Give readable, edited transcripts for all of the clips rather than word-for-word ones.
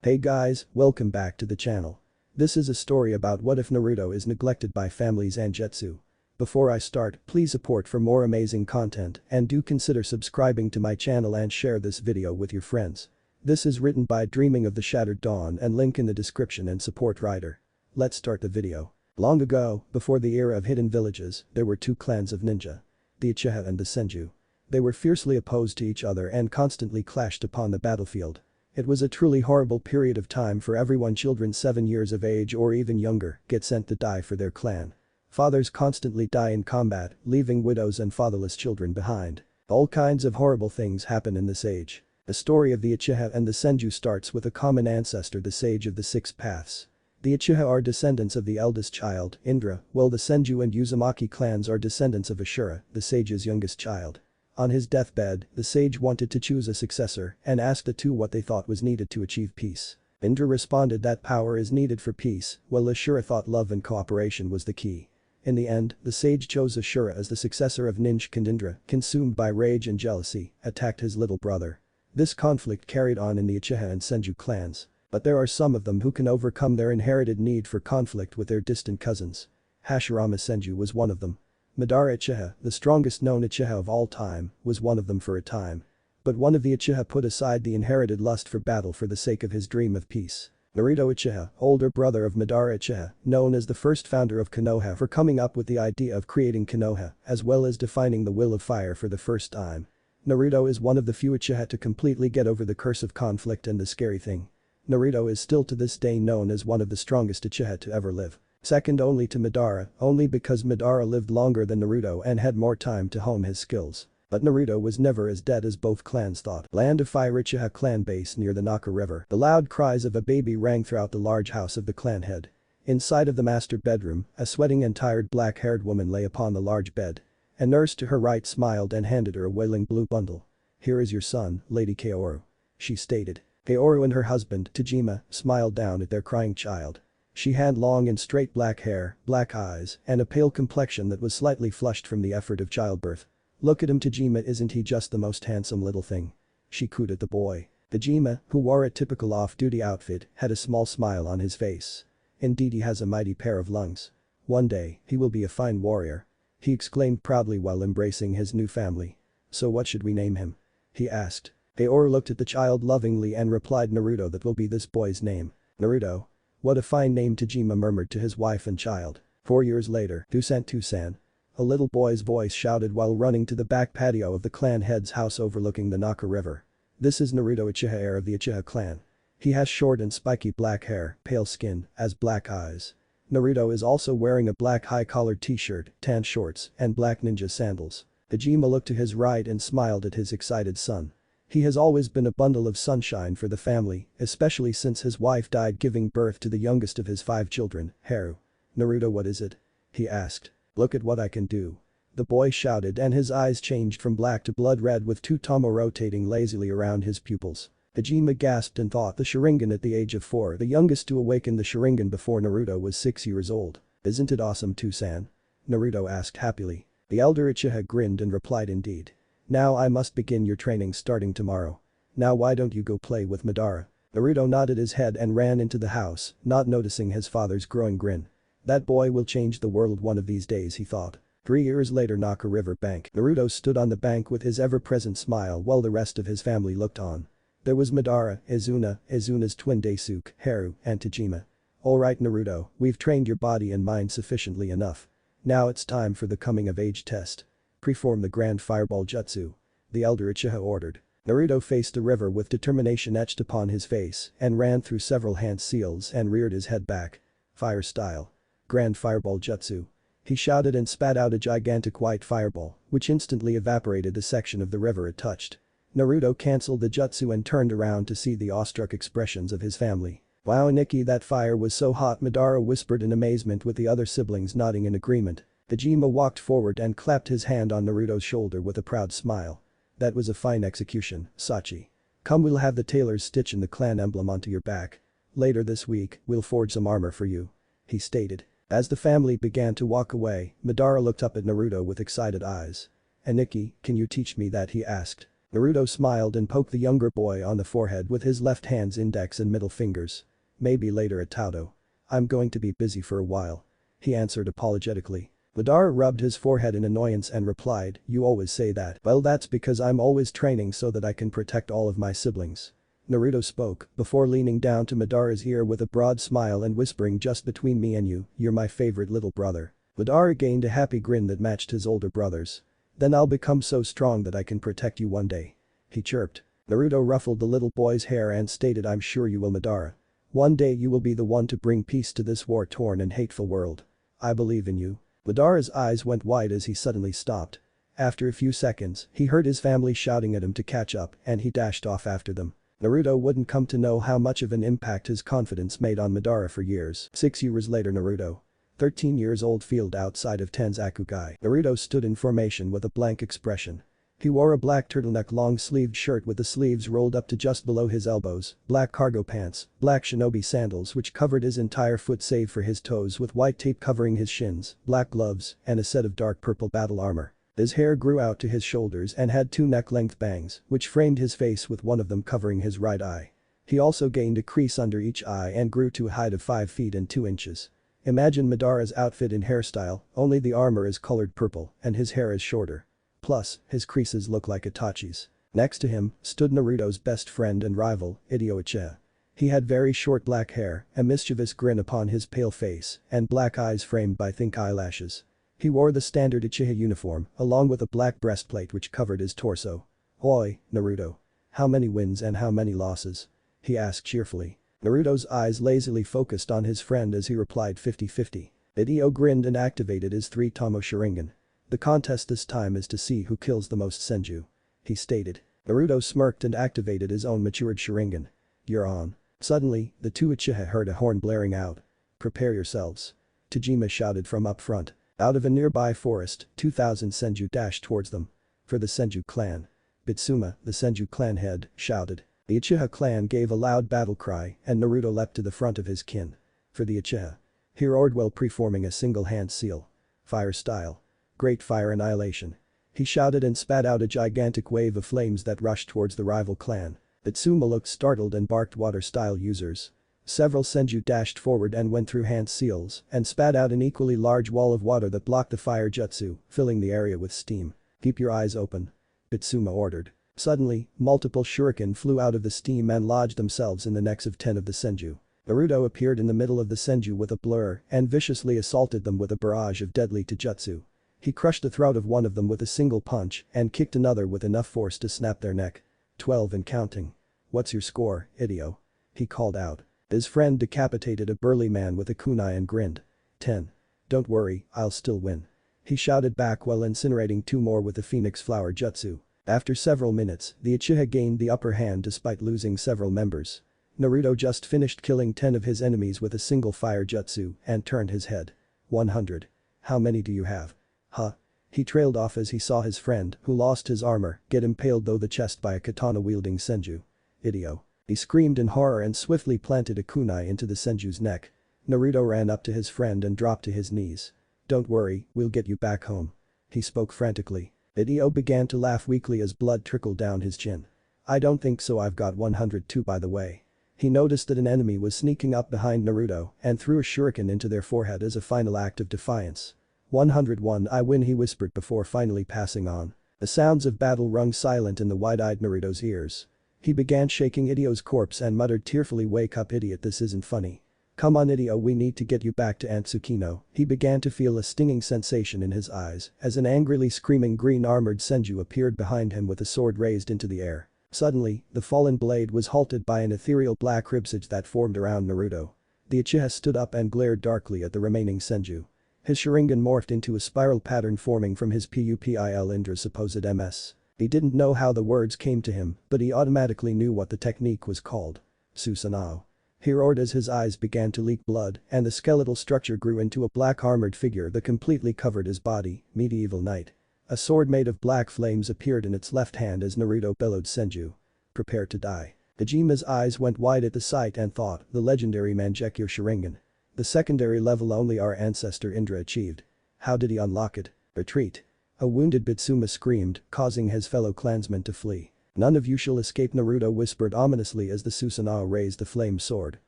Hey guys, welcome back to the channel. This is a story about what if Naruto is neglected by family's Zangetsu. Before I start, please support for more amazing content and do consider subscribing to my channel and share this video with your friends. This is written by Dreaming of the Shattered Dawn and link in the description and support writer. Let's start the video. Long ago, before the era of hidden villages, there were two clans of ninja. The Uchiha and the Senju. They were fiercely opposed to each other and constantly clashed upon the battlefield. It was a truly horrible period of time for everyone. Children 7 years of age or even younger get sent to die for their clan. Fathers constantly die in combat, leaving widows and fatherless children behind. All kinds of horrible things happen in this age. The story of the Uchiha and the Senju starts with a common ancestor, the Sage of the Six Paths. The Uchiha are descendants of the eldest child, Indra, while the Senju and Uzumaki clans are descendants of Ashura, the sage's youngest child. On his deathbed, the sage wanted to choose a successor and asked the two what they thought was needed to achieve peace. Indra responded that power is needed for peace, while Ashura thought love and cooperation was the key. In the end, the sage chose Ashura as the successor of Ninja, and Indra, consumed by rage and jealousy, attacked his little brother. This conflict carried on in the Uchiha and Senju clans. But there are some of them who can overcome their inherited need for conflict with their distant cousins. Hashirama Senju was one of them. Madara Uchiha, the strongest known Uchiha of all time, was one of them for a time. But one of the Uchiha put aside the inherited lust for battle for the sake of his dream of peace. Naruto Uchiha, older brother of Madara Uchiha, known as the first founder of Konoha for coming up with the idea of creating Konoha, as well as defining the will of fire for the first time. Naruto is one of the few Uchiha to completely get over the curse of conflict, and the scary thing. Naruto is still to this day known as one of the strongest Uchiha to ever live. Second only to Madara, only because Madara lived longer than Naruto and had more time to hone his skills. But Naruto was never as dead as both clans thought. Land of Fire Uchiha clan base near the Naka River. The loud cries of a baby rang throughout the large house of the clan head. Inside of the master bedroom, a sweating and tired black-haired woman lay upon the large bed. A nurse to her right smiled and handed her a wailing blue bundle. "Here is your son, Lady Kaoru," she stated. Kaoru and her husband, Tajima, smiled down at their crying child. She had long and straight black hair, black eyes, and a pale complexion that was slightly flushed from the effort of childbirth. "Look at him, Tajima, isn't he just the most handsome little thing?" she cooed at the boy. Tajima, who wore a typical off-duty outfit, had a small smile on his face. "Indeed, he has a mighty pair of lungs. One day, he will be a fine warrior," he exclaimed proudly while embracing his new family. "So what should we name him?" he asked. Kaoru looked at the child lovingly and replied, "Naruto, that will be this boy's name." "Naruto? What a fine name," Tajima murmured to his wife and child. 4 years later, Tusan, a little boy's voice shouted while running to the back patio of the clan head's house overlooking the Naka River. "This is Naruto Uchiha, heir of the Uchiha clan. He has short and spiky black hair, pale skin, has black eyes. Naruto is also wearing a black high-collared t-shirt, tan shorts, and black ninja sandals." Tajima looked to his right and smiled at his excited son. He has always been a bundle of sunshine for the family, especially since his wife died giving birth to the youngest of his 5 children, Haru. "Naruto, what is it?" he asked. "Look at what I can do," the boy shouted, and his eyes changed from black to blood red with two tomo rotating lazily around his pupils. Tajima gasped and thought the Sharingan at the age of 4, the youngest to awaken the Sharingan before Naruto was 6 years old. "Isn't it awesome, Tusan?" Naruto asked happily. The elder Uchiha grinned and replied, "Indeed. Now I must begin your training starting tomorrow. Now why don't you go play with Madara?" Naruto nodded his head and ran into the house, not noticing his father's growing grin. That boy will change the world one of these days, he thought. 3 years later, Naka River bank. Naruto stood on the bank with his ever-present smile while the rest of his family looked on. There was Madara, Izuna's twin Daisuke, Haru, and Tajima. "Alright Naruto, we've trained your body and mind sufficiently enough. Now it's time for the coming-of-age test. Perform the Grand Fireball Jutsu," the elder Uchiha ordered. Naruto faced the river with determination etched upon his face and ran through several hand seals and reared his head back. "Fire style. Grand Fireball Jutsu." He shouted and spat out a gigantic white fireball, which instantly evaporated the section of the river it touched. Naruto cancelled the jutsu and turned around to see the awestruck expressions of his family. "Wow, Nikki, that fire was so hot," Madara whispered in amazement with the other siblings nodding in agreement. Tajima walked forward and clapped his hand on Naruto's shoulder with a proud smile. "That was a fine execution, Sachi. Come, we'll have the tailors stitch in the clan emblem onto your back. Later this week, we'll forge some armor for you," he stated. As the family began to walk away, Madara looked up at Naruto with excited eyes. "Aniki, can you teach me that?" he asked. Naruto smiled and poked the younger boy on the forehead with his left hand's index and middle fingers. Maybe later at Tauto. I'm going to be busy for a while. He answered apologetically. Madara rubbed his forehead in annoyance and replied, you always say that. Well, that's because I'm always training so that I can protect all of my siblings. Naruto spoke before leaning down to Madara's ear with a broad smile and whispering, just between me and you, you're my favorite little brother. Madara gained a happy grin that matched his older brother's. Then I'll become so strong that I can protect you one day. He chirped. Naruto ruffled the little boy's hair and stated, I'm sure you will, Madara. One day you will be the one to bring peace to this war-torn and hateful world. I believe in you. Madara's eyes went wide as he suddenly stopped. After a few seconds, he heard his family shouting at him to catch up and he dashed off after them. Naruto wouldn't come to know how much of an impact his confidence made on Madara for years. 6 years later, Naruto, 13 years old, field outside of Tenzakugai. Naruto stood in formation with a blank expression. He wore a black turtleneck long-sleeved shirt with the sleeves rolled up to just below his elbows, black cargo pants, black shinobi sandals which covered his entire foot save for his toes with white tape covering his shins, black gloves, and a set of dark purple battle armor. His hair grew out to his shoulders and had 2 neck-length bangs, which framed his face with one of them covering his right eye. He also gained a crease under each eye and grew to a height of 5 feet and 2 inches. Imagine Madara's outfit in hairstyle, only the armor is colored purple and his hair is shorter. Plus, his creases look like Itachi's. Next to him stood Naruto's best friend and rival, Uchiha. He had very short black hair, a mischievous grin upon his pale face, and black eyes framed by thick eyelashes. He wore the standard Uchiha uniform, along with a black breastplate which covered his torso. Oi, Naruto. How many wins and how many losses? He asked cheerfully. Naruto's eyes lazily focused on his friend as he replied 50-50. Hideo grinned and activated his 3-Tomo Sharingan. The contest this time is to see who kills the most senju. He stated. Naruto smirked and activated his own matured Sharingan. You're on. Suddenly, the 2 Uchiha heard a horn blaring out. Prepare yourselves. Tajima shouted from up front. Out of a nearby forest, 2,000 senju dashed towards them. For the Senju clan. Bitsuma, the Senju clan head, shouted. The Uchiha clan gave a loud battle cry and Naruto leapt to the front of his kin. For the Uchiha. He roared while preforming a single hand seal. Fire style. Great fire annihilation. He shouted and spat out a gigantic wave of flames that rushed towards the rival clan. Bitsuma looked startled and barked, water style users. Several senju dashed forward and went through hand seals and spat out an equally large wall of water that blocked the fire jutsu, filling the area with steam. Keep your eyes open. Bitsuma ordered. Suddenly, multiple shuriken flew out of the steam and lodged themselves in the necks of 10 of the senju. Naruto appeared in the middle of the senju with a blur and viciously assaulted them with a barrage of deadly taijutsu. He crushed the throat of one of them with a single punch and kicked another with enough force to snap their neck. 12 and counting. What's your score, Hideo? He called out. His friend decapitated a burly man with a kunai and grinned. 10. Don't worry, I'll still win. He shouted back while incinerating 2 more with the Phoenix Flower Jutsu. After several minutes, the Uchiha gained the upper hand despite losing several members. Naruto just finished killing 10 of his enemies with a single fire jutsu and turned his head. 100. How many do you have? Huh? He trailed off as he saw his friend, who lost his armor, get impaled through the chest by a katana-wielding senju. Hideo. He screamed in horror and swiftly planted a kunai into the senju's neck. Naruto ran up to his friend and dropped to his knees. Don't worry, we'll get you back home. He spoke frantically. Hideo began to laugh weakly as blood trickled down his chin. I don't think so, I've got 102 by the way. He noticed that an enemy was sneaking up behind Naruto and threw a shuriken into their forehead as a final act of defiance. 101 I win, he whispered before finally passing on. The sounds of battle rung silent in the wide-eyed Naruto's ears. He began shaking Hideo's corpse and muttered tearfully, wake up idiot, this isn't funny. Come on Hideo, we need to get you back to Atsukino. He began to feel a stinging sensation in his eyes as an angrily screaming green-armored senju appeared behind him with a sword raised into the air. Suddenly, the fallen blade was halted by an ethereal black ribsage that formed around Naruto. The Uchiha stood up and glared darkly at the remaining senju. His Sharingan morphed into a spiral pattern forming from his Pupil Indra's supposed MS. He didn't know how the words came to him, but he automatically knew what the technique was called. Susanoo. He roared as his eyes began to leak blood and the skeletal structure grew into a black armored figure that completely covered his body, medieval knight. A sword made of black flames appeared in its left hand as Naruto bellowed, Senju. Prepare to die. Hajime's eyes went wide at the sight and thought, the legendary Mangekyo Sharingan. The secondary level only our ancestor Indra achieved. How did he unlock it? Retreat. A wounded Bitsuma screamed, causing his fellow clansmen to flee. None of you shall escape, Naruto whispered ominously as the Susanoo raised the flame sword.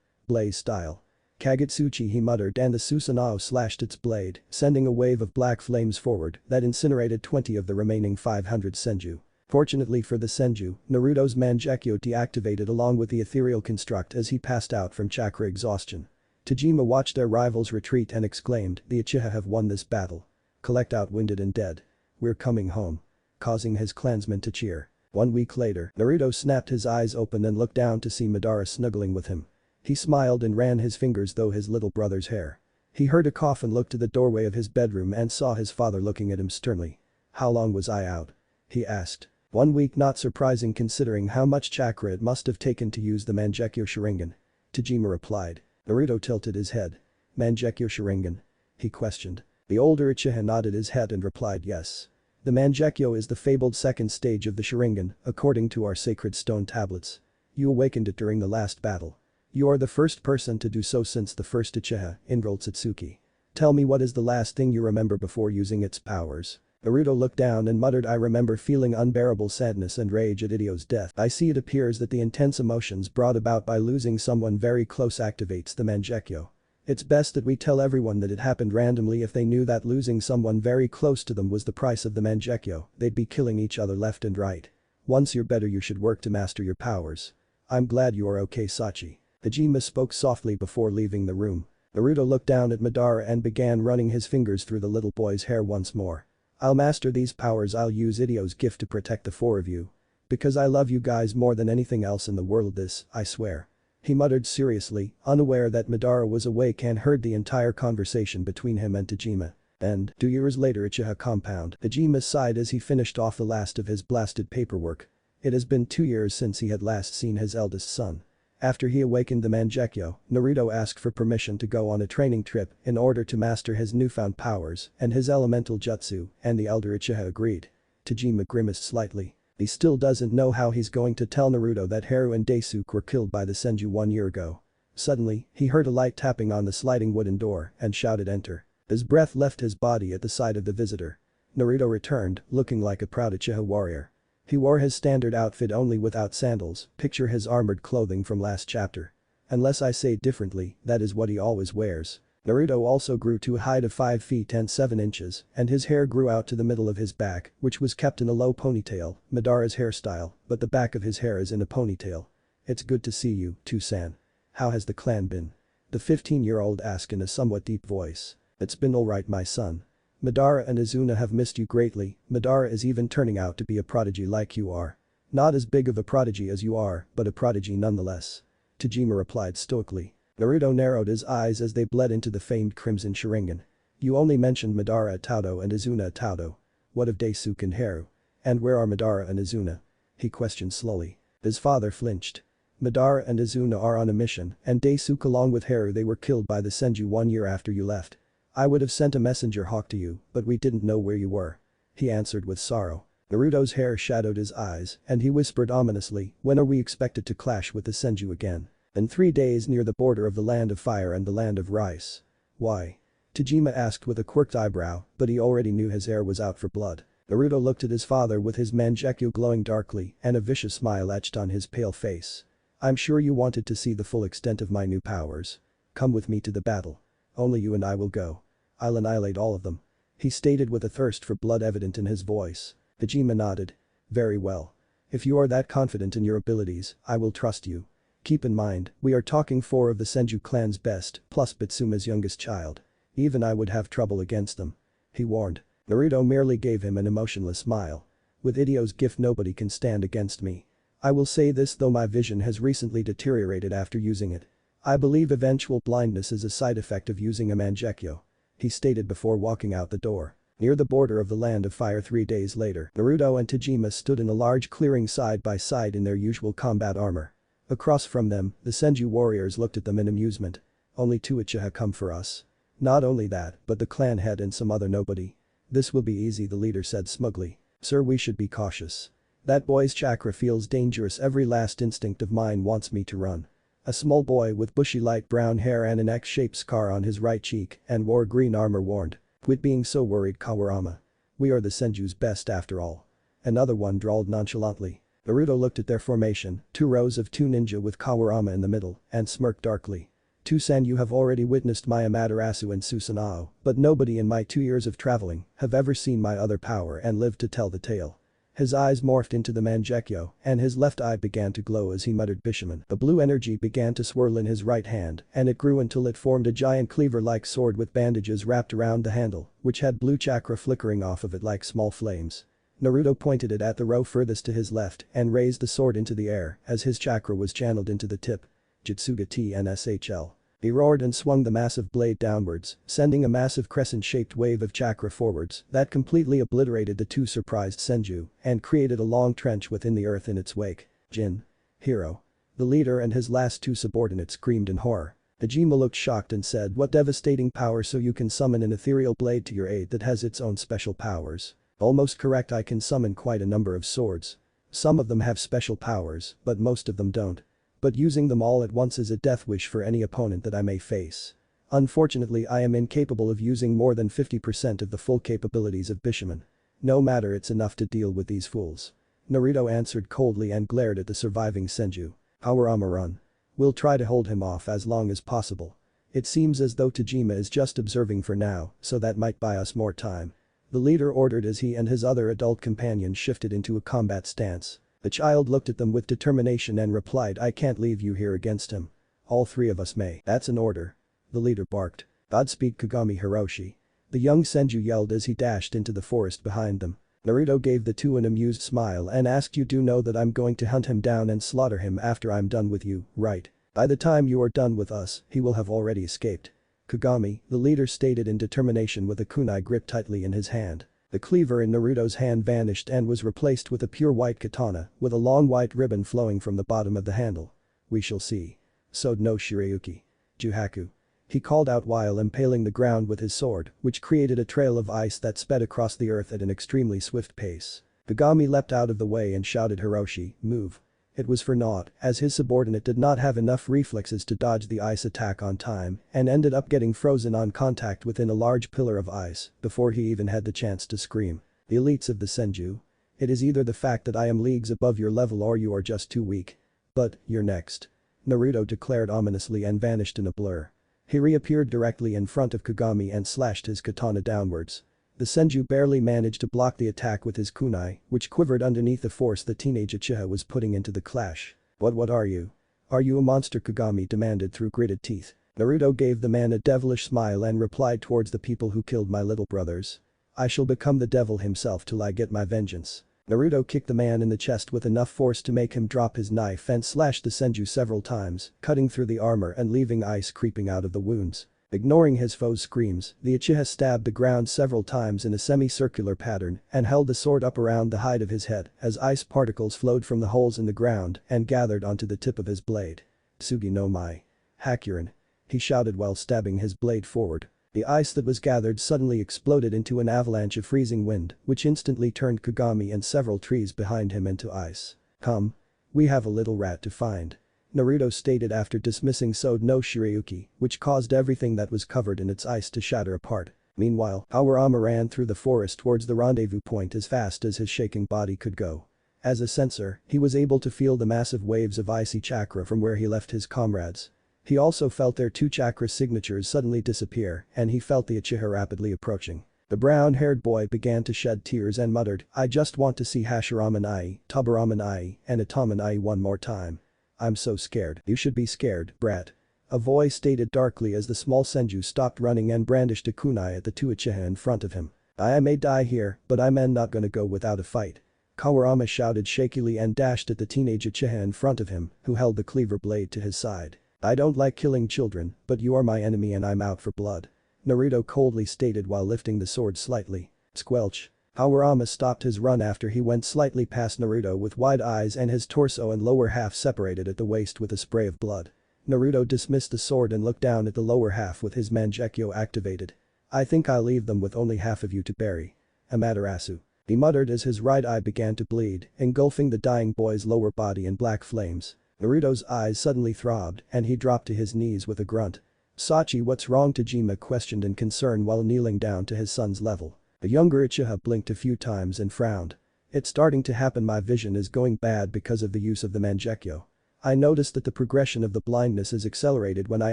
Blaze style. Kagutsuchi, he muttered, and the Susanoo slashed its blade, sending a wave of black flames forward that incinerated 20 of the remaining 500 senju. Fortunately for the senju, Naruto's Mangekyo deactivated along with the ethereal construct as he passed out from chakra exhaustion. Tajima watched their rivals retreat and exclaimed, "The Uchiha have won this battle. Collect out wounded and dead. We're coming home." Causing his clansmen to cheer. 1 week later, Naruto snapped his eyes open and looked down to see Madara snuggling with him. He smiled and ran his fingers through his little brother's hair. He heard a cough and looked to the doorway of his bedroom and saw his father looking at him sternly. "How long was I out?" he asked. 1 week, not surprising considering how much chakra it must have taken to use the Mangekyo Sharingan. Tajima replied. Naruto tilted his head. "Mangekyo Sharingan?" he questioned. The older Uchiha nodded his head and replied yes. The Mangekyo is the fabled second stage of the Sharingan, according to our sacred stone tablets. You awakened it during the last battle. You are the first person to do so since the first Uchiha, Indra Satsuki. Tell me, what is the last thing you remember before using its powers? Naruto looked down and muttered, "I remember feeling unbearable sadness and rage at Idio's death. I see it appears that the intense emotions brought about by losing someone very close activates the Mangekyo. It's best that we tell everyone that it happened randomly. If they knew that losing someone very close to them was the price of the Mangekyo, they'd be killing each other left and right. Once you're better, you should work to master your powers. I'm glad you are okay, Sachi." Hajime spoke softly before leaving the room. Naruto looked down at Madara and began running his fingers through the little boy's hair once more. "I'll master these powers. I'll use Idio's gift to protect the 4 of you. Because I love you guys more than anything else in the world, this, I swear." He muttered seriously, unaware that Madara was awake and heard the entire conversation between him and Tajima. And 2 years later, Uchiha compound. Tajima sighed as he finished off the last of his blasted paperwork. It has been 2 years since he had last seen his eldest son. After he awakened the Mangekyo, Naruto asked for permission to go on a training trip in order to master his newfound powers and his elemental jutsu, and the elder Uchiha agreed. Tajima grimaced slightly. He still doesn't know how he's going to tell Naruto that Haru and Daisuke were killed by the Senju 1 year ago. Suddenly, he heard a light tapping on the sliding wooden door and shouted, "Enter." His breath left his body at the sight of the visitor. Naruto returned, looking like a proud Uchiha warrior. He wore his standard outfit only without sandals, picture his armored clothing from last chapter. Unless I say differently, that is what he always wears. Naruto also grew to a height of 5 feet and 7 inches, and his hair grew out to the middle of his back, which was kept in a low ponytail, Madara's hairstyle, but the back of his hair is in a ponytail. "It's good to see you, Tusan. How has the clan been?" the 15-year-old asked in a somewhat deep voice. "It's been alright, my son. Madara and Izuna have missed you greatly. Madara is even turning out to be a prodigy like you are. Not as big of a prodigy as you are, but a prodigy nonetheless." Tajima replied stoically. Naruto narrowed his eyes as they bled into the famed Crimson Sharingan. "You only mentioned Madara at Taudo and Izuna at Taudo. What of Daisuke and Haru? And where are Madara and Izuna?" he questioned slowly. His father flinched. "Madara and Izuna are on a mission, and Daisuke along with Haru, they were killed by the Senju 1 year after you left. I would have sent a messenger hawk to you, but we didn't know where you were," he answered with sorrow. Naruto's hair shadowed his eyes, and he whispered ominously, "When are we expected to clash with the Senju again?" "In 3 days, near the border of the Land of Fire and the Land of Rice." "Why?" Tajima asked with a quirked eyebrow, but he already knew his heir was out for blood. Naruto looked at his father with his Mangekyo glowing darkly and a vicious smile etched on his pale face. "I'm sure you wanted to see the full extent of my new powers. Come with me to the battle. Only you and I will go. I'll annihilate all of them," he stated with a thirst for blood evident in his voice. Tajima nodded. "Very well. If you are that confident in your abilities, I will trust you. Keep in mind, we are talking 4 of the Senju clan's best, plus Bitsuma's youngest child. Even I would have trouble against them," he warned. Naruto merely gave him an emotionless smile. "With Idio's gift, nobody can stand against me. I will say this though, my vision has recently deteriorated after using it. I believe eventual blindness is a side effect of using a Mangekyo," he stated before walking out the door. Near the border of the Land of Fire 3 days later, Naruto and Tajima stood in a large clearing side by side in their usual combat armor. Across from them, the Senju warriors looked at them in amusement. "Only 2 Uchiha come for us. Not only that, but the clan head and some other nobody. This will be easy," the leader said smugly. "Sir, we should be cautious. That boy's chakra feels dangerous. Every last instinct of mine wants me to run." A small boy with bushy light brown hair and an X-shaped scar on his right cheek and wore green armor warned. "Quit being so worried, Kawarama. We are the Senju's best after all." Another one drawled nonchalantly. Naruto looked at their formation, 2 rows of 2 ninja with Kawurama in the middle, and smirked darkly. "2-san, you have already witnessed my Amaterasu and Susanoo, but nobody in my 2 years of traveling have ever seen my other power and lived to tell the tale." His eyes morphed into the Mangekyo, and his left eye began to glow as he muttered Bishamon. The blue energy began to swirl in his right hand, and it grew until it formed a giant cleaver-like sword with bandages wrapped around the handle, which had blue chakra flickering off of it like small flames. Naruto pointed it at the row furthest to his left and raised the sword into the air as his chakra was channeled into the tip. Jutsuga TNSHL. He roared and swung the massive blade downwards, sending a massive crescent-shaped wave of chakra forwards that completely obliterated the 2 surprised Senju and created a long trench within the earth in its wake. "Jin. Hero." The leader and his last 2 subordinates screamed in horror. Hajime looked shocked and said, "What devastating power, so you can summon an ethereal blade to your aid that has its own special powers?" "Almost correct, I can summon quite a number of swords. Some of them have special powers, but most of them don't. But using them all at once is a death wish for any opponent that I may face. Unfortunately, I am incapable of using more than 50% of the full capabilities of Bishamon. No matter, it's enough to deal with these fools." Naruto answered coldly and glared at the surviving Senju. "Kawurama, run. We'll try to hold him off as long as possible. It seems as though Tajima is just observing for now, so that might buy us more time." The leader ordered as he and his other adult companions shifted into a combat stance. The child looked at them with determination and replied, "I can't leave you here against him. All 3 of us may." "That's an order." The leader barked. "Godspeed, Kagami Hiroshi." The young Senju yelled as he dashed into the forest behind them. Naruto gave the 2 an amused smile and asked, "You do know that I'm going to hunt him down and slaughter him after I'm done with you, right? By the time you are done with us, he will have already escaped." "Kagami," the leader stated in determination with a kunai gripped tightly in his hand. The cleaver in Naruto's hand vanished and was replaced with a pure white katana with a long white ribbon flowing from the bottom of the handle. "We shall see. Sode no Shirayuki. Juhaku." He called out while impaling the ground with his sword, which created a trail of ice that sped across the earth at an extremely swift pace. Kagami leapt out of the way and shouted, "Hiroshi, move." It was for naught, as his subordinate did not have enough reflexes to dodge the ice attack on time and ended up getting frozen on contact within a large pillar of ice before he even had the chance to scream. "The elites of the Senju. It is either the fact that I am leagues above your level or you are just too weak. But, you're next." Naruto declared ominously and vanished in a blur. He reappeared directly in front of Kagami and slashed his katana downwards. The Senju barely managed to block the attack with his kunai, which quivered underneath the force the teenage Uchiha was putting into the clash. What are you? Are you a monster?" Kagami demanded through gritted teeth. Naruto gave the man a devilish smile and replied, "Towards the people who killed my little brothers. I shall become the devil himself till I get my vengeance." Naruto kicked the man in the chest with enough force to make him drop his knife and slashed the Senju several times, cutting through the armor and leaving ice creeping out of the wounds. Ignoring his foe's screams, the Uchiha stabbed the ground several times in a semi-circular pattern and held the sword up around the height of his head as ice particles flowed from the holes in the ground and gathered onto the tip of his blade. "Tsugi no Mai. Hakuren," he shouted while stabbing his blade forward. The ice that was gathered suddenly exploded into an avalanche of freezing wind, which instantly turned Kagami and several trees behind him into ice. "Come. We have a little rat to find," Naruto stated after dismissing Sode no Shirayuki, which caused everything that was covered in its ice to shatter apart. Meanwhile, Kawurama ran through the forest towards the rendezvous point as fast as his shaking body could go. As a sensor, he was able to feel the massive waves of icy chakra from where he left his comrades. He also felt their 2 chakra signatures suddenly disappear and he felt the Uchiha rapidly approaching. The brown-haired boy began to shed tears and muttered, "I just want to see Hashiraman Ai, Tobaraman Ai, and Itaman Ai one more time. I'm so scared." "You should be scared, brat," a voice stated darkly as the small Senju stopped running and brandished a kunai at the 2 Uchiha in front of him. "I may die here, but I'm not gonna go without a fight." Kawurama shouted shakily and dashed at the teenage Uchiha in front of him, who held the cleaver blade to his side. "I don't like killing children, but you are my enemy and I'm out for blood," Naruto coldly stated while lifting the sword slightly. Squelch. Kawurama stopped his run after he went slightly past Naruto with wide eyes and his torso and lower half separated at the waist with a spray of blood. Naruto dismissed the sword and looked down at the lower half with his Mangekyo activated. "I think I'll leave them with only half of you to bury. Amaterasu," he muttered as his right eye began to bleed, engulfing the dying boy's lower body in black flames. Naruto's eyes suddenly throbbed and he dropped to his knees with a grunt. "Sachi, what's wrong?" Tajima questioned in concern while kneeling down to his son's level. The younger Uchiha blinked a few times and frowned. It's starting to happen, my vision is going bad because of the use of the Mangekyo. I noticed that the progression of the blindness is accelerated when I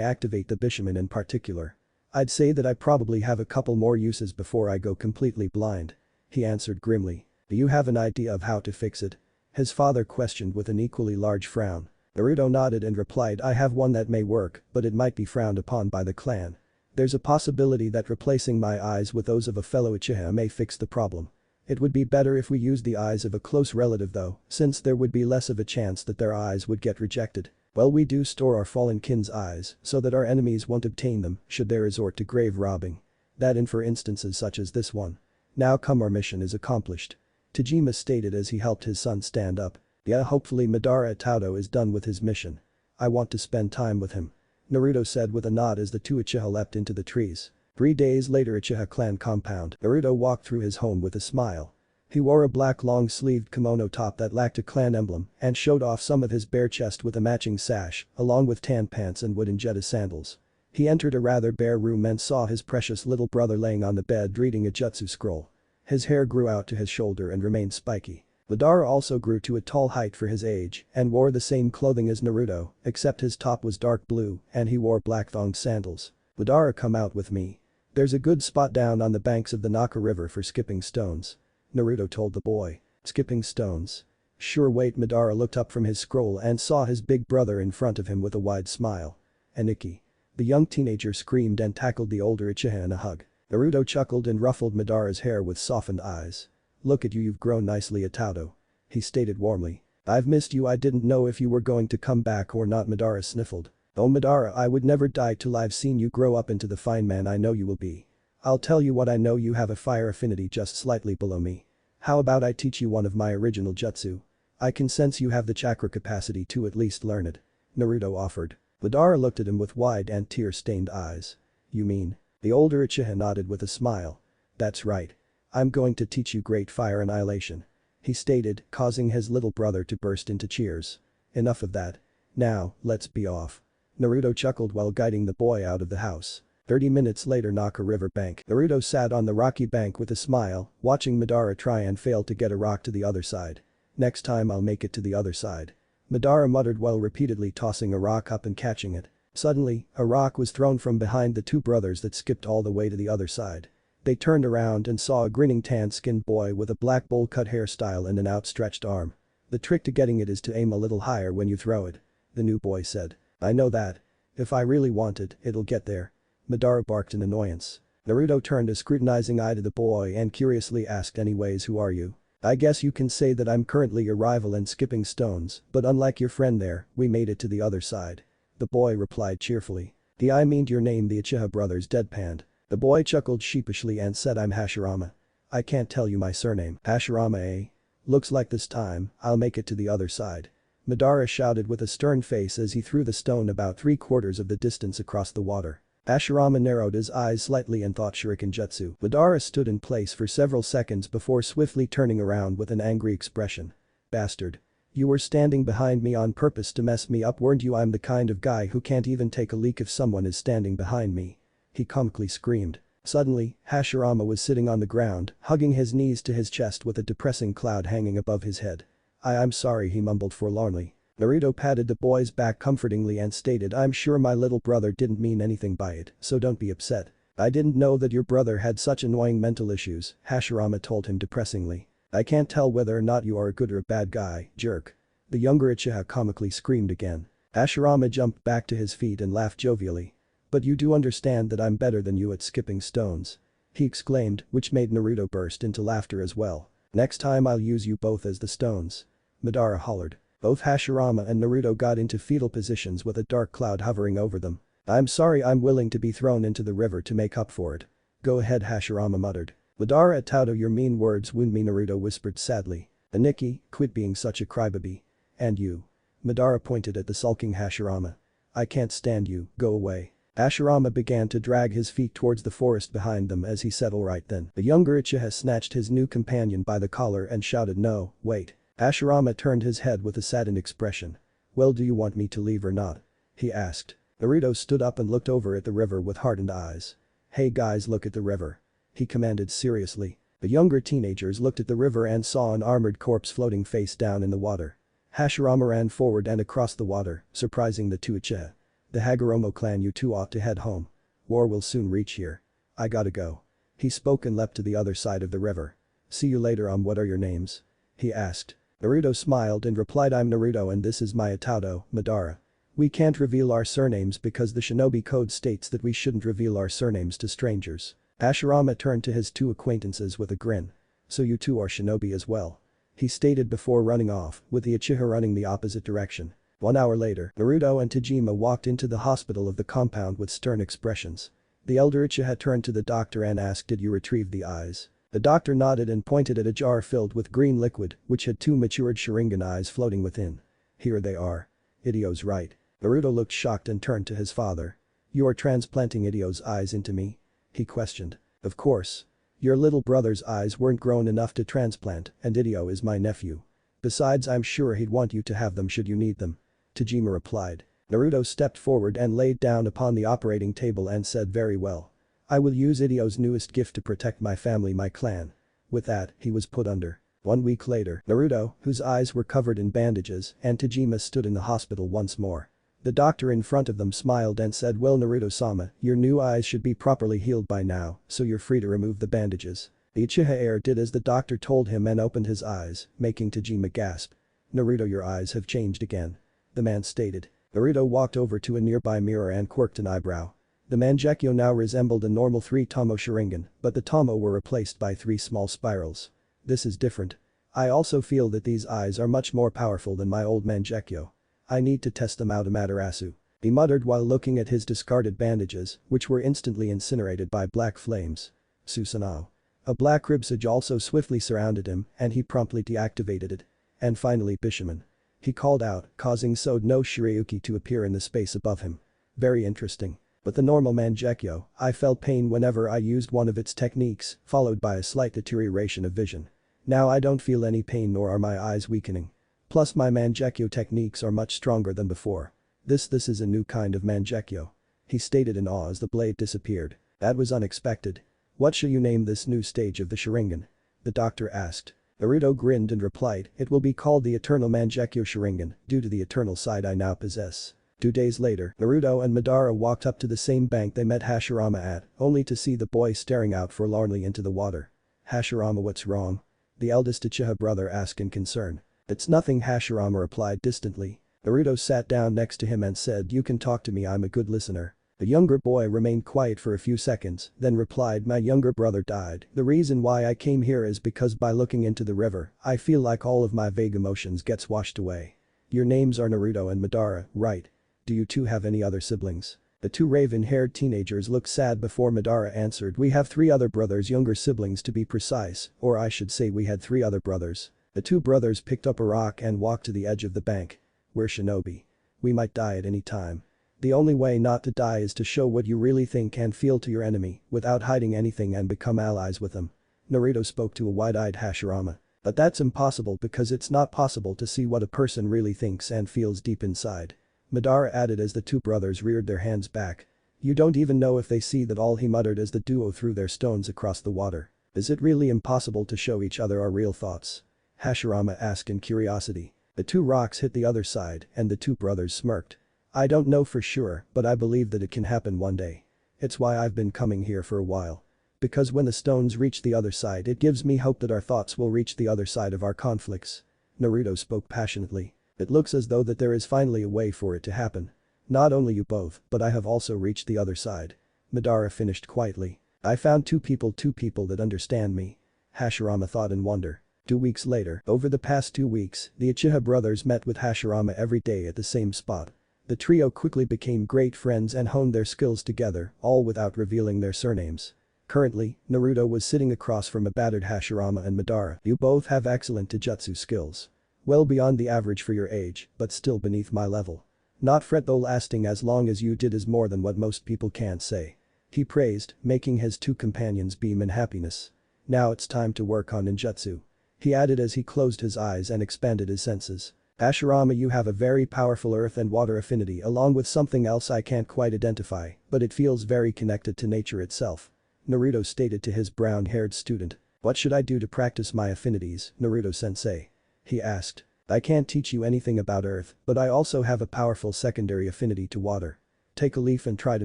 activate the Bishaman in particular. I'd say that I probably have a couple more uses before I go completely blind. He answered grimly. Do you have an idea of how to fix it? His father questioned with an equally large frown. Naruto nodded and replied, I have one that may work, but it might be frowned upon by the clan. There's a possibility that replacing my eyes with those of a fellow Uchiha may fix the problem. It would be better if we used the eyes of a close relative though, since there would be less of a chance that their eyes would get rejected. Well, we do store our fallen kin's eyes so that our enemies won't obtain them should they resort to grave robbing. That in for instances such as this one. Now come, our mission is accomplished. Tajima stated as he helped his son stand up. Yeah, hopefully Madara Tauto is done with his mission. I want to spend time with him. Naruto said with a nod as the two Uchiha leapt into the trees. 3 days later, Uchiha clan compound. Naruto walked through his home with a smile. He wore a black long-sleeved kimono top that lacked a clan emblem and showed off some of his bare chest with a matching sash, along with tan pants and wooden Jetta sandals. He entered a rather bare room and saw his precious little brother laying on the bed reading a jutsu scroll. His hair grew out to his shoulder and remained spiky. Madara also grew to a tall height for his age and wore the same clothing as Naruto, except his top was dark blue and he wore black thonged sandals. Madara, come out with me. There's a good spot down on the banks of the Naka River for skipping stones. Naruto told the boy. Skipping stones? Sure, wait. Madara looked up from his scroll and saw his big brother in front of him with a wide smile. Aniki. The young teenager screamed and tackled the older Uchiha in a hug. Naruto chuckled and ruffled Madara's hair with softened eyes. Look at you, you've grown nicely, Tauto. He stated warmly. I've missed you, I didn't know if you were going to come back or not, Madara sniffled. Oh Madara, I would never die till I've seen you grow up into the fine man I know you will be. I'll tell you what, I know you have a fire affinity just slightly below me. How about I teach you one of my original jutsu? I can sense you have the chakra capacity to at least learn it. Naruto offered. Madara looked at him with wide and tear-stained eyes. You mean? The older Uchiha nodded with a smile. That's right. I'm going to teach you great fire annihilation. He stated, causing his little brother to burst into cheers. Enough of that. Now, let's be off. Naruto chuckled while guiding the boy out of the house. 30 minutes later, Naka River bank. Naruto sat on the rocky bank with a smile, watching Madara try and fail to get a rock to the other side. Next time I'll make it to the other side. Madara muttered while repeatedly tossing a rock up and catching it. Suddenly, a rock was thrown from behind the two brothers that skipped all the way to the other side. They turned around and saw a grinning tan-skinned boy with a black bowl-cut hairstyle and an outstretched arm. The trick to getting it is to aim a little higher when you throw it. The new boy said. I know that. If I really want it, it'll get there. Madara barked in annoyance. Naruto turned a scrutinizing eye to the boy and curiously asked, anyways, who are you? I guess you can say that I'm currently your rival in skipping stones, but unlike your friend there, we made it to the other side. The boy replied cheerfully. I mean your name, the Uchiha brothers deadpanned. The boy chuckled sheepishly and said, I'm Hashirama. I can't tell you my surname. Hashirama, eh? Looks like this time, I'll make it to the other side. Madara shouted with a stern face as he threw the stone about 3/4 of the distance across the water. Hashirama narrowed his eyes slightly and thought shuriken jutsu. Madara stood in place for several seconds before swiftly turning around with an angry expression. Bastard. You were standing behind me on purpose to mess me up, weren't you? I'm the kind of guy who can't even take a leak if someone is standing behind me. He comically screamed. Suddenly, Hashirama was sitting on the ground, hugging his knees to his chest with a depressing cloud hanging above his head. I'm sorry, he mumbled forlornly. Naruto patted the boy's back comfortingly and stated, I'm sure my little brother didn't mean anything by it, so don't be upset. I didn't know that your brother had such annoying mental issues, Hashirama told him depressingly. I can't tell whether or not you are a good or a bad guy, jerk. The younger Uchiha comically screamed again. Hashirama jumped back to his feet and laughed jovially. But you do understand that I'm better than you at skipping stones. He exclaimed, which made Naruto burst into laughter as well. Next time I'll use you both as the stones. Madara hollered. Both Hashirama and Naruto got into fetal positions with a dark cloud hovering over them. I'm sorry, I'm willing to be thrown into the river to make up for it. Go ahead, Hashirama muttered. Madara Tauto, your mean words wound me, Naruto whispered sadly. Aniki, quit being such a crybaby. And you. Madara pointed at the sulking Hashirama. I can't stand you, go away. Hashirama began to drag his feet towards the forest behind them as he said alright then. The younger Uchiha snatched his new companion by the collar and shouted, no, wait. Hashirama turned his head with a saddened expression. Well, do you want me to leave or not? He asked. Naruto stood up and looked over at the river with hardened eyes. Hey guys, look at the river. He commanded seriously. The younger teenagers looked at the river and saw an armored corpse floating face down in the water. Hashirama ran forward and across the water, surprising the two Uchiha. The Hagoromo clan, you two ought to head home. War will soon reach here. I gotta go. He spoke and leapt to the other side of the river. See you later. What are your names? He asked. Naruto smiled and replied, I'm Naruto and this is my Itato, Madara. We can't reveal our surnames because the shinobi code states that we shouldn't reveal our surnames to strangers. Hashirama turned to his two acquaintances with a grin. So you two are shinobi as well. He stated before running off, with the Uchiha running the opposite direction. 1 hour later, Naruto and Tajima walked into the hospital of the compound with stern expressions. The elder Uchiha turned to the doctor and asked, did you retrieve the eyes? The doctor nodded and pointed at a jar filled with green liquid which had two matured Sharingan eyes floating within. Here they are. Idio's right. Naruto looked shocked and turned to his father. You are transplanting Idio's eyes into me? He questioned. Of course. Your little brother's eyes weren't grown enough to transplant and Idio is my nephew. Besides, I'm sure he'd want you to have them should you need them. Tajima replied. Naruto stepped forward and laid down upon the operating table and said, very well. I will use Idio's newest gift to protect my family, my clan. With that, he was put under. 1 week later, Naruto, whose eyes were covered in bandages, and Tajima stood in the hospital once more. The doctor in front of them smiled and said, well Naruto-sama, your new eyes should be properly healed by now, so you're free to remove the bandages. The Uchiha heir did as the doctor told him and opened his eyes, making Tajima gasp. Naruto, your eyes have changed again. The man stated. Naruto walked over to a nearby mirror and quirked an eyebrow. The Mangekyo now resembled a normal 3 Tomo Sharingan, but the Tomo were replaced by 3 small spirals. This is different. I also feel that these eyes are much more powerful than my old Mangekyo. I need to test them out, Amaterasu. He muttered while looking at his discarded bandages, which were instantly incinerated by black flames. Susanoo. A black ribsage also swiftly surrounded him and he promptly deactivated it. And finally Bishamon. He called out, causing Sode no Shirayuki to appear in the space above him. Very interesting. But the normal Mangekyo, I felt pain whenever I used one of its techniques, followed by a slight deterioration of vision. Now I don't feel any pain nor are my eyes weakening. Plus my Mangekyo techniques are much stronger than before. This is a new kind of Mangekyo. He stated in awe as the blade disappeared. That was unexpected. What shall you name this new stage of the Sharingan? The doctor asked. Naruto grinned and replied, it will be called the Eternal Mangekyo Sharingan, due to the eternal side I now possess. 2 days later, Naruto and Madara walked up to the same bank they met Hashirama at, only to see the boy staring out forlornly into the water. Hashirama, what's wrong? The eldest Uchiha brother asked in concern. It's nothing, Hashirama replied distantly. Naruto sat down next to him and said, you can talk to me, I'm a good listener. The younger boy remained quiet for a few seconds, then replied, my younger brother died. The reason why I came here is because by looking into the river, I feel like all of my vague emotions gets washed away. Your names are Naruto and Madara, right? Do you two have any other siblings? The 2 raven-haired teenagers looked sad before Madara answered, we have 3 other brothers, younger siblings to be precise, or I should say we had 3 other brothers. The 2 brothers picked up a rock and walked to the edge of the bank. We're shinobi. We might die at any time. The only way not to die is to show what you really think and feel to your enemy without hiding anything and become allies with them. Naruto spoke to a wide-eyed Hashirama. But that's impossible because it's not possible to see what a person really thinks and feels deep inside. Madara added as the 2 brothers reared their hands back. You don't even know if they see that, all he muttered as the duo threw their stones across the water. Is it really impossible to show each other our real thoughts? Hashirama asked in curiosity. The 2 rocks hit the other side and the 2 brothers smirked. I don't know for sure, but I believe that it can happen one day. It's why I've been coming here for a while. Because when the stones reach the other side, it gives me hope that our thoughts will reach the other side of our conflicts. Naruto spoke passionately. It looks as though that there is finally a way for it to happen. Not only you both, but I have also reached the other side. Madara finished quietly. I found two people that understand me. Hashirama thought in wonder. 2 weeks later, over the past 2 weeks, the Uchiha brothers met with Hashirama every day at the same spot. The trio quickly became great friends and honed their skills together, all without revealing their surnames. Currently, Naruto was sitting across from a battered Hashirama and Madara. You both have excellent taijutsu skills. Well beyond the average for your age, but still beneath my level. Not fret though, lasting as long as you did is more than what most people can't say. He praised, making his 2 companions beam in happiness. Now it's time to work on ninjutsu. He added as he closed his eyes and expanded his senses. Hashirama, you have a very powerful earth and water affinity along with something else I can't quite identify, but it feels very connected to nature itself. Naruto stated to his brown-haired student. "What should I do to practice my affinities, Naruto-sensei?" he asked. "I can't teach you anything about earth, but I also have a powerful secondary affinity to water. Take a leaf and try to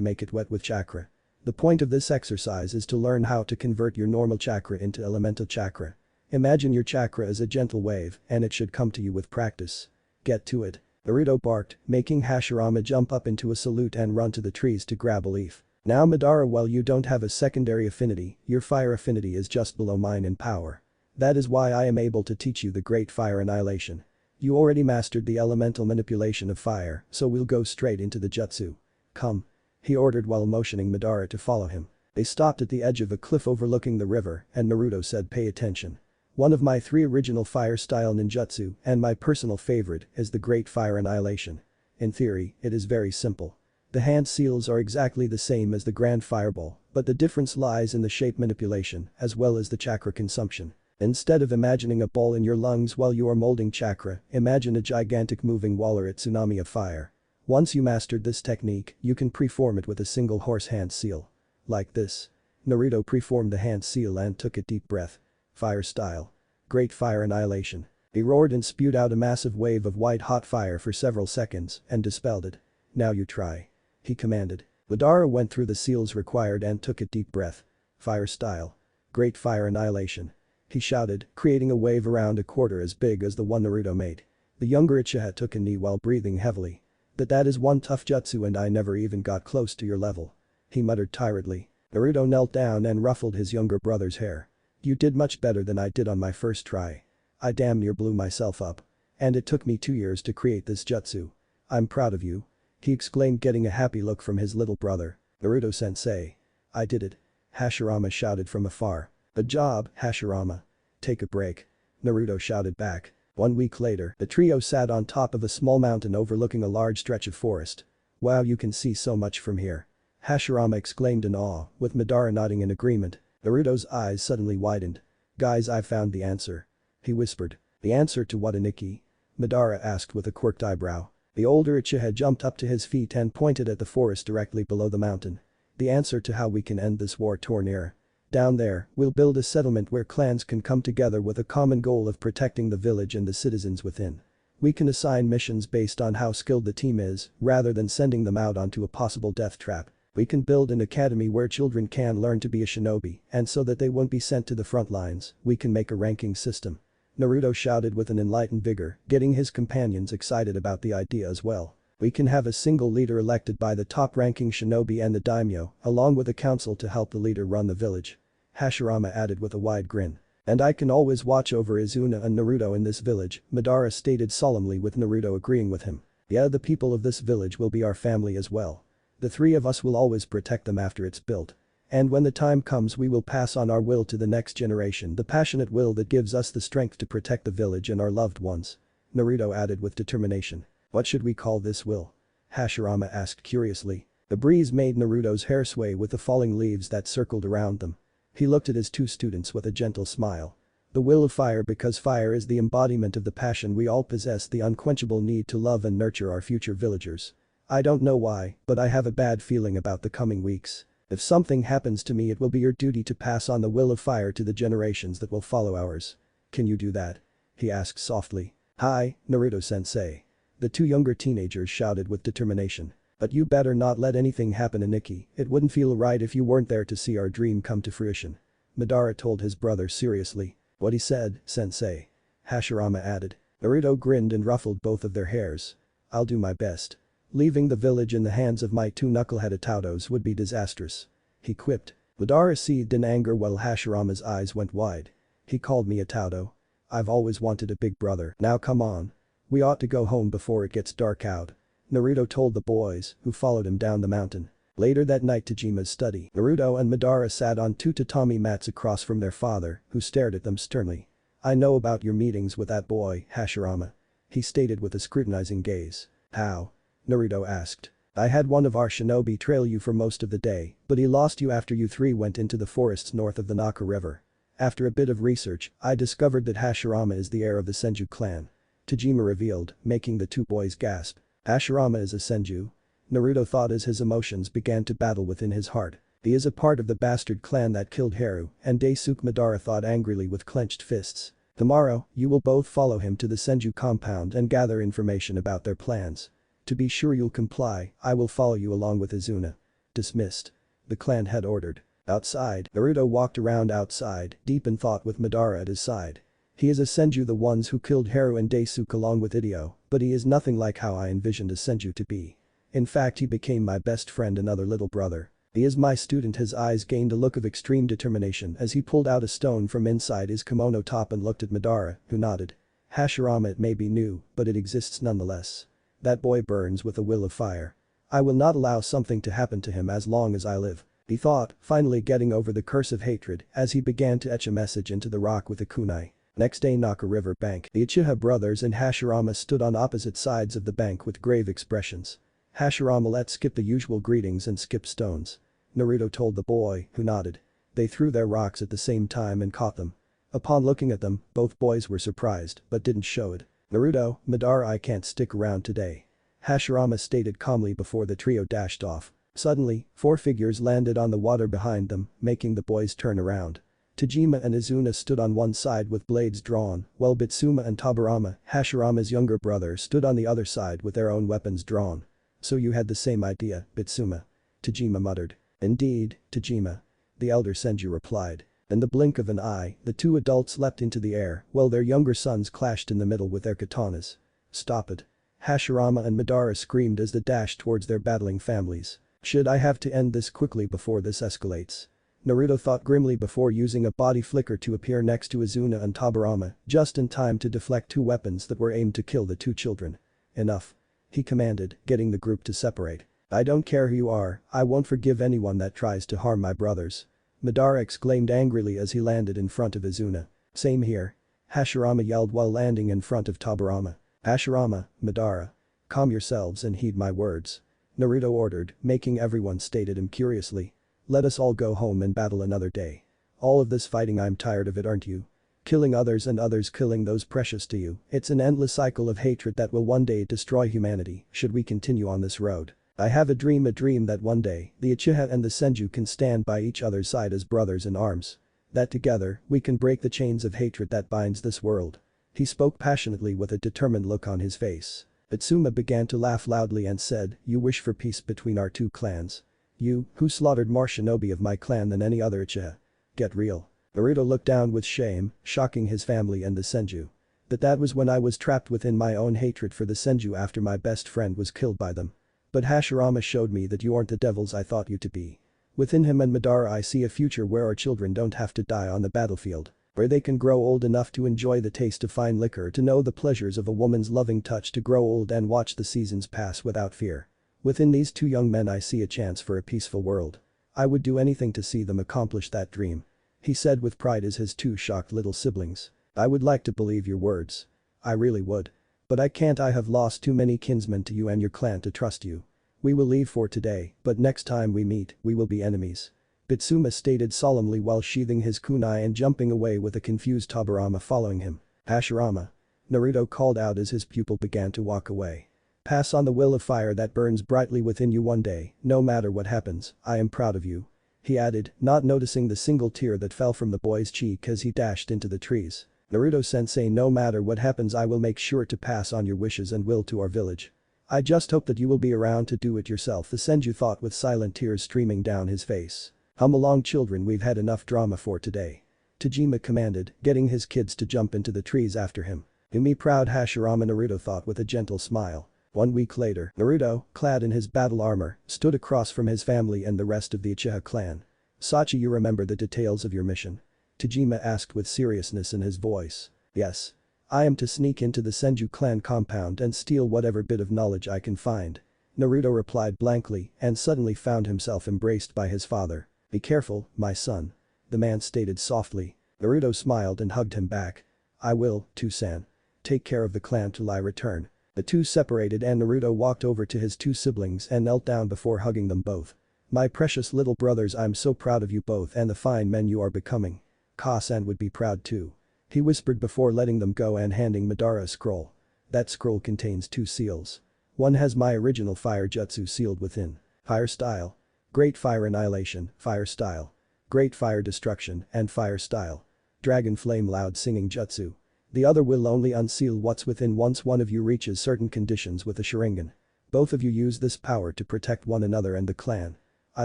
make it wet with chakra. The point of this exercise is to learn how to convert your normal chakra into elemental chakra. Imagine your chakra as a gentle wave and it should come to you with practice. Get to it." Naruto barked, making Hashirama jump up into a salute and run to the trees to grab a leaf. "Now Madara, while you don't have a secondary affinity, your fire affinity is just below mine in power. That is why I am able to teach you the great fire annihilation. You already mastered the elemental manipulation of fire, so we'll go straight into the jutsu. Come." He ordered while motioning Madara to follow him. They stopped at the edge of a cliff overlooking the river and Naruto said, "Pay attention. One of my 3 original fire-style ninjutsu and my personal favorite is the Great Fire Annihilation. In theory, it is very simple. The hand seals are exactly the same as the Grand Fireball, but the difference lies in the shape manipulation as well as the chakra consumption. Instead of imagining a ball in your lungs while you are molding chakra, imagine a gigantic moving wall or a tsunami of fire. Once you mastered this technique, you can preform it with a single horse hand seal. Like this." Naruto preformed the hand seal and took a deep breath. "Fire style. Great Fire Annihilation." He roared and spewed out a massive wave of white-hot fire for several seconds and dispelled it. "Now you try," he commanded. Madara went through the seals required and took a deep breath. "Fire style. Great Fire Annihilation," he shouted, creating a wave around a quarter as big as the one Naruto made. The younger Uchiha took a knee while breathing heavily. That is one tough jutsu and I never even got close to your level," he muttered tiredly. Naruto knelt down and ruffled his younger brother's hair. "You did much better than I did on my first try. I damn near blew myself up. And it took me 2 years to create this jutsu. I'm proud of you," he exclaimed, getting a happy look from his little brother. "Naruto-sensei. I did it," Hashirama shouted from afar. "Good job, Hashirama. Take a break," Naruto shouted back. 1 week later, the trio sat on top of a small mountain overlooking a large stretch of forest. "Wow, you can see so much from here," Hashirama exclaimed in awe, with Madara nodding in agreement. Naruto's eyes suddenly widened. "Guys, I found the answer," he whispered. "The answer to what, Aniki?" Madara asked with a quirked eyebrow. The older Uchiha jumped up to his feet and pointed at the forest directly below the mountain. "The answer to how we can end this war-torn era. Down there, we'll build a settlement where clans can come together with a common goal of protecting the village and the citizens within. We can assign missions based on how skilled the team is, rather than sending them out onto a possible death trap. We can build an academy where children can learn to be a shinobi, and so that they won't be sent to the front lines, we can make a ranking system." Naruto shouted with an enlightened vigor, getting his companions excited about the idea as well. "We can have a single leader elected by the top-ranking shinobi and the daimyo, along with a council to help the leader run the village," Hashirama added with a wide grin. "And I can always watch over Izuna and Naruto in this village," Madara stated solemnly, with Naruto agreeing with him. "Yeah, the people of this village will be our family as well. The 3 of us will always protect them after it's built. And when the time comes we will pass on our will to the next generation, the passionate will that gives us the strength to protect the village and our loved ones," Naruto added with determination. "What should we call this will?" Hashirama asked curiously. The breeze made Naruto's hair sway with the falling leaves that circled around them. He looked at his 2 students with a gentle smile. "The will of fire, because fire is the embodiment of the passion we all possess, the unquenchable need to love and nurture our future villagers. I don't know why, but I have a bad feeling about the coming weeks. If something happens to me, it will be your duty to pass on the will of fire to the generations that will follow ours. Can you do that?" he asked softly. "Hi, Naruto-sensei," the 2 younger teenagers shouted with determination. "But you better not let anything happen, Aniki. It wouldn't feel right if you weren't there to see our dream come to fruition," Madara told his brother seriously. "What he said, sensei," Hashirama added. Naruto grinned and ruffled both of their hairs. "I'll do my best. Leaving the village in the hands of my 2 knuckleheaded Tautos would be disastrous," he quipped. Madara seethed in anger while Hashirama's eyes went wide. "He called me a Tauto. I've always wanted a big brother. Now come on. We ought to go home before it gets dark out," Naruto told the boys, who followed him down the mountain. Later that night, Tajima's study, Naruto and Madara sat on 2 tatami mats across from their father, who stared at them sternly. "I know about your meetings with that boy, Hashirama," he stated with a scrutinizing gaze. "How?" Naruto asked. "I had one of our shinobi trail you for most of the day, but he lost you after you 3 went into the forests north of the Naka River. After a bit of research, I discovered that Hashirama is the heir of the Senju clan," Tajima revealed, making the 2 boys gasp. "Hashirama is a Senju?" Naruto thought as his emotions began to battle within his heart. He is a part of the bastard clan that killed Haru, and Daisuke Madara thought angrily with clenched fists. Tomorrow, you will both follow him to the Senju compound and gather information about their plans. To be sure you'll comply, I will follow you along with Izuna. Dismissed. The clan head ordered. Outside, Naruto walked around outside, deep in thought with Madara at his side. He is a Senju, the ones who killed Haru and Daisuke along with Idio, but he is nothing like how I envisioned a Senju to be. In fact, he became my best friend, another little brother. He is my student. His eyes gained a look of extreme determination as he pulled out a stone from inside his kimono top and looked at Madara, who nodded. Hashirama, it may be new, but it exists nonetheless. That boy burns with a will of fire. I will not allow something to happen to him as long as I live, he thought, finally getting over the curse of hatred as he began to etch a message into the rock with a kunai. Next day, Naka River bank. The Uchiha brothers and Hashirama stood on opposite sides of the bank with grave expressions. Hashirama let skip the usual greetings and skip stones. Naruto told the boy, who nodded. They threw their rocks at the same time and caught them. Upon looking at them, both boys were surprised but didn't show it. Naruto, Madara, I can't stick around today. Hashirama stated calmly before the trio dashed off. Suddenly, 4 figures landed on the water behind them, making the boys turn around. Tajima and Izuna stood on one side with blades drawn, while Bitsuma and Tobirama, Hashirama's younger brother, stood on the other side with their own weapons drawn. So you had the same idea, Bitsuma? Tajima muttered. Indeed, Tajima. The elder Senju replied. In the blink of an eye, the 2 adults leapt into the air while their younger sons clashed in the middle with their katanas. Stop it. Hashirama and Madara screamed as they dashed towards their battling families. Should I have to end this quickly before this escalates? Naruto thought grimly before using a body flicker to appear next to Izuna and Tobirama, just in time to deflect 2 weapons that were aimed to kill the 2 children. Enough. He commanded, getting the group to separate. I don't care who you are, I won't forgive anyone that tries to harm my brothers. Madara exclaimed angrily as he landed in front of Izuna. Same here. Hashirama yelled while landing in front of Tobirama. Hashirama, Madara. Calm yourselves and heed my words. Naruto ordered, making everyone stare at him curiously. Let us all go home and battle another day. All of this fighting, I'm tired of it, aren't you? Killing others and others killing those precious to you, it's an endless cycle of hatred that will one day destroy humanity should we continue on this road. I have a dream that one day, the Uchiha and the Senju can stand by each other's side as brothers in arms. That together, we can break the chains of hatred that binds this world. He spoke passionately with a determined look on his face. Bitsuma began to laugh loudly and said, you wish for peace between our 2 clans. You, who slaughtered more shinobi of my clan than any other Uchiha. Get real. Naruto looked down with shame, shocking his family and the Senju. That was when I was trapped within my own hatred for the Senju after my best friend was killed by them. But Hashirama showed me that you aren't the devils I thought you to be. Within him and Madara I see a future where our children don't have to die on the battlefield, where they can grow old enough to enjoy the taste of fine liquor, to know the pleasures of a woman's loving touch, to grow old and watch the seasons pass without fear. Within these 2 young men I see a chance for a peaceful world. I would do anything to see them accomplish that dream. He said with pride as his 2 shocked little siblings. I would like to believe your words. I really would. But I can't. I have lost too many kinsmen to you and your clan to trust you. We will leave for today, but next time we meet, we will be enemies. Bitsuma stated solemnly while sheathing his kunai and jumping away with a confused Tobirama following him. Hashirama. Naruto called out as his pupil began to walk away. Pass on the will of fire that burns brightly within you one day, no matter what happens, I am proud of you. He added, not noticing the single tear that fell from the boy's cheek as he dashed into the trees. Naruto-sensei, no matter what happens I will make sure to pass on your wishes and will to our village. I just hope that you will be around to do it yourself, the Senju thought with silent tears streaming down his face. Hum along children, we've had enough drama for today. Tajima commanded, getting his kids to jump into the trees after him. Do me proud, Hashirama, Naruto thought with a gentle smile. 1 week later, Naruto, clad in his battle armor, stood across from his family and the rest of the Uchiha clan. Sachi, you remember the details of your mission? Tajima asked with seriousness in his voice. Yes. I am to sneak into the Senju clan compound and steal whatever bit of knowledge I can find. Naruto replied blankly and suddenly found himself embraced by his father. Be careful, my son. The man stated softly. Naruto smiled and hugged him back. I will, too-san. Take care of the clan till I return. The 2 separated and Naruto walked over to his 2 siblings and knelt down before hugging them both. My precious little brothers, I'm so proud of you both and the fine men you are becoming. Ka-san would be proud too. He whispered before letting them go and handing Madara a scroll. That scroll contains 2 seals. One has my original fire jutsu sealed within. Fire style. Great Fire Annihilation, Fire Style. Great Fire Destruction, and Fire Style. Dragon Flame Loud Singing Jutsu. The other will only unseal what's within once one of you reaches certain conditions with a Sharingan. Both of you use this power to protect one another and the clan. I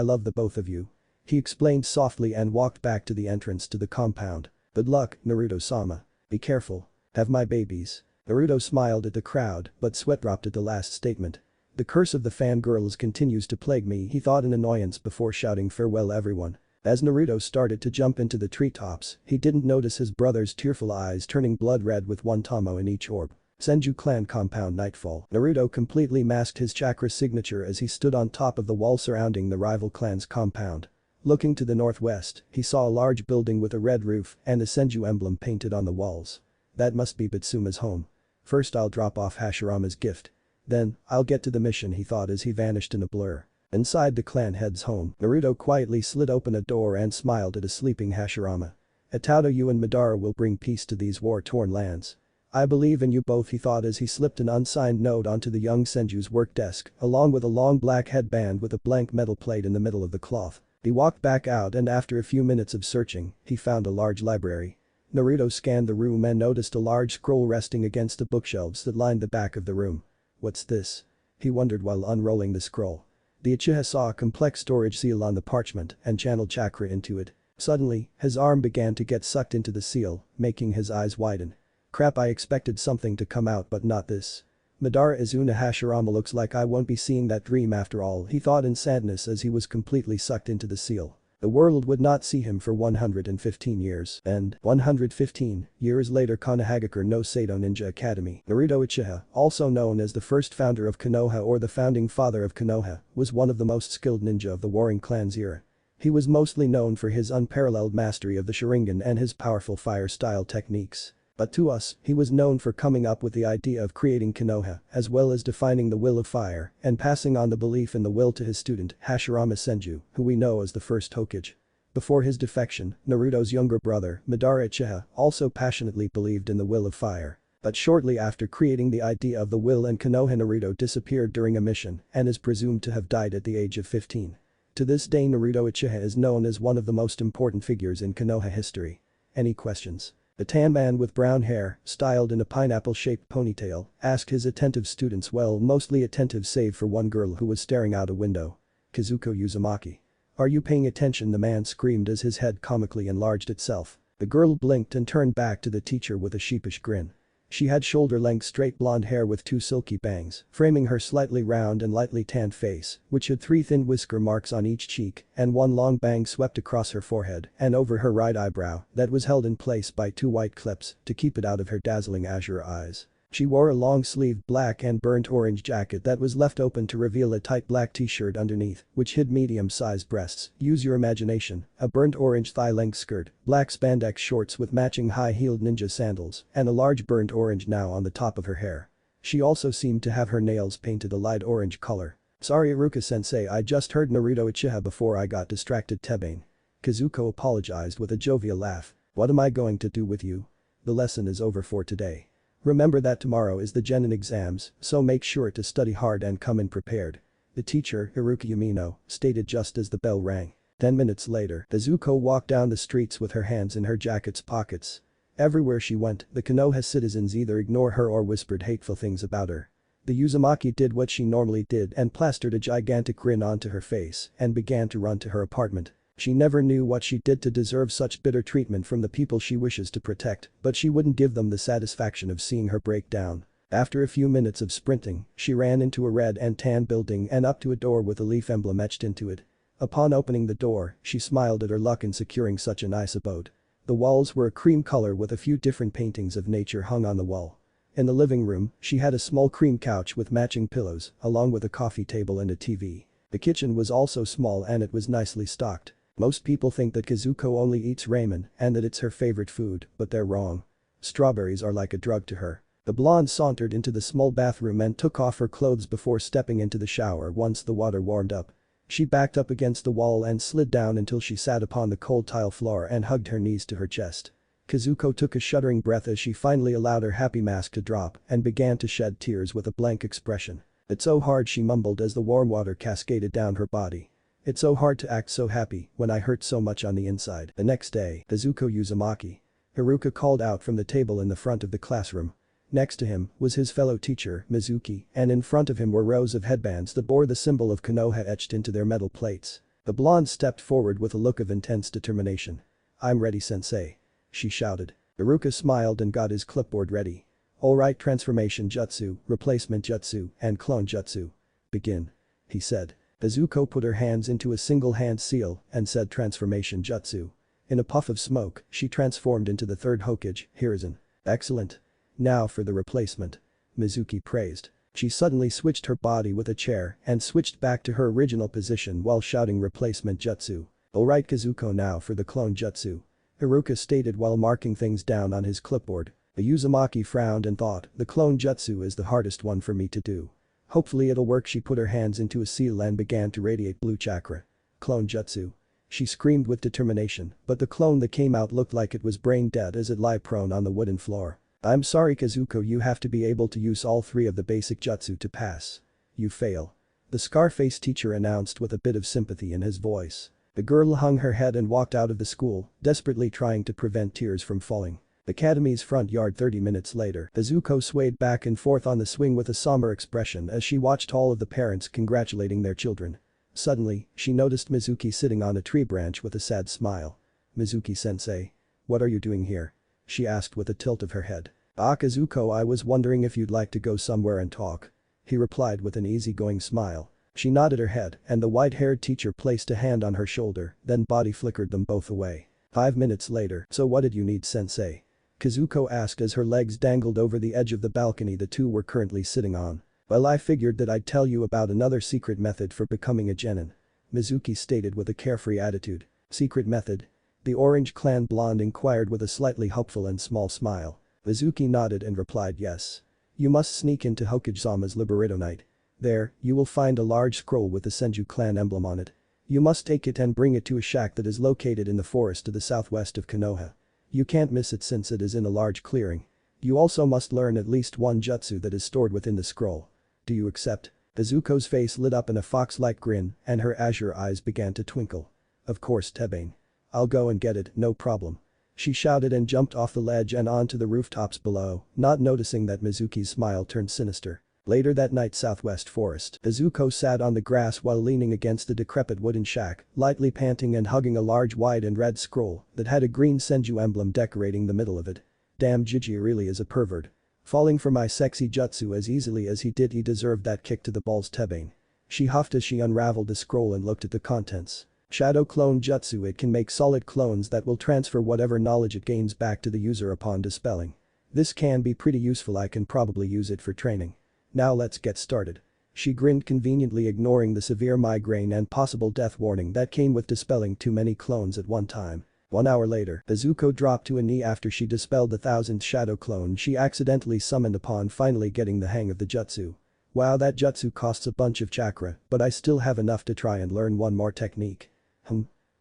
love the both of you. He explained softly and walked back to the entrance to the compound. Good luck, Naruto-sama. Be careful. Have my babies. Naruto smiled at the crowd but sweat dropped at the last statement. The curse of the fangirls continues to plague me, he thought in annoyance before shouting farewell everyone. As Naruto started to jump into the treetops, he didn't notice his brother's tearful eyes turning blood red with one Tomo in each orb. Senju clan compound nightfall. Naruto completely masked his chakra signature as he stood on top of the wall surrounding the rival clan's compound. Looking to the northwest, he saw a large building with a red roof and a Senju emblem painted on the walls. That must be Bitsuma's home. First I'll drop off Hashirama's gift. Then, I'll get to the mission, he thought as he vanished in a blur. Inside the clan head's home, Naruto quietly slid open a door and smiled at a sleeping Hashirama. Itato, you and Madara will bring peace to these war-torn lands. I believe in you both, he thought as he slipped an unsigned note onto the young Senju's work desk, along with a long black headband with a blank metal plate in the middle of the cloth. He walked back out and after a few minutes of searching, he found a large library. Naruto scanned the room and noticed a large scroll resting against the bookshelves that lined the back of the room. What's this? He wondered while unrolling the scroll. The Uchiha saw a complex storage seal on the parchment and channeled chakra into it. Suddenly, his arm began to get sucked into the seal, making his eyes widen. Crap, I expected something to come out but not this. Madara Izuna Hashirama, looks like I won't be seeing that dream after all, he thought in sadness as he was completely sucked into the seal. The world would not see him for 115 years, and 115 years later Konohagakure no Seido Ninja Academy. Naruto Uchiha, also known as the first founder of Konoha or the founding father of Konoha, was one of the most skilled ninja of the warring clans era. He was mostly known for his unparalleled mastery of the Sharingan and his powerful fire-style techniques. But to us, he was known for coming up with the idea of creating Konoha, as well as defining the will of fire and passing on the belief in the will to his student, Hashirama Senju, who we know as the first Hokage. Before his defection, Naruto's younger brother, Madara Uchiha, also passionately believed in the will of fire. But shortly after creating the idea of the will and Konoha, Naruto disappeared during a mission and is presumed to have died at the age of 15. To this day, Naruto Uchiha is known as one of the most important figures in Konoha history. Any questions? The tan man with brown hair, styled in a pineapple-shaped ponytail, asked his attentive students, well, mostly attentive save for one girl who was staring out a window. Kazuko Uzumaki. Are you paying attention? The man screamed as his head comically enlarged itself. The girl blinked and turned back to the teacher with a sheepish grin. She had shoulder-length straight blonde hair with two silky bangs, framing her slightly round and lightly tanned face, which had 3 thin whisker marks on each cheek and one long bang swept across her forehead and over her right eyebrow that was held in place by 2 white clips to keep it out of her dazzling azure eyes. She wore a long-sleeved black and burnt orange jacket that was left open to reveal a tight black t-shirt underneath, which hid medium-sized breasts. Use your imagination. A burnt orange thigh-length skirt, black spandex shorts with matching high-heeled ninja sandals, and a large burnt orange now on the top of her hair. She also seemed to have her nails painted a light orange color. Sorry Iruka-sensei, I just heard Naruto Uchiha before I got distracted. Tebane. Kazuko apologized with a jovial laugh. What am I going to do with you? The lesson is over for today. Remember that tomorrow is the Genin exams, so make sure to study hard and come in prepared. The teacher, Iruka Yumino, stated just as the bell rang. 10 minutes later, Kazuko walked down the streets with her hands in her jacket's pockets. Everywhere she went, the Konoha citizens either ignored her or whispered hateful things about her. The Uzumaki did what she normally did and plastered a gigantic grin onto her face and began to run to her apartment. She never knew what she did to deserve such bitter treatment from the people she wishes to protect, but she wouldn't give them the satisfaction of seeing her break down. After a few minutes of sprinting, she ran into a red and tan building and up to a door with a leaf emblem etched into it. Upon opening the door, she smiled at her luck in securing such a nice abode. The walls were a cream color with a few different paintings of nature hung on the wall. In the living room, she had a small cream couch with matching pillows, along with a coffee table and a TV. The kitchen was also small and it was nicely stocked. Most people think that Kazuko only eats ramen and that it's her favorite food, but they're wrong. Strawberries are like a drug to her. The blonde sauntered into the small bathroom and took off her clothes before stepping into the shower once the water warmed up. She backed up against the wall and slid down until she sat upon the cold tile floor and hugged her knees to her chest. Kazuko took a shuddering breath as she finally allowed her happy mask to drop and began to shed tears with a blank expression. It's so hard, she mumbled as the warm water cascaded down her body. It's so hard to act so happy when I hurt so much on the inside. The next day, Izuku Uzumaki. Haruka called out from the table in the front of the classroom. Next to him was his fellow teacher, Mizuki, and in front of him were rows of headbands that bore the symbol of Konoha etched into their metal plates. The blonde stepped forward with a look of intense determination. "I'm ready, sensei," she shouted. Haruka smiled and got his clipboard ready. "Alright, transformation jutsu, replacement jutsu, and clone jutsu. Begin," he said. Izuku put her hands into a single hand seal and said transformation jutsu. In a puff of smoke, she transformed into the third Hokage, Hiruzen. "Excellent. Now for the replacement," Mizuki praised. She suddenly switched her body with a chair and switched back to her original position while shouting replacement jutsu. "Alright Kazuko, now for the clone jutsu," Haruka stated while marking things down on his clipboard. Uzumaki frowned and thought, the clone jutsu is the hardest one for me to do. Hopefully it'll work. She put her hands into a seal and began to radiate blue chakra. "Clone jutsu," she screamed with determination, but the clone that came out looked like it was brain dead as it lay prone on the wooden floor. "I'm sorry Kazuko, you have to be able to use all three of the basic jutsu to pass. You fail," the scar-faced teacher announced with a bit of sympathy in his voice. The girl hung her head and walked out of the school, desperately trying to prevent tears from falling. Academy's front yard. 30 minutes later, Izuku swayed back and forth on the swing with a somber expression as she watched all of the parents congratulating their children. Suddenly, she noticed Mizuki sitting on a tree branch with a sad smile. "Mizuki-sensei. What are you doing here?" she asked with a tilt of her head. "Ah Kazuko, I was wondering if you'd like to go somewhere and talk," he replied with an easygoing smile. She nodded her head and the white-haired teacher placed a hand on her shoulder, then body flickered them both away. 5 minutes later, "So what did you need, sensei?" Kazuko asked as her legs dangled over the edge of the balcony the two were currently sitting on. "Well, I figured that I'd tell you about another secret method for becoming a genin," Mizuki stated with a carefree attitude. "Secret method?" the Orange Clan blonde inquired with a slightly hopeful and small smile. Mizuki nodded and replied yes. "You must sneak into Hokage-sama's Liberato night. There, you will find a large scroll with the Senju clan emblem on it. You must take it and bring it to a shack that is located in the forest to the southwest of Konoha. You can't miss it since it is in a large clearing. You also must learn at least one jutsu that is stored within the scroll. Do you accept?" Izuku's face lit up in a fox-like grin and her azure eyes began to twinkle. "Of course, Tebane. I'll go and get it, no problem," she shouted and jumped off the ledge and onto the rooftops below, not noticing that Mizuki's smile turned sinister. Later that night, Southwest Forest. Izuku sat on the grass while leaning against the decrepit wooden shack, lightly panting and hugging a large white and red scroll that had a green Senju emblem decorating the middle of it. "Damn, Gigi really is a pervert. Falling for my sexy jutsu as easily as he did, he deserved that kick to the balls, Tebane." She huffed as she unraveled the scroll and looked at the contents. Shadow clone jutsu. It can make solid clones that will transfer whatever knowledge it gains back to the user upon dispelling. This can be pretty useful. I can probably use it for training. Now let's get started. She grinned, conveniently ignoring the severe migraine and possible death warning that came with dispelling too many clones at one time. 1 hour later, Izuku dropped to a knee after she dispelled the 1,000th shadow clone she accidentally summoned upon finally getting the hang of the jutsu. "Wow, that jutsu costs a bunch of chakra, but I still have enough to try and learn one more technique."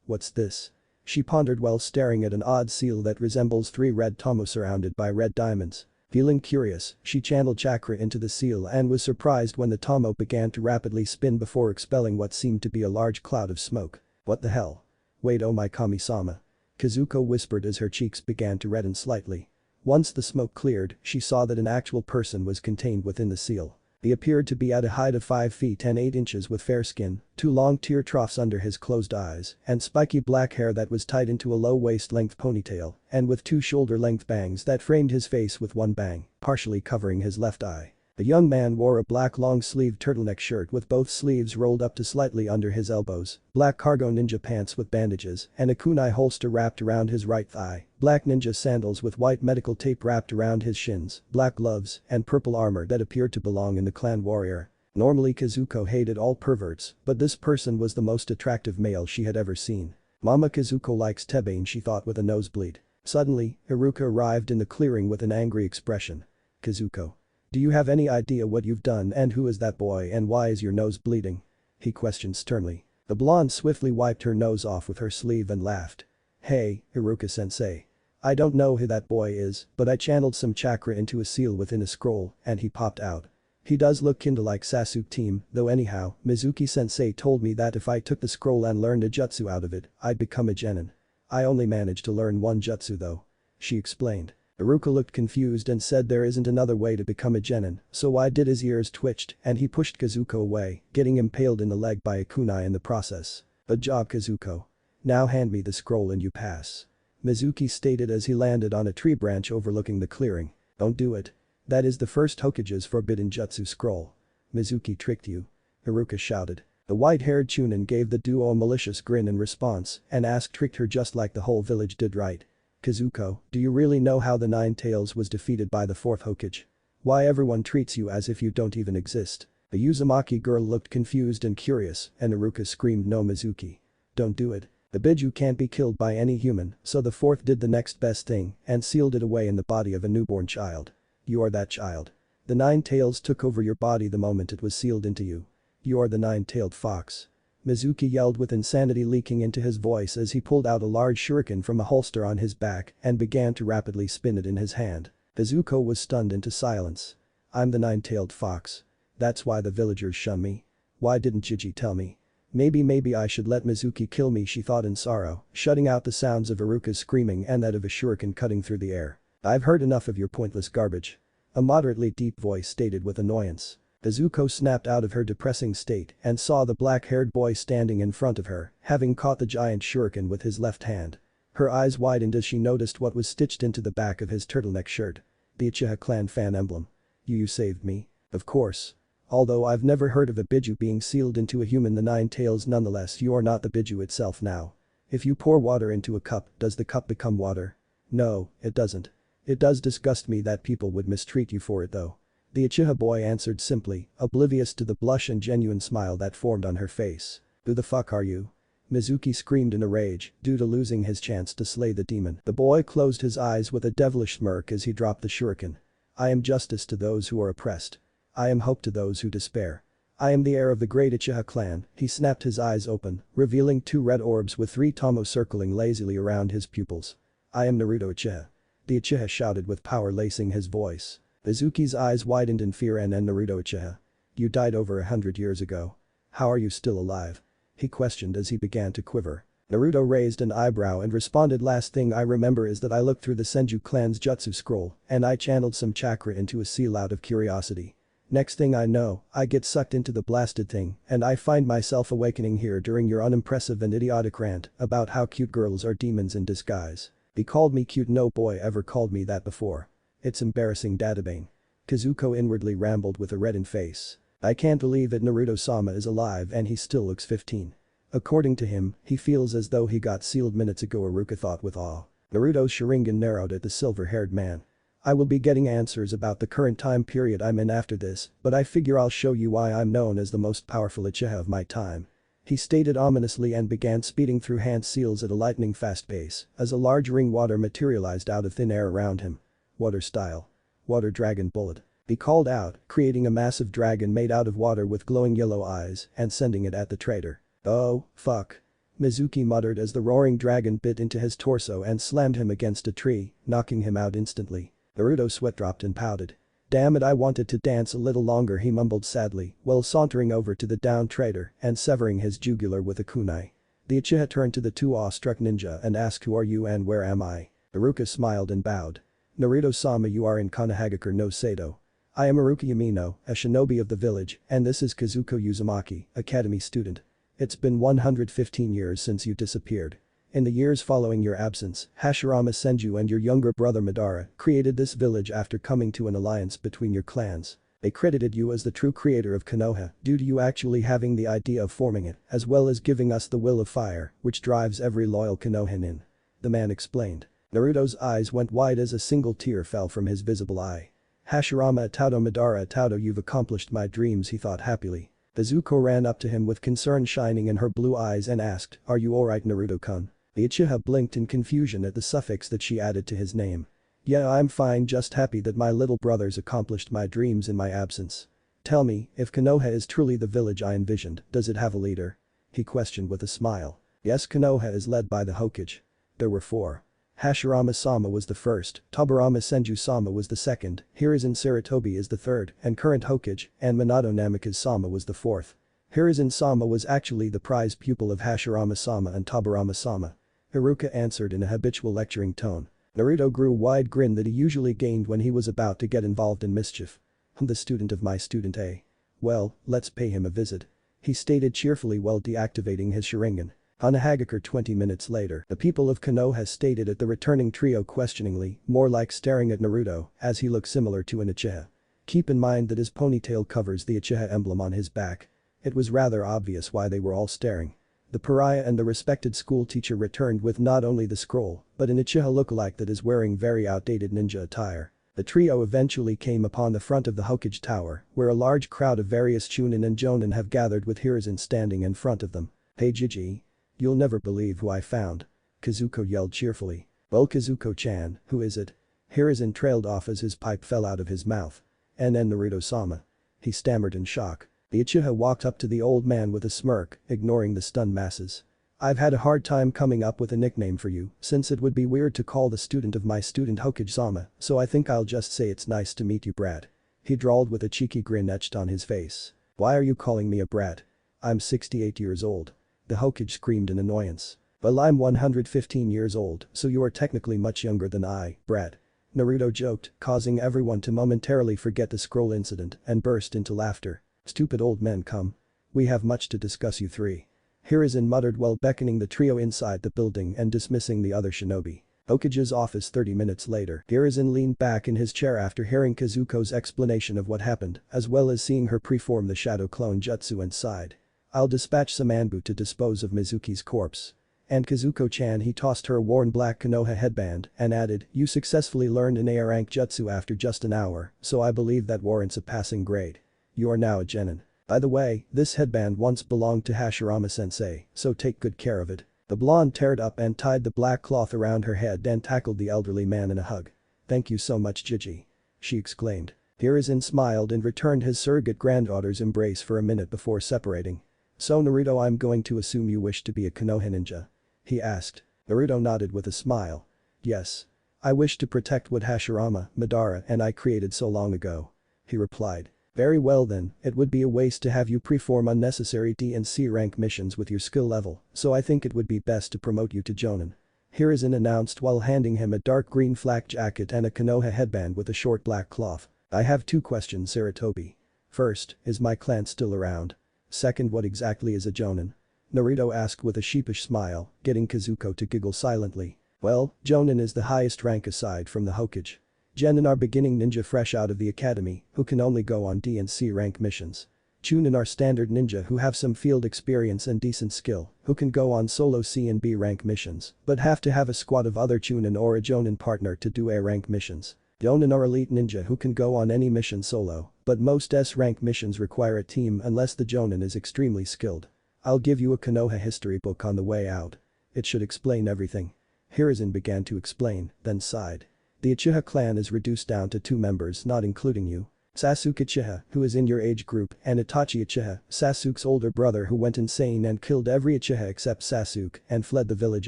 What's this?" she pondered while staring at an odd seal that resembles 3 red tomo surrounded by red diamonds. Feeling curious, she channeled chakra into the seal and was surprised when the tomo began to rapidly spin before expelling what seemed to be a large cloud of smoke. "What the hell? Wait, oh my kami-sama," Kazuko whispered as her cheeks began to redden slightly. Once the smoke cleared, she saw that an actual person was contained within the seal. He appeared to be at a height of 5 feet and 8 inches with fair skin, 2 long tear troughs under his closed eyes, and spiky black hair that was tied into a low waist-length ponytail, and with 2 shoulder-length bangs that framed his face with one bang, partially covering his left eye. The young man wore a black long-sleeved turtleneck shirt with both sleeves rolled up to slightly under his elbows, black cargo ninja pants with bandages, and a kunai holster wrapped around his right thigh, black ninja sandals with white medical tape wrapped around his shins, black gloves, and purple armor that appeared to belong in the clan warrior. Normally Kazuko hated all perverts, but this person was the most attractive male she had ever seen. Mama Kazuko likes Tebane, she thought with a nosebleed. Suddenly, Haruka arrived in the clearing with an angry expression. "Kazuko. Do you have any idea what you've done and who is that boy and why is your nose bleeding?" he questioned sternly. The blonde swiftly wiped her nose off with her sleeve and laughed. "Hey, Haruka-sensei. I don't know who that boy is, but I channeled some chakra into a seal within a scroll and he popped out." He does look kinda like Sasuke team, though anyhow, Mizuki-sensei told me that if I took the scroll and learned a jutsu out of it, I'd become a genin. I only managed to learn one jutsu though. She explained. Iruka looked confused and said there isn't another way to become a genin, so why did his ears twitched and he pushed Kazuko away, getting impaled in the leg by a kunai in the process. Good job Kazuko. Now hand me the scroll and you pass. Mizuki stated as he landed on a tree branch overlooking the clearing. Don't do it. That is the first Hokage's forbidden jutsu scroll. Mizuki tricked you. Iruka shouted. The white-haired Chunin gave the duo a malicious grin in response and asked tricked her just like the whole village did right. Kazuko, do you really know how the Nine Tails was defeated by the fourth Hokage? Why everyone treats you as if you don't even exist? The Uzumaki girl looked confused and curious and Iruka screamed no Mizuki. Don't do it. The Biju can't be killed by any human, so the fourth did the next best thing and sealed it away in the body of a newborn child. You are that child. The Nine Tails took over your body the moment it was sealed into you. You are the nine-tailed fox. Mizuki yelled with insanity leaking into his voice as he pulled out a large shuriken from a holster on his back and began to rapidly spin it in his hand. Kazuko was stunned into silence. I'm the nine-tailed fox. That's why the villagers shun me. Why didn't Jiji tell me? Maybe I should let Mizuki kill me, she thought in sorrow, shutting out the sounds of Iruka's screaming and that of a shuriken cutting through the air. I've heard enough of your pointless garbage. A moderately deep voice stated with annoyance. Kazuko snapped out of her depressing state and saw the black-haired boy standing in front of her, having caught the giant shuriken with his left hand. Her eyes widened as she noticed what was stitched into the back of his turtleneck shirt. The Uchiha clan fan emblem. You saved me. Of course. Although I've never heard of a Biju being sealed into a human, the Nine Tails, nonetheless you're not the Biju itself now. If you pour water into a cup, does the cup become water? No, it doesn't. It does disgust me that people would mistreat you for it though. The Uchiha boy answered simply, oblivious to the blush and genuine smile that formed on her face. Who the fuck are you? Mizuki screamed in a rage, due to losing his chance to slay the demon. The boy closed his eyes with a devilish smirk as he dropped the shuriken. I am justice to those who are oppressed. I am hope to those who despair. I am the heir of the great Uchiha clan. He snapped his eyes open, revealing two red orbs with three tomo circling lazily around his pupils. I am Naruto Uchiha. The Uchiha shouted with power lacing his voice. Mizuki's eyes widened in fear and Naruto Uchiha. You died over 100 years ago. How are you still alive? He questioned as he began to quiver. Naruto raised an eyebrow and responded, last thing I remember is that I looked through the Senju clan's jutsu scroll and I channeled some chakra into a seal out of curiosity. Next thing I know, I get sucked into the blasted thing and I find myself awakening here during your unimpressive and idiotic rant about how cute girls are demons in disguise. He called me cute, no boy ever called me that before. It's embarrassing, Dadabane. Kazuko inwardly rambled with a reddened face. I can't believe it, Naruto-sama is alive and he still looks 15. According to him, he feels as though he got sealed minutes ago, Iruka thought with awe. Naruto's Sharingan narrowed at the silver-haired man. I will be getting answers about the current time period I'm in after this, but I figure I'll show you why I'm known as the most powerful Uchiha of my time. He stated ominously and began speeding through hand seals at a lightning-fast pace as a large ring water materialized out of thin air around him. Water style. Water dragon bullet. He called out, creating a massive dragon made out of water with glowing yellow eyes and sending it at the traitor. Oh, fuck. Mizuki muttered as the roaring dragon bit into his torso and slammed him against a tree, knocking him out instantly. Naruto sweat dropped and pouted. Damn it, I wanted to dance a little longer, he mumbled sadly while sauntering over to the downed traitor and severing his jugular with a kunai. The Uchiha turned to the two awestruck ninja and asked, who are you and where am I? Iruka smiled and bowed. Naruto-sama, you are in Konohagakure no Sado. I am Iruka Yamino, a shinobi of the village, and this is Kazuko Uzumaki, academy student. It's been 115 years since you disappeared. In the years following your absence, Hashirama Senju and your younger brother Madara created this village after coming to an alliance between your clans. They credited you as the true creator of Konoha due to you actually having the idea of forming it, as well as giving us the will of fire, which drives every loyal Konohan in. The man explained. Naruto's eyes went wide as a single tear fell from his visible eye. Hashirama Ataudo, Madara Ataudo, you've accomplished my dreams, he thought happily. Kazuko ran up to him with concern shining in her blue eyes and asked, are you alright, Naruto-kun? The Uchiha blinked in confusion at the suffix that she added to his name. Yeah, I'm fine, just happy that my little brothers accomplished my dreams in my absence. Tell me, if Konoha is truly the village I envisioned, does it have a leader? He questioned with a smile. Yes, Konoha is led by the Hokage. There were 4. Hashirama-sama was the first, Tobirama Senju-sama was the second, Hiruzen Sarutobi is the third, and current Hokage, and Minato Namikaze-sama was the fourth. Hiruzen-sama was actually the prize pupil of Hashirama-sama and Tobirama-sama. Haruka answered in a habitual lecturing tone. Naruto grew a wide grin that he usually gained when he was about to get involved in mischief. "I'm the student of my student, eh? Well, let's pay him a visit," he stated cheerfully while deactivating his Sharingan. On a Hagakure 20 minutes later, the people of Konoha stated at the returning trio questioningly, more like staring at Naruto, as he looked similar to an Uchiha. Keep in mind that his ponytail covers the Uchiha emblem on his back. It was rather obvious why they were all staring. The pariah and the respected school teacher returned with not only the scroll, but an Uchiha lookalike that is wearing very outdated ninja attire. The trio eventually came upon the front of the Hokage Tower, where a large crowd of various Chunin and Jonin have gathered with Hiruzen standing in front of them. "Hey Gigi. You'll never believe who I found," Kazuko yelled cheerfully. "Well Kazuko-chan, who is it?" Hiruzen trailed off as his pipe fell out of his mouth. "And Naruto-sama," he stammered in shock. The Uchiha walked up to the old man with a smirk, ignoring the stunned masses. "I've had a hard time coming up with a nickname for you, since it would be weird to call the student of my student Hokage-sama, so I think I'll just say it's nice to meet you, brat," he drawled with a cheeky grin etched on his face. "Why are you calling me a brat? I'm 68 years old." The Hokage screamed in annoyance. "Well, I'm 115 years old, so you are technically much younger than I, brat," Naruto joked, causing everyone to momentarily forget the scroll incident and burst into laughter. "Stupid old men, come. We have much to discuss, you three," Hiruzen muttered while beckoning the trio inside the building and dismissing the other shinobi. Hokage's office 30 minutes later. Hiruzen leaned back in his chair after hearing Kazuko's explanation of what happened, as well as seeing her preform the shadow clone jutsu and sighed. "I'll dispatch some Anbu to dispose of Mizuki's corpse." And Kazuko-chan, he tossed her a worn black Konoha headband and added, "You successfully learned an A rank jutsu after just an hour, so I believe that warrants a passing grade. You are now a genin. By the way, this headband once belonged to Hashirama-sensei, so take good care of it." The blonde teared up and tied the black cloth around her head and tackled the elderly man in a hug. "Thank you so much, Gigi," she exclaimed. Hiruzen smiled and returned his surrogate granddaughter's embrace for a minute before separating. "So Naruto, I'm going to assume you wish to be a Konoha ninja?" he asked. Naruto nodded with a smile. "Yes. I wish to protect what Hashirama, Madara and I created so long ago," he replied. "Very well then, it would be a waste to have you perform unnecessary D and C rank missions with your skill level, so I think it would be best to promote you to Jonin," Hiruzen announced while handing him a dark green flak jacket and a Konoha headband with a short black cloth. "I have two questions, Sarutobi. First, is my clan still around? Second, what exactly is a Jonin?" Naruto asked with a sheepish smile, getting Kazuko to giggle silently. "Well, Jonin is the highest rank aside from the Hokage. Genin are beginning ninja fresh out of the academy, who can only go on D and C rank missions. Chunin are standard ninja who have some field experience and decent skill, who can go on solo C and B rank missions, but have to have a squad of other Chunin or a Jonin partner to do A rank missions. Jonin are elite ninja who can go on any mission solo, but most S rank missions require a team unless the Jonin is extremely skilled. I'll give you a Konoha history book on the way out. It should explain everything." Hiruzen began to explain, then sighed. "The Uchiha clan is reduced down to 2 members, not including you. Sasuke Uchiha, who is in your age group, and Itachi Uchiha, Sasuke's older brother who went insane and killed every Uchiha except Sasuke and fled the village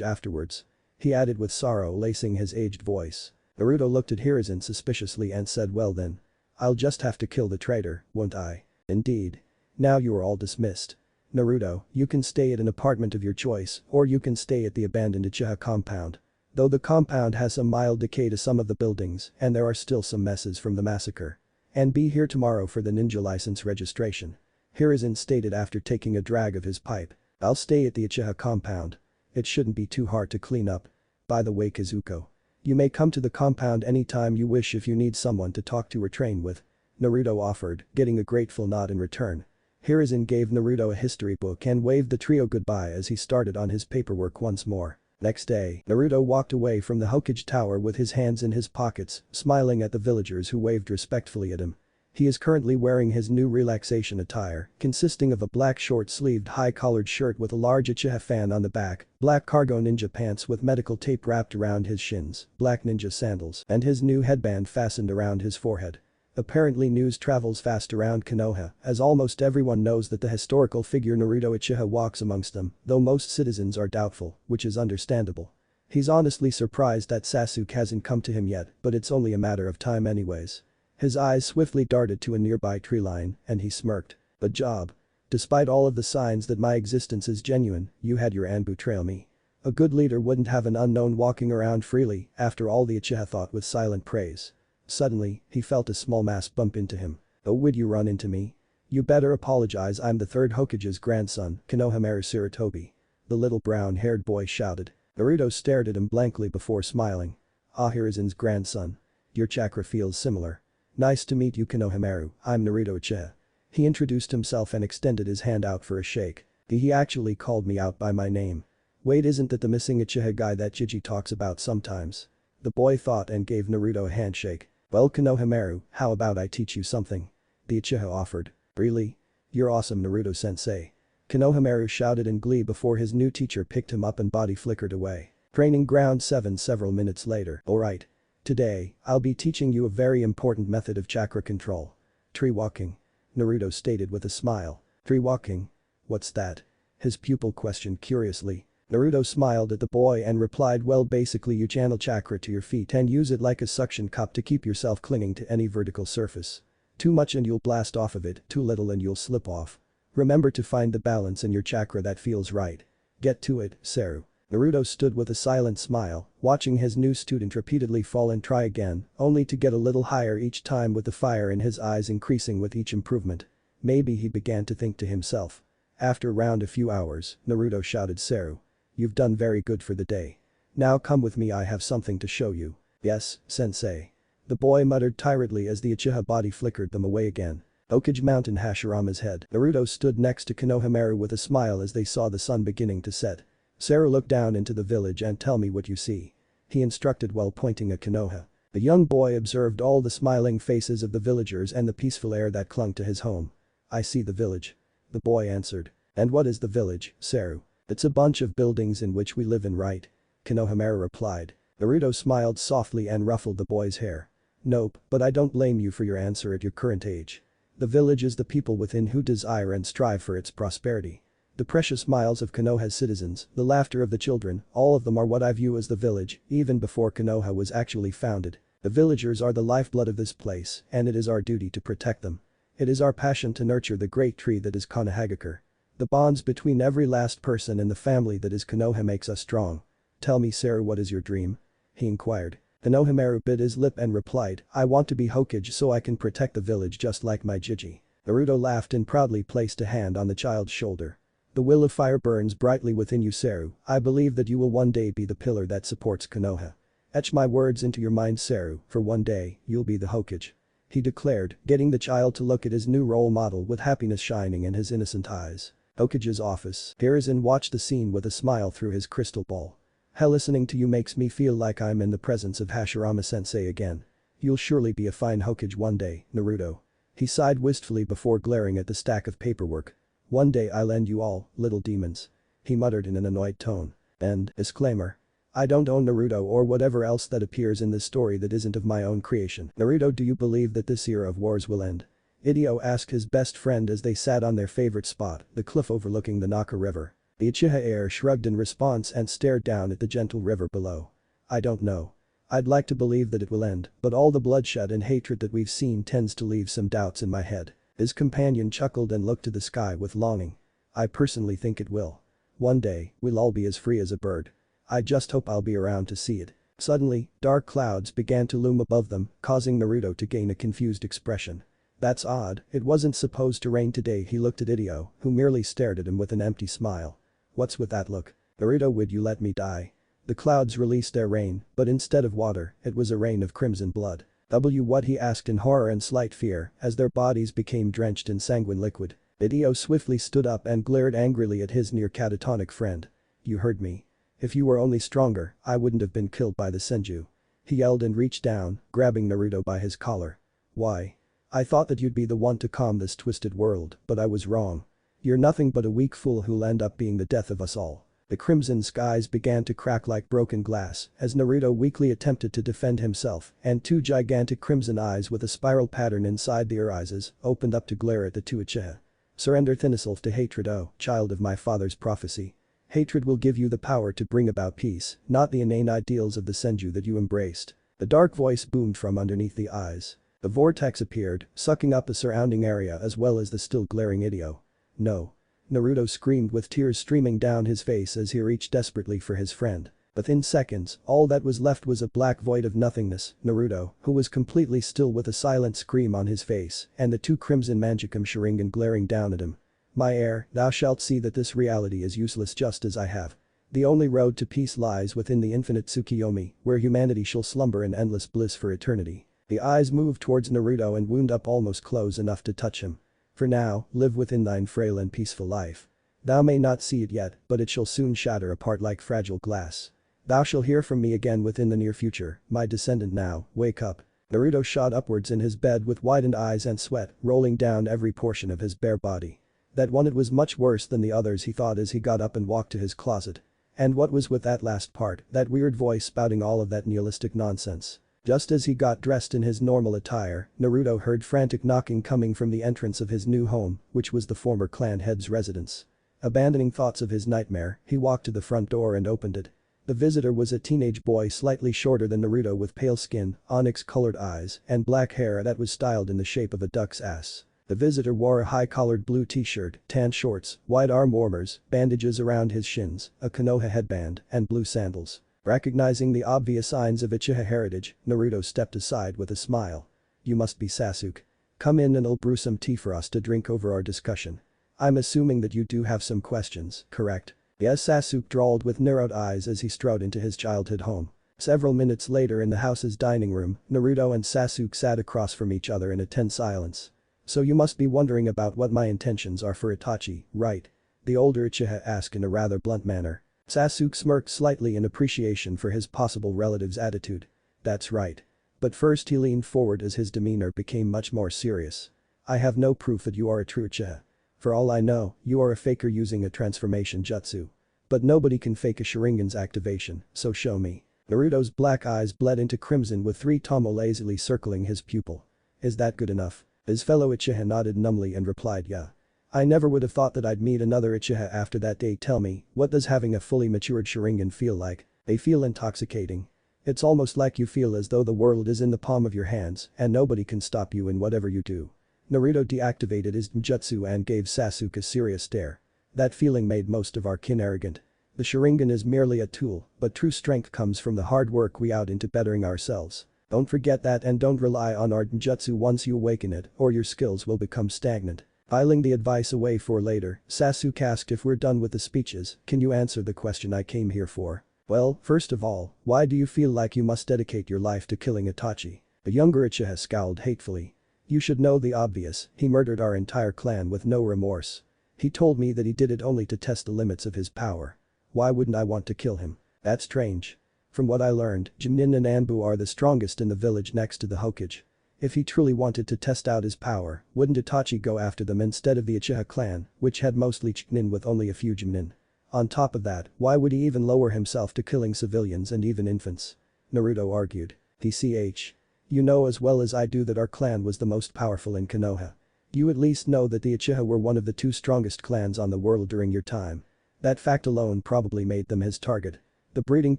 afterwards," he added with sorrow lacing his aged voice. Naruto looked at Hiruzen suspiciously and said, "Well then. I'll just have to kill the traitor, won't I?" "Indeed. Now you are all dismissed. Naruto, you can stay at an apartment of your choice, or you can stay at the abandoned Uchiha compound. Though the compound has some mild decay to some of the buildings and there are still some messes from the massacre. And be here tomorrow for the ninja license registration," Hiruzen stated after taking a drag of his pipe. "I'll stay at the Uchiha compound. It shouldn't be too hard to clean up. By the way, Kazuko, you may come to the compound anytime you wish if you need someone to talk to or train with," Naruto offered, getting a grateful nod in return. Hiruzen gave Naruto a history book and waved the trio goodbye as he started on his paperwork once more. Next day, Naruto walked away from the Hokage Tower with his hands in his pockets, smiling at the villagers who waved respectfully at him. He is currently wearing his new relaxation attire, consisting of a black short-sleeved high-collared shirt with a large Uchiha fan on the back, black cargo ninja pants with medical tape wrapped around his shins, black ninja sandals, and his new headband fastened around his forehead. Apparently news travels fast around Konoha, as almost everyone knows that the historical figure Naruto Uchiha walks amongst them, though most citizens are doubtful, which is understandable. He's honestly surprised that Sasuke hasn't come to him yet, but it's only a matter of time anyways. His eyes swiftly darted to a nearby tree line, and he smirked. Good job. Despite all of the signs that my existence is genuine, you had your Anbu trail me. A good leader wouldn't have an unknown walking around freely, after all, the Uchiha thought with silent praise. Suddenly, he felt a small mass bump into him. Oh, would you run into me? You better apologize, I'm the third Hokage's grandson, Konohamaru Sarutobi. The little brown-haired boy shouted. Naruto stared at him blankly before smiling. Ah, Hirizen's grandson. Your chakra feels similar. Nice to meet you, Konohamaru, I'm Naruto Uchiha. He introduced himself and extended his hand out for a shake. He actually called me out by my name. Wait, isn't that the missing Uchiha guy that Chichi talks about sometimes? The boy thought and gave Naruto a handshake. Well, Konohamaru, how about I teach you something? The Uchiha offered. Really? You're awesome, Naruto-sensei. Konohamaru shouted in glee before his new teacher picked him up and body flickered away. Training ground 7 several minutes later. Alright. Today, I'll be teaching you a very important method of chakra control. Tree walking. Naruto stated with a smile. Tree walking? What's that? His pupil questioned curiously. Naruto smiled at the boy and replied, well, basically you channel chakra to your feet and use it like a suction cup to keep yourself clinging to any vertical surface. Too much and you'll blast off of it, too little and you'll slip off. Remember to find the balance in your chakra that feels right. Get to it, Saru. Naruto stood with a silent smile, watching his new student repeatedly fall and try again, only to get a little higher each time with the fire in his eyes increasing with each improvement. Maybe he began to think to himself. After around a few hours, Naruto shouted, Saru. You've done very good for the day. Now come with me, I have something to show you. Yes, sensei. The boy muttered tiredly as the Uchiha body flickered them away again. Hokage Mountain Hashirama's head. Naruto stood next to Konohamaru with a smile as they saw the sun beginning to set. Saru, look down into the village and tell me what you see. He instructed while pointing at Konoha. The young boy observed all the smiling faces of the villagers and the peaceful air that clung to his home. I see the village. The boy answered. And what is the village, Saru? It's a bunch of buildings in which we live in, right? Konohamaru replied. Naruto smiled softly and ruffled the boy's hair. Nope, but I don't blame you for your answer at your current age. The village is the people within who desire and strive for its prosperity. The precious smiles of Konoha's citizens, the laughter of the children, all of them are what I view as the village, even before Konoha was actually founded. The villagers are the lifeblood of this place, and it is our duty to protect them. It is our passion to nurture the great tree that is Konohagakure. The bonds between every last person in the family that is Konoha makes us strong. Tell me, Saru, what is your dream? He inquired. Konohamaru bit his lip and replied, I want to be Hokage so I can protect the village just like my Jiji. Naruto laughed and proudly placed a hand on the child's shoulder. The will of fire burns brightly within you, Saru. I believe that you will one day be the pillar that supports Konoha. Etch my words into your mind, Saru, for one day, you'll be the Hokage. He declared, getting the child to look at his new role model with happiness shining in his innocent eyes. Hokage's office. Hiruzen watched the scene with a smile through his crystal ball. Hell, listening to you makes me feel like I'm in the presence of Hashirama-sensei again. You'll surely be a fine Hokage one day, Naruto. He sighed wistfully before glaring at the stack of paperwork. One day I'll end you all, little demons. He muttered in an annoyed tone. And, disclaimer. I don't own Naruto or whatever else that appears in this story that isn't of my own creation. Naruto, do you believe that this era of wars will end? Hideo asked his best friend as they sat on their favorite spot, the cliff overlooking the Naka River. The Uchiha heir shrugged in response and stared down at the gentle river below. I don't know. I'd like to believe that it will end, but all the bloodshed and hatred that we've seen tends to leave some doubts in my head. His companion chuckled and looked to the sky with longing. I personally think it will. One day, we'll all be as free as a bird. I just hope I'll be around to see it. Suddenly, dark clouds began to loom above them, causing Naruto to gain a confused expression. That's odd, it wasn't supposed to rain today. He looked at Hideo, who merely stared at him with an empty smile. What's with that look? Naruto, would you let me die? The clouds released their rain, but instead of water, it was a rain of crimson blood. What, he asked in horror and slight fear as their bodies became drenched in sanguine liquid. Hideo swiftly stood up and glared angrily at his near catatonic friend. You heard me. If you were only stronger, I wouldn't have been killed by the Senju. He yelled and reached down, grabbing Naruto by his collar. Why? I thought that you'd be the one to calm this twisted world, but I was wrong. You're nothing but a weak fool who'll end up being the death of us all. The crimson skies began to crack like broken glass as Naruto weakly attempted to defend himself, and two gigantic crimson eyes with a spiral pattern inside their eyes opened up to glare at the two Uchiha. Surrender thyself to hatred, oh, child of my father's prophecy. Hatred will give you the power to bring about peace, not the inane ideals of the Senju that you embraced. The dark voice boomed from underneath the eyes. The vortex appeared, sucking up the surrounding area as well as the still glaring Idio. No. Naruto screamed with tears streaming down his face as he reached desperately for his friend. Within seconds, all that was left was a black void of nothingness. Naruto, who was completely still with a silent scream on his face, and the two crimson Mangekyou Sharingan glaring down at him. My heir, thou shalt see that this reality is useless just as I have. The only road to peace lies within the infinite Tsukiyomi, where humanity shall slumber in endless bliss for eternity. The eyes moved towards Naruto and wound up almost close enough to touch him. For now, live within thine frail and peaceful life. Thou may not see it yet, but it shall soon shatter apart like fragile glass. Thou shalt hear from me again within the near future, my descendant now, wake up. Naruto shot upwards in his bed with widened eyes and sweat rolling down every portion of his bare body. That one it was much worse than the others he thought as he got up and walked to his closet. And what was with that last part, that weird voice spouting all of that nihilistic nonsense? Just as he got dressed in his normal attire, Naruto heard frantic knocking coming from the entrance of his new home, which was the former clan head's residence. Abandoning thoughts of his nightmare, he walked to the front door and opened it. The visitor was a teenage boy slightly shorter than Naruto with pale skin, onyx-colored eyes, and black hair that was styled in the shape of a duck's ass. The visitor wore a high-collared blue t-shirt, tan shorts, wide arm warmers, bandages around his shins, a Konoha headband, and blue sandals. Recognizing the obvious signs of Uchiha heritage, Naruto stepped aside with a smile. You must be Sasuke. Come in and I'll brew some tea for us to drink over our discussion. I'm assuming that you do have some questions, correct? Yes, Sasuke drawled with narrowed eyes as he strode into his childhood home. Several minutes later in the house's dining room, Naruto and Sasuke sat across from each other in a tense silence. So you must be wondering about what my intentions are for Itachi, right? The older Uchiha asked in a rather blunt manner. Sasuke smirked slightly in appreciation for his possible relative's attitude. That's right. But first he leaned forward as his demeanor became much more serious. I have no proof that you are a true Uchiha. For all I know, you are a faker using a transformation jutsu. But nobody can fake a Sharingan's activation, so show me. Naruto's black eyes bled into crimson with 3 tomo lazily circling his pupil. Is that good enough? His fellow Uchiha nodded numbly and replied yeah. I never would have thought that I'd meet another Uchiha after that day. Tell me, what does having a fully matured Sharingan feel like? They feel intoxicating. It's almost like you feel as though the world is in the palm of your hands and nobody can stop you in whatever you do. Naruto deactivated his jutsu and gave Sasuke a serious stare. That feeling made most of our kin arrogant. The Sharingan is merely a tool, but true strength comes from the hard work we out into bettering ourselves. Don't forget that and don't rely on our jutsu once you awaken it or your skills will become stagnant. Filing the advice away for later, Sasuke asked if we're done with the speeches, can you answer the question I came here for? Well, first of all, why do you feel like you must dedicate your life to killing Itachi? The younger Uchiha scowled hatefully. You should know the obvious, he murdered our entire clan with no remorse. He told me that he did it only to test the limits of his power. Why wouldn't I want to kill him? That's strange. From what I learned, Junin and Anbu are the strongest in the village next to the Hokage. If he truly wanted to test out his power, wouldn't Itachi go after them instead of the Uchiha clan, which had mostly Chunin with only a few Junin? On top of that, why would he even lower himself to killing civilians and even infants? Naruto argued. TCH. You know as well as I do that our clan was the most powerful in Konoha. You at least know that the Uchiha were one of the 2 strongest clans on the world during your time. That fact alone probably made them his target. The breeding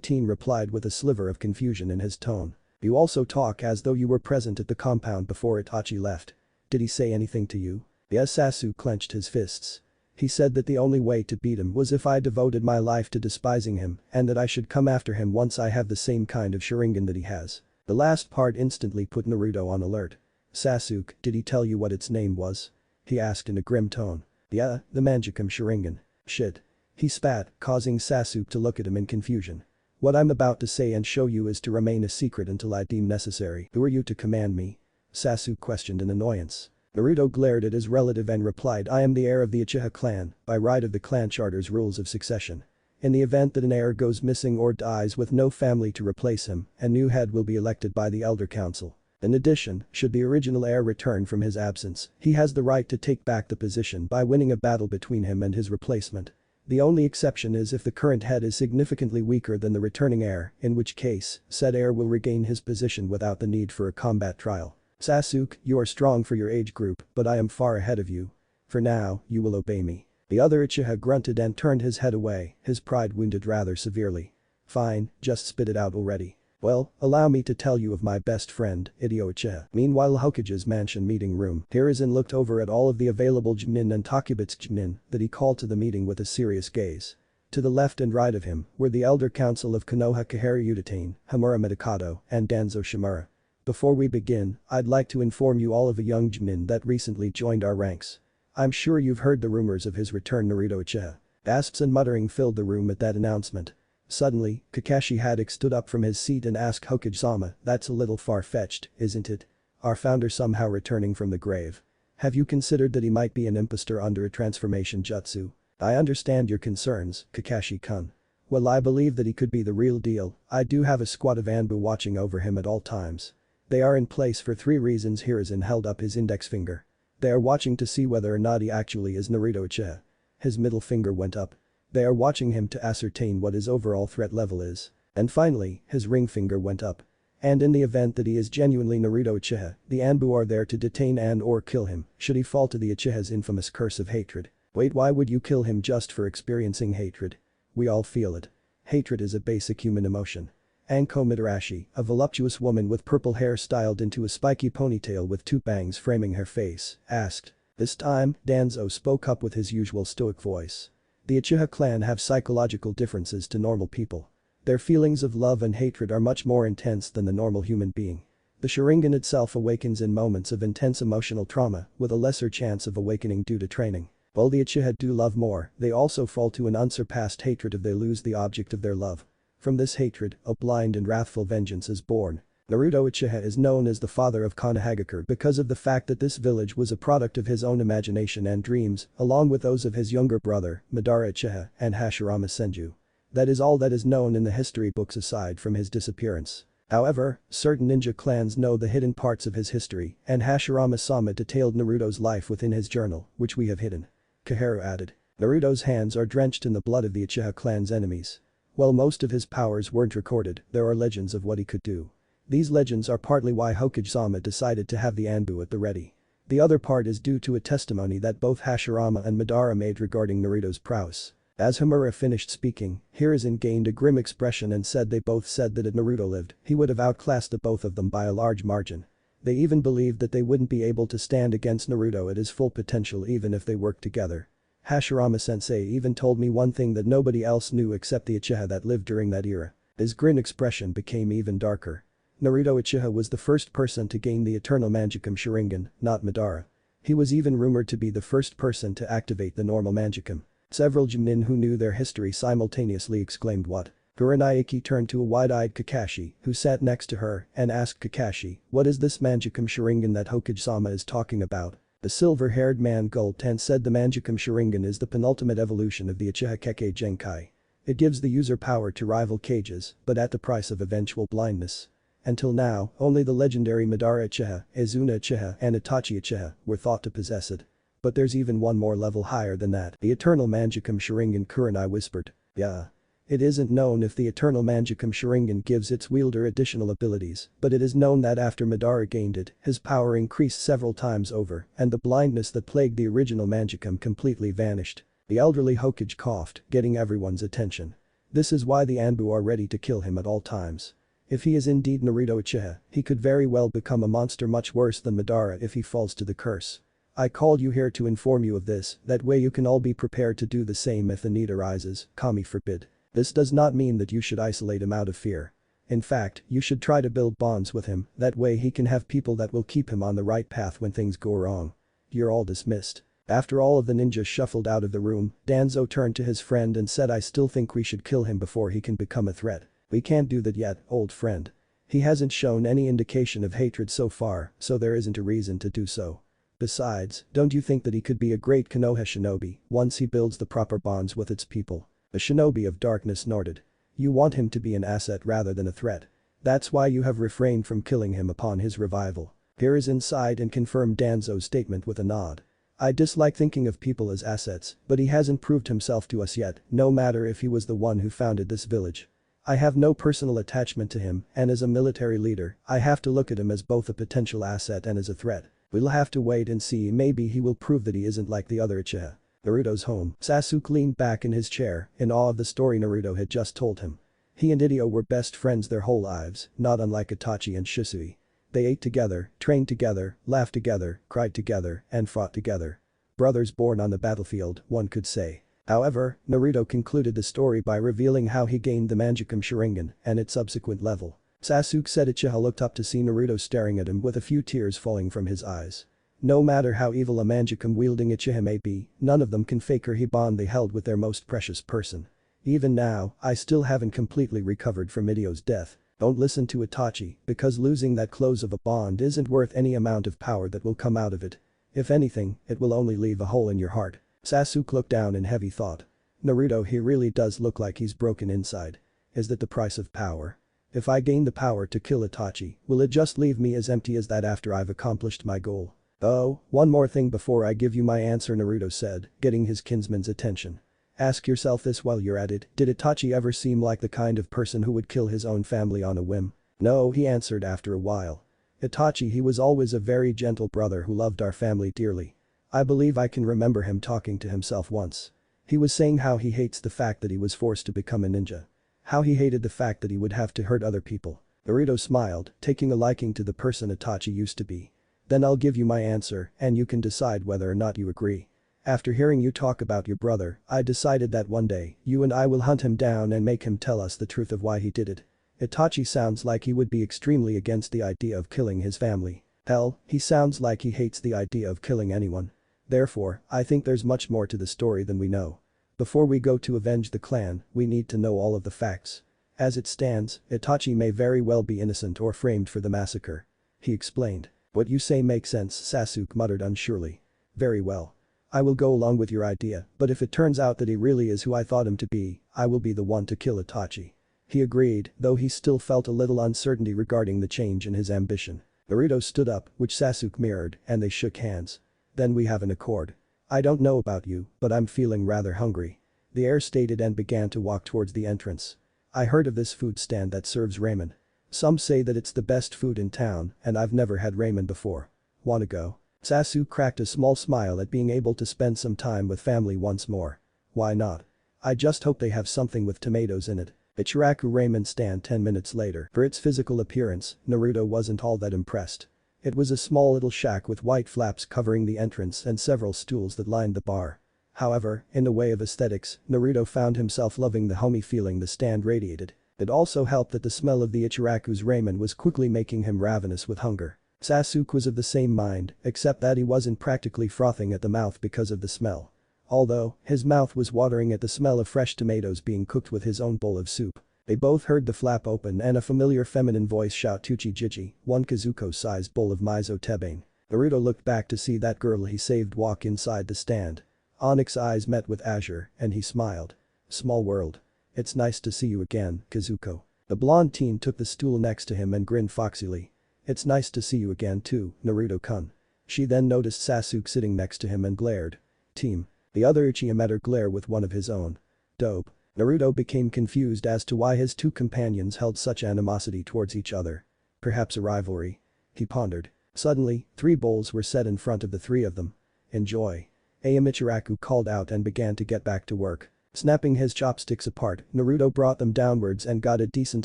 teen replied with a sliver of confusion in his tone. You also talk as though you were present at the compound before Itachi left. Did he say anything to you? Yes, Sasuke clenched his fists. He said that the only way to beat him was if I devoted my life to despising him and that I should come after him once I have the same kind of Sharingan that he has. The last part instantly put Naruto on alert. Sasuke, did he tell you what its name was? He asked in a grim tone. Yeah, the Mangekyou Sharingan. Shit. He spat, causing Sasuke to look at him in confusion. What I'm about to say and show you is to remain a secret until I deem necessary. Who are you to command me? Sasuke questioned in annoyance. Naruto glared at his relative and replied, I am the heir of the Uchiha clan, by right of the clan charter's rules of succession. In the event that an heir goes missing or dies with no family to replace him, a new head will be elected by the Elder Council. In addition, should the original heir return from his absence, he has the right to take back the position by winning a battle between him and his replacement. The only exception is if the current head is significantly weaker than the returning heir, in which case, said heir will regain his position without the need for a combat trial. Sasuke, you are strong for your age group, but I am far ahead of you. For now, you will obey me. The other Uchiha grunted and turned his head away, his pride wounded rather severely. Fine, just spit it out already. Well, allow me to tell you of my best friend, Hideo Uchiha. Meanwhile, Hokage's mansion meeting room. Hiruzen looked over at all of the available Chunin and Takubitsu Chunin that he called to the meeting with a serious gaze. To the left and right of him were the Elder Council of Konoha Kaharu Utatane, Hamura Midokado, and Danzo Shimura. Before we begin, I'd like to inform you all of a young Chunin that recently joined our ranks. I'm sure you've heard the rumors of his return, Naruto Uchiha. Gasps and muttering filled the room at that announcement. Suddenly, Kakashi Haddock stood up from his seat and asked Hokage-sama, "That's a little far-fetched, isn't it? Our founder somehow returning from the grave. Have you considered that he might be an impostor under a transformation jutsu? I understand your concerns, Kakashi-kun. Well, I believe that he could be the real deal. I do have a squad of Anbu watching over him at all times. They are in place for 3 reasons." Hiruzen held up his index finger. "They are watching to see whether or not he actually is Naruto Uchiha." His middle finger went up. "They are watching him to ascertain what his overall threat level is." And finally, his ring finger went up. "And in the event that he is genuinely Naruto Uchiha, the Anbu are there to detain and or kill him, should he fall to the Uchiha's infamous curse of hatred." Wait, why would you kill him just for experiencing hatred? We all feel it. Hatred is a basic human emotion. Anko Midarashi, a voluptuous woman with purple hair styled into a spiky ponytail with 2 bangs framing her face, asked. This time, Danzo spoke up with his usual stoic voice. The Uchiha clan have psychological differences to normal people. Their feelings of love and hatred are much more intense than the normal human being. The Sharingan itself awakens in moments of intense emotional trauma, with a lesser chance of awakening due to training. While the Uchiha do love more, they also fall to an unsurpassed hatred if they lose the object of their love. From this hatred, a blind and wrathful vengeance is born. Naruto Uchiha is known as the father of Konohagakure because of the fact that this village was a product of his own imagination and dreams, along with those of his younger brother, Madara Uchiha, and Hashirama Senju. That is all that is known in the history books aside from his disappearance. However, certain ninja clans know the hidden parts of his history, and Hashirama-sama detailed Naruto's life within his journal, which we have hidden. Kaharu added. Naruto's hands are drenched in the blood of the Uchiha clan's enemies. While most of his powers weren't recorded, there are legends of what he could do. These legends are partly why Hokage-sama decided to have the Anbu at the ready. The other part is due to a testimony that both Hashirama and Madara made regarding Naruto's prowess. As Hamura finished speaking, Hiruzen gained a grim expression and said they both said that if Naruto lived, he would have outclassed the both of them by a large margin. They even believed that they wouldn't be able to stand against Naruto at his full potential even if they worked together. Hashirama-sensei even told me one thing that nobody else knew except the Uchiha that lived during that era. His grin expression became even darker. Naruto Uchiha was the first person to gain the Eternal Mangekyou Sharingan, not Madara. He was even rumored to be the first person to activate the normal Mangekyou. Several Chunin who knew their history simultaneously exclaimed what? Kurenayaki turned to a wide-eyed Kakashi, who sat next to her, and asked Kakashi, what is this Mangekyou Sharingan that Hokage-sama is talking about? The silver-haired man gulped and said the Mangekyou Sharingan is the penultimate evolution of the Uchiha Kekkei Genkai. It gives the user power to rival Kages, but at the price of eventual blindness. Until now, only the legendary Madara Uchiha, Izuna Uchiha, and Itachi Uchiha were thought to possess it. But there's even one more level higher than that. The Eternal Mangekyou Sharingan, Kurenai whispered. Yeah. It isn't known if the Eternal Mangekyou Sharingan gives its wielder additional abilities, but it is known that after Madara gained it, his power increased several times over, and the blindness that plagued the original Mangekyou completely vanished. The elderly Hokage coughed, getting everyone's attention. This is why the Anbu are ready to kill him at all times. If he is indeed Naruto Uchiha, he could very well become a monster much worse than Madara if he falls to the curse. I called you here to inform you of this, that way you can all be prepared to do the same if the need arises, Kami forbid. This does not mean that you should isolate him out of fear. In fact, you should try to build bonds with him, that way he can have people that will keep him on the right path when things go wrong. You're all dismissed. After all of the ninjas shuffled out of the room, Danzo turned to his friend and said I still think we should kill him before he can become a threat. We can't do that yet, old friend. He hasn't shown any indication of hatred so far, so there isn't a reason to do so. Besides, don't you think that he could be a great Konoha shinobi once he builds the proper bonds with its people? The shinobi of darkness snorted. You want him to be an asset rather than a threat. That's why you have refrained from killing him upon his revival. Hiruzen sighed and confirmed Danzo's statement with a nod. I dislike thinking of people as assets, but he hasn't proved himself to us yet, no matter if he was the one who founded this village. I have no personal attachment to him, and as a military leader, I have to look at him as both a potential asset and as a threat. We'll have to wait and see, maybe he will prove that he isn't like the other Uchiha. Naruto's home. Sasuke leaned back in his chair, in awe of the story Naruto had just told him. He and Idio were best friends their whole lives, not unlike Itachi and Shisui. They ate together, trained together, laughed together, cried together, and fought together. Brothers born on the battlefield, one could say. However, Naruto concluded the story by revealing how he gained the Mangekyou Sharingan and its subsequent level. Sasuke said Uchiha looked up to see Naruto staring at him with a few tears falling from his eyes. No matter how evil a Mangekyou-wielding Uchiha may be, none of them can fake the bond they held with their most precious person. Even now, I still haven't completely recovered from Idio's death. Don't listen to Itachi, because losing that close of a bond isn't worth any amount of power that will come out of it. If anything, it will only leave a hole in your heart. Sasuke looked down in heavy thought. Naruto, he really does look like he's broken inside. Is that the price of power? If I gain the power to kill Itachi, will it just leave me as empty as that after I've accomplished my goal? Oh, one more thing before I give you my answer, Naruto said, getting his kinsman's attention. Ask yourself this while you're at it, did Itachi ever seem like the kind of person who would kill his own family on a whim? No, he answered after a while. Itachi, he was always a very gentle brother who loved our family dearly. I believe I can remember him talking to himself once. He was saying how he hates the fact that he was forced to become a ninja. How he hated the fact that he would have to hurt other people. Naruto smiled, taking a liking to the person Itachi used to be. Then I'll give you my answer, and you can decide whether or not you agree. After hearing you talk about your brother, I decided that one day, you and I will hunt him down and make him tell us the truth of why he did it. Itachi sounds like he would be extremely against the idea of killing his family. Hell, he sounds like he hates the idea of killing anyone. Therefore, I think there's much more to the story than we know. Before we go to avenge the clan, we need to know all of the facts. As it stands, Itachi may very well be innocent or framed for the massacre. He explained. What you say makes sense, Sasuke muttered unsurely. Very well. I will go along with your idea, but if it turns out that he really is who I thought him to be, I will be the one to kill Itachi. He agreed, though he still felt a little uncertainty regarding the change in his ambition. Naruto stood up, which Sasuke mirrored, and they shook hands. Then we have an accord. I don't know about you, but I'm feeling rather hungry. The heir stated and began to walk towards the entrance. I heard of this food stand that serves ramen. Some say that it's the best food in town, and I've never had ramen before. Wanna go? Sasuke cracked a small smile at being able to spend some time with family once more. Why not? I just hope they have something with tomatoes in it. Ichiraku ramen stand 10 minutes later. For its physical appearance, Naruto wasn't all that impressed. It was a small little shack with white flaps covering the entrance and several stools that lined the bar. However, in the way of aesthetics, Naruto found himself loving the homey feeling the stand radiated. It also helped that the smell of the Ichiraku's ramen was quickly making him ravenous with hunger. Sasuke was of the same mind, except that he wasn't practically frothing at the mouth because of the smell. Although, his mouth was watering at the smell of fresh tomatoes being cooked with his own bowl of soup. They both heard the flap open and a familiar feminine voice shout Tuchi Jiji, one Kazuko-sized bowl of miso tebane. Naruto looked back to see that girl he saved walk inside the stand. Onyx's eyes met with azure, and he smiled. Small world. It's nice to see you again, Kazuko. The blonde teen took the stool next to him and grinned foxily. It's nice to see you again too, Naruto-kun. She then noticed Sasuke sitting next to him and glared. Team. The other Uchiha met her glare with one of his own. Dope. Naruto became confused as to why his two companions held such animosity towards each other. Perhaps a rivalry? He pondered. Suddenly, 3 bowls were set in front of the 3 of them. Enjoy. Ichiraku called out and began to get back to work. Snapping his chopsticks apart, Naruto brought them downwards and got a decent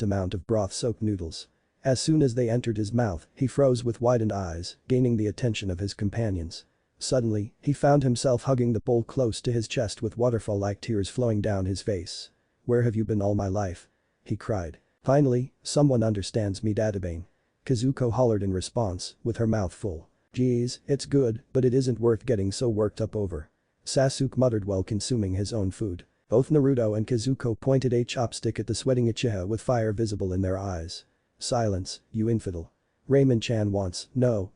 amount of broth-soaked noodles. As soon as they entered his mouth, he froze with widened eyes, gaining the attention of his companions. Suddenly, he found himself hugging the bowl close to his chest with waterfall-like tears flowing down his face. Where have you been all my life? He cried. Finally, someone understands me, Databane. Kazuko hollered in response, with her mouth full. Geez, it's good, but it isn't worth getting so worked up over. Sasuke muttered while consuming his own food. Both Naruto and Kazuko pointed a chopstick at the sweating Uchiha with fire visible in their eyes. Silence, you infidel. Ramen-chan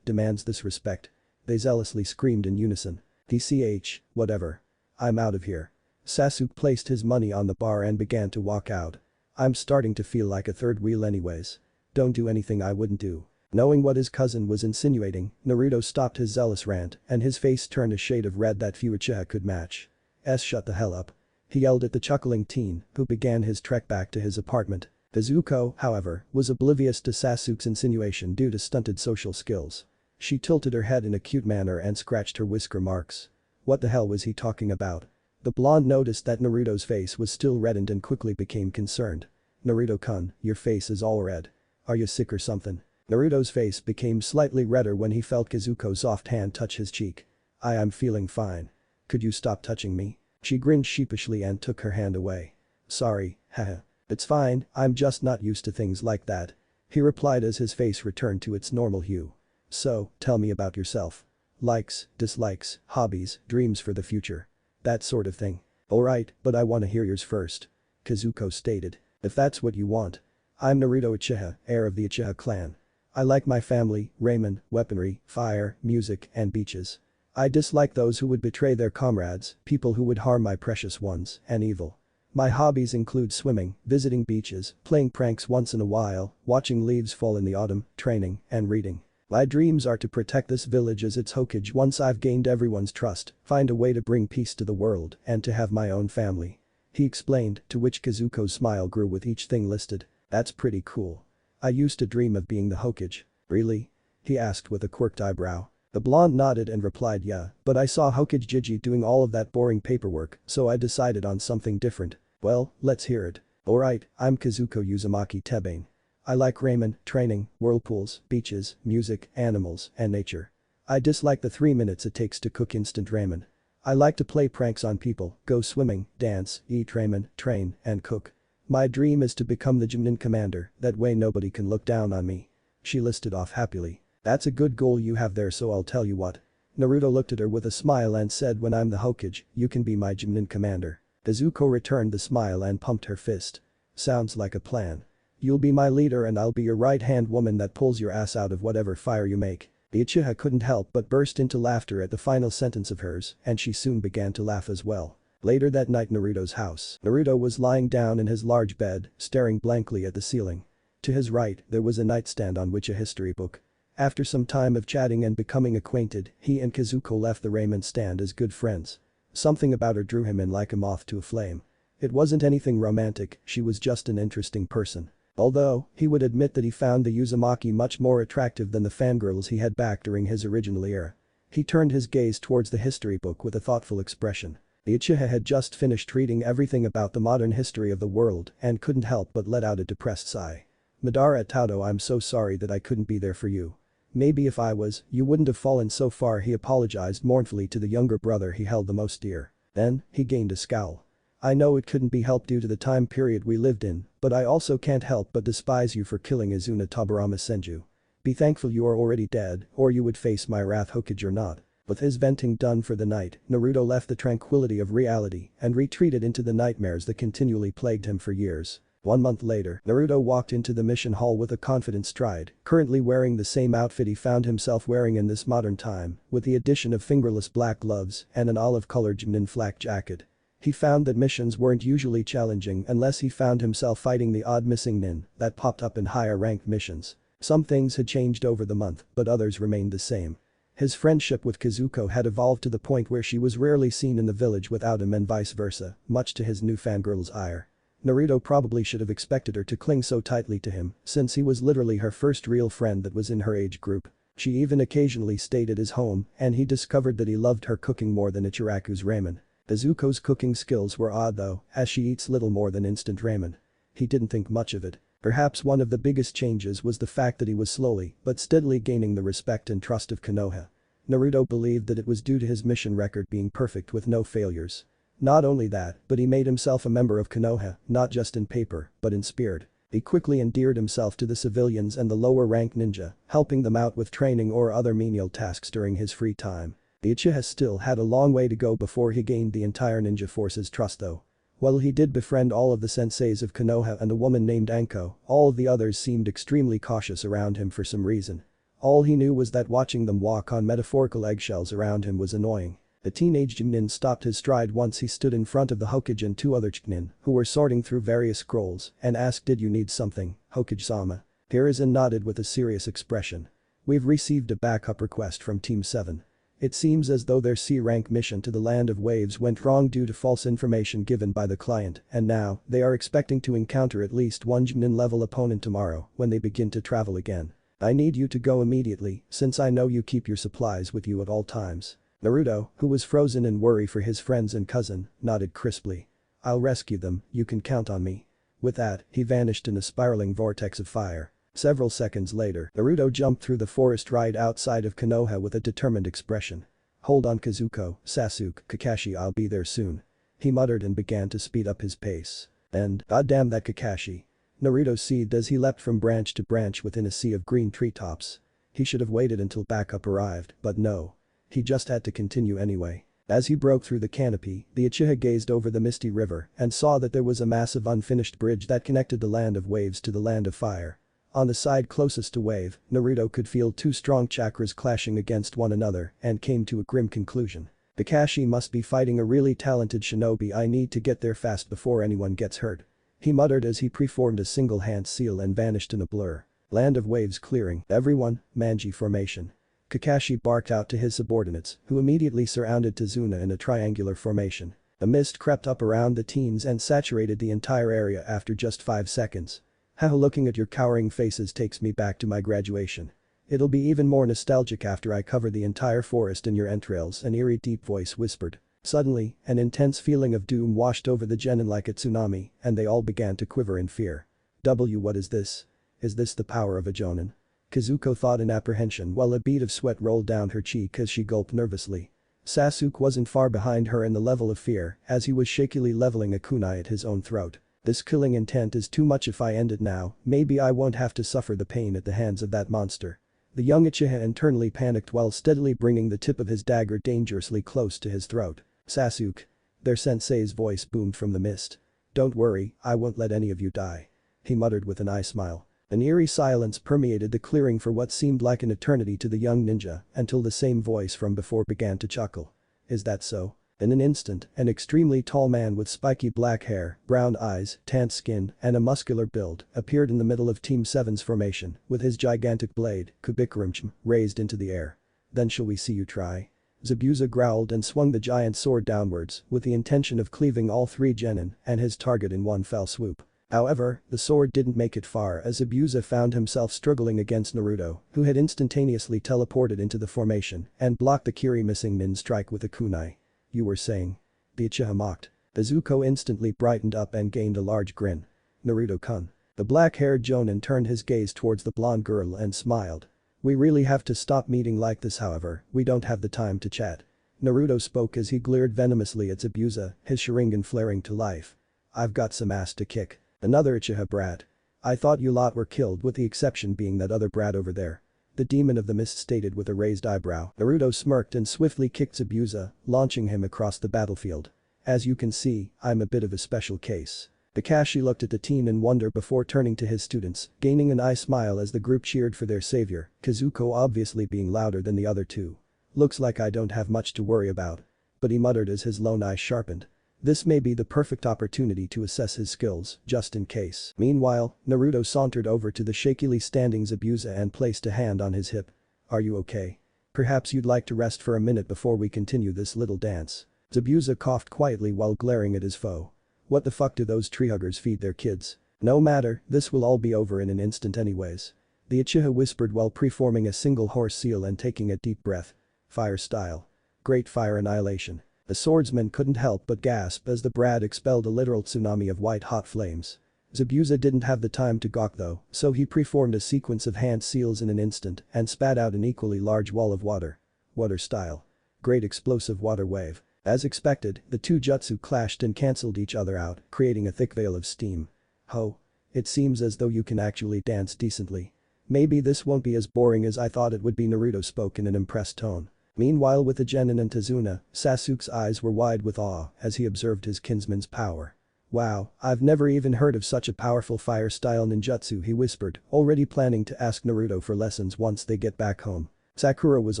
demands this respect. They zealously screamed in unison. TCH, whatever. I'm out of here. Sasuke placed his money on the bar and began to walk out. I'm starting to feel like a third wheel anyways. Don't do anything I wouldn't do. Knowing what his cousin was insinuating, Naruto stopped his zealous rant and his face turned a shade of red that few Uchiha could match. Shut the hell up. He yelled at the chuckling teen, who began his trek back to his apartment. Kazuko, however, was oblivious to Sasuke's insinuation due to stunted social skills. She tilted her head in a cute manner and scratched her whisker marks. What the hell was he talking about? The blonde noticed that Naruto's face was still reddened and quickly became concerned. Naruto-kun, your face is all red. Are you sick or something? Naruto's face became slightly redder when he felt Kazuko's soft hand touch his cheek. I'm feeling fine. Could you stop touching me? She grinned sheepishly and took her hand away. Sorry, haha. It's fine, I'm just not used to things like that. He replied as his face returned to its normal hue. So, tell me about yourself. Likes, dislikes, hobbies, dreams for the future. That sort of thing. Alright, but I wanna hear yours first. Kazuko stated. If that's what you want. I'm Naruto Uchiha, heir of the Uchiha clan. I like my family, ramen, weaponry, fire, music, and beaches. I dislike those who would betray their comrades, people who would harm my precious ones, and evil. My hobbies include swimming, visiting beaches, playing pranks once in a while, watching leaves fall in the autumn, training, and reading. My dreams are to protect this village as its Hokage once I've gained everyone's trust, find a way to bring peace to the world, and to have my own family. He explained, to which Kazuko's smile grew with each thing listed. That's pretty cool. I used to dream of being the Hokage. Really? He asked with a quirked eyebrow. The blonde nodded and replied yeah, but I saw Hokage Jiji doing all of that boring paperwork, so I decided on something different. Well, let's hear it. Alright, I'm Kazuko Uzumaki Tebane. I like ramen, training, whirlpools, beaches, music, animals, and nature. I dislike the 3 minutes it takes to cook instant ramen. I like to play pranks on people, go swimming, dance, eat ramen, train, and cook. My dream is to become the Jonin commander, that way nobody can look down on me. She listed off happily. That's a good goal you have there, so I'll tell you what. Naruto looked at her with a smile and said, when I'm the Hokage, you can be my Jonin commander. Kazuko returned the smile and pumped her fist. Sounds like a plan. You'll be my leader and I'll be your right-hand woman that pulls your ass out of whatever fire you make. The Uchiha couldn't help but burst into laughter at the final sentence of hers, and she soon began to laugh as well. Later that night, Naruto's house. Naruto was lying down in his large bed, staring blankly at the ceiling. To his right, there was a nightstand on which a history book. After some time of chatting and becoming acquainted, he and Kazuko left the ramen stand as good friends. Something about her drew him in like a moth to a flame. It wasn't anything romantic, she was just an interesting person. Although, he would admit that he found the Uzumaki much more attractive than the fangirls he had back during his original era. He turned his gaze towards the history book with a thoughtful expression. The Uchiha had just finished reading everything about the modern history of the world and couldn't help but let out a depressed sigh. Madara Tauto, I'm so sorry that I couldn't be there for you. Maybe if I was, you wouldn't have fallen so far, he apologized mournfully to the younger brother he held the most dear. Then, he gained a scowl. I know it couldn't be helped due to the time period we lived in, but I also can't help but despise you for killing Izuna Tobirama Senju. Be thankful you are already dead, or you would face my wrath, Hokage or not. With his venting done for the night, Naruto left the tranquility of reality and retreated into the nightmares that continually plagued him for years. 1 month later, Naruto walked into the mission hall with a confident stride, currently wearing the same outfit he found himself wearing in this modern time, with the addition of fingerless black gloves and an olive-colored Jonin flak jacket. He found that missions weren't usually challenging unless he found himself fighting the odd missing nin that popped up in higher-ranked missions. Some things had changed over the month, but others remained the same. His friendship with Kazuko had evolved to the point where she was rarely seen in the village without him and vice versa, much to his new fangirl's ire. Naruto probably should have expected her to cling so tightly to him, since he was literally her first real friend that was in her age group. She even occasionally stayed at his home, and he discovered that he loved her cooking more than Ichiraku's ramen. Kazuko's cooking skills were odd though, as she eats little more than instant ramen. He didn't think much of it. Perhaps one of the biggest changes was the fact that he was slowly but steadily gaining the respect and trust of Konoha. Naruto believed that it was due to his mission record being perfect with no failures. Not only that, but he made himself a member of Konoha, not just in paper, but in spirit. He quickly endeared himself to the civilians and the lower-ranked ninja, helping them out with training or other menial tasks during his free time. The Uchiha still had a long way to go before he gained the entire ninja force's trust though. While he did befriend all of the senseis of Konoha and a woman named Anko, all of the others seemed extremely cautious around him for some reason. All he knew was that watching them walk on metaphorical eggshells around him was annoying. The teenage Chunin stopped his stride once he stood in front of the Hokage and 2 other Chunin, who were sorting through various scrolls, and asked, "Did you need something, Hokage-sama?" Hiruzen nodded with a serious expression. "We've received a backup request from Team 7. It seems as though their C-rank mission to the Land of Waves went wrong due to false information given by the client, and now, they are expecting to encounter at least one Chunin-level opponent tomorrow when they begin to travel again. I need you to go immediately, since I know you keep your supplies with you at all times." Naruto, who was frozen in worry for his friends and cousin, nodded crisply. I'll rescue them, you can count on me. With that, he vanished in a spiraling vortex of fire. Several seconds later, Naruto jumped through the forest right outside of Konoha with a determined expression. Hold on Kazuko, Sasuke, Kakashi, I'll be there soon. He muttered and began to speed up his pace. And, goddamn that Kakashi. Naruto seethed as he leapt from branch to branch within a sea of green treetops. He should have waited until backup arrived, but no. He just had to continue anyway. As he broke through the canopy, the Uchiha gazed over the misty river and saw that there was a massive unfinished bridge that connected the land of waves to the land of fire. On the side closest to wave, Naruto could feel two strong chakras clashing against one another and came to a grim conclusion. Kakashi must be fighting a really talented shinobi. I need to get there fast before anyone gets hurt. He muttered as he preformed a single hand seal and vanished in a blur. Land of waves clearing, everyone, Manji formation. Kakashi barked out to his subordinates, who immediately surrounded Tazuna in a triangular formation. A mist crept up around the teens and saturated the entire area after just 5 seconds. How looking at your cowering faces takes me back to my graduation. It'll be even more nostalgic after I cover the entire forest in your entrails, an eerie deep voice whispered. Suddenly, an intense feeling of doom washed over the genin like a tsunami, and they all began to quiver in fear. What is this? Is this the power of a jonin? Kazuko thought in apprehension while a bead of sweat rolled down her cheek as she gulped nervously. Sasuke wasn't far behind her in the level of fear as he was shakily leveling a kunai at his own throat. This killing intent is too much. If I end it now, maybe I won't have to suffer the pain at the hands of that monster. The young Uchiha internally panicked while steadily bringing the tip of his dagger dangerously close to his throat. Sasuke. Their sensei's voice boomed from the mist. Don't worry, I won't let any of you die. He muttered with an eye smile. An eerie silence permeated the clearing for what seemed like an eternity to the young ninja until the same voice from before began to chuckle. Is that so? In an instant, an extremely tall man with spiky black hair, brown eyes, tanned skin, and a muscular build appeared in the middle of Team 7's formation with his gigantic blade, Kubikurimchim, raised into the air. Then shall we see you try? Zabuza growled and swung the giant sword downwards with the intention of cleaving all 3 genin and his target in one fell swoop. However, the sword didn't make it far as Zabuza found himself struggling against Naruto, who had instantaneously teleported into the formation and blocked the Kiri missing nin strike with a kunai. You were saying? The Uchiha mocked. Izuku instantly brightened up and gained a large grin. Naruto-kun. The black-haired jonin turned his gaze towards the blonde girl and smiled. We really have to stop meeting like this, however, we don't have the time to chat. Naruto spoke as he glared venomously at Zabuza, his Sharingan flaring to life. I've got some ass to kick. Another Uchiha brat. I thought you lot were killed, with the exception being that other brat over there. The demon of the mist stated with a raised eyebrow. Naruto smirked and swiftly kicked Zabuza, launching him across the battlefield. As you can see, I'm a bit of a special case. Kakashi looked at the teen in wonder before turning to his students, gaining an eye smile as the group cheered for their savior, Kazuko obviously being louder than the other two. Looks like I don't have much to worry about. But he muttered as his lone eye sharpened. This may be the perfect opportunity to assess his skills, just in case. Meanwhile, Naruto sauntered over to the shakily standing Zabuza and placed a hand on his hip. Are you okay? Perhaps you'd like to rest for a minute before we continue this little dance. Zabuza coughed quietly while glaring at his foe. What the fuck do those treehuggers feed their kids? No matter, this will all be over in an instant anyways. The Uchiha whispered while preforming a single horse seal and taking a deep breath. Fire style. Great fire annihilation. The swordsman couldn't help but gasp as the brat expelled a literal tsunami of white-hot flames. Zabuza didn't have the time to gawk though, so he preformed a sequence of hand seals in an instant and spat out an equally large wall of water. Water style. Great explosive water wave. As expected, the two jutsu clashed and cancelled each other out, creating a thick veil of steam. Ho. It seems as though you can actually dance decently. Maybe this won't be as boring as I thought it would be. Naruto spoke in an impressed tone. Meanwhile with the genin and Tazuna, Sasuke's eyes were wide with awe as he observed his kinsman's power. Wow, I've never even heard of such a powerful fire-style ninjutsu, he whispered, already planning to ask Naruto for lessons once they get back home. Sakura was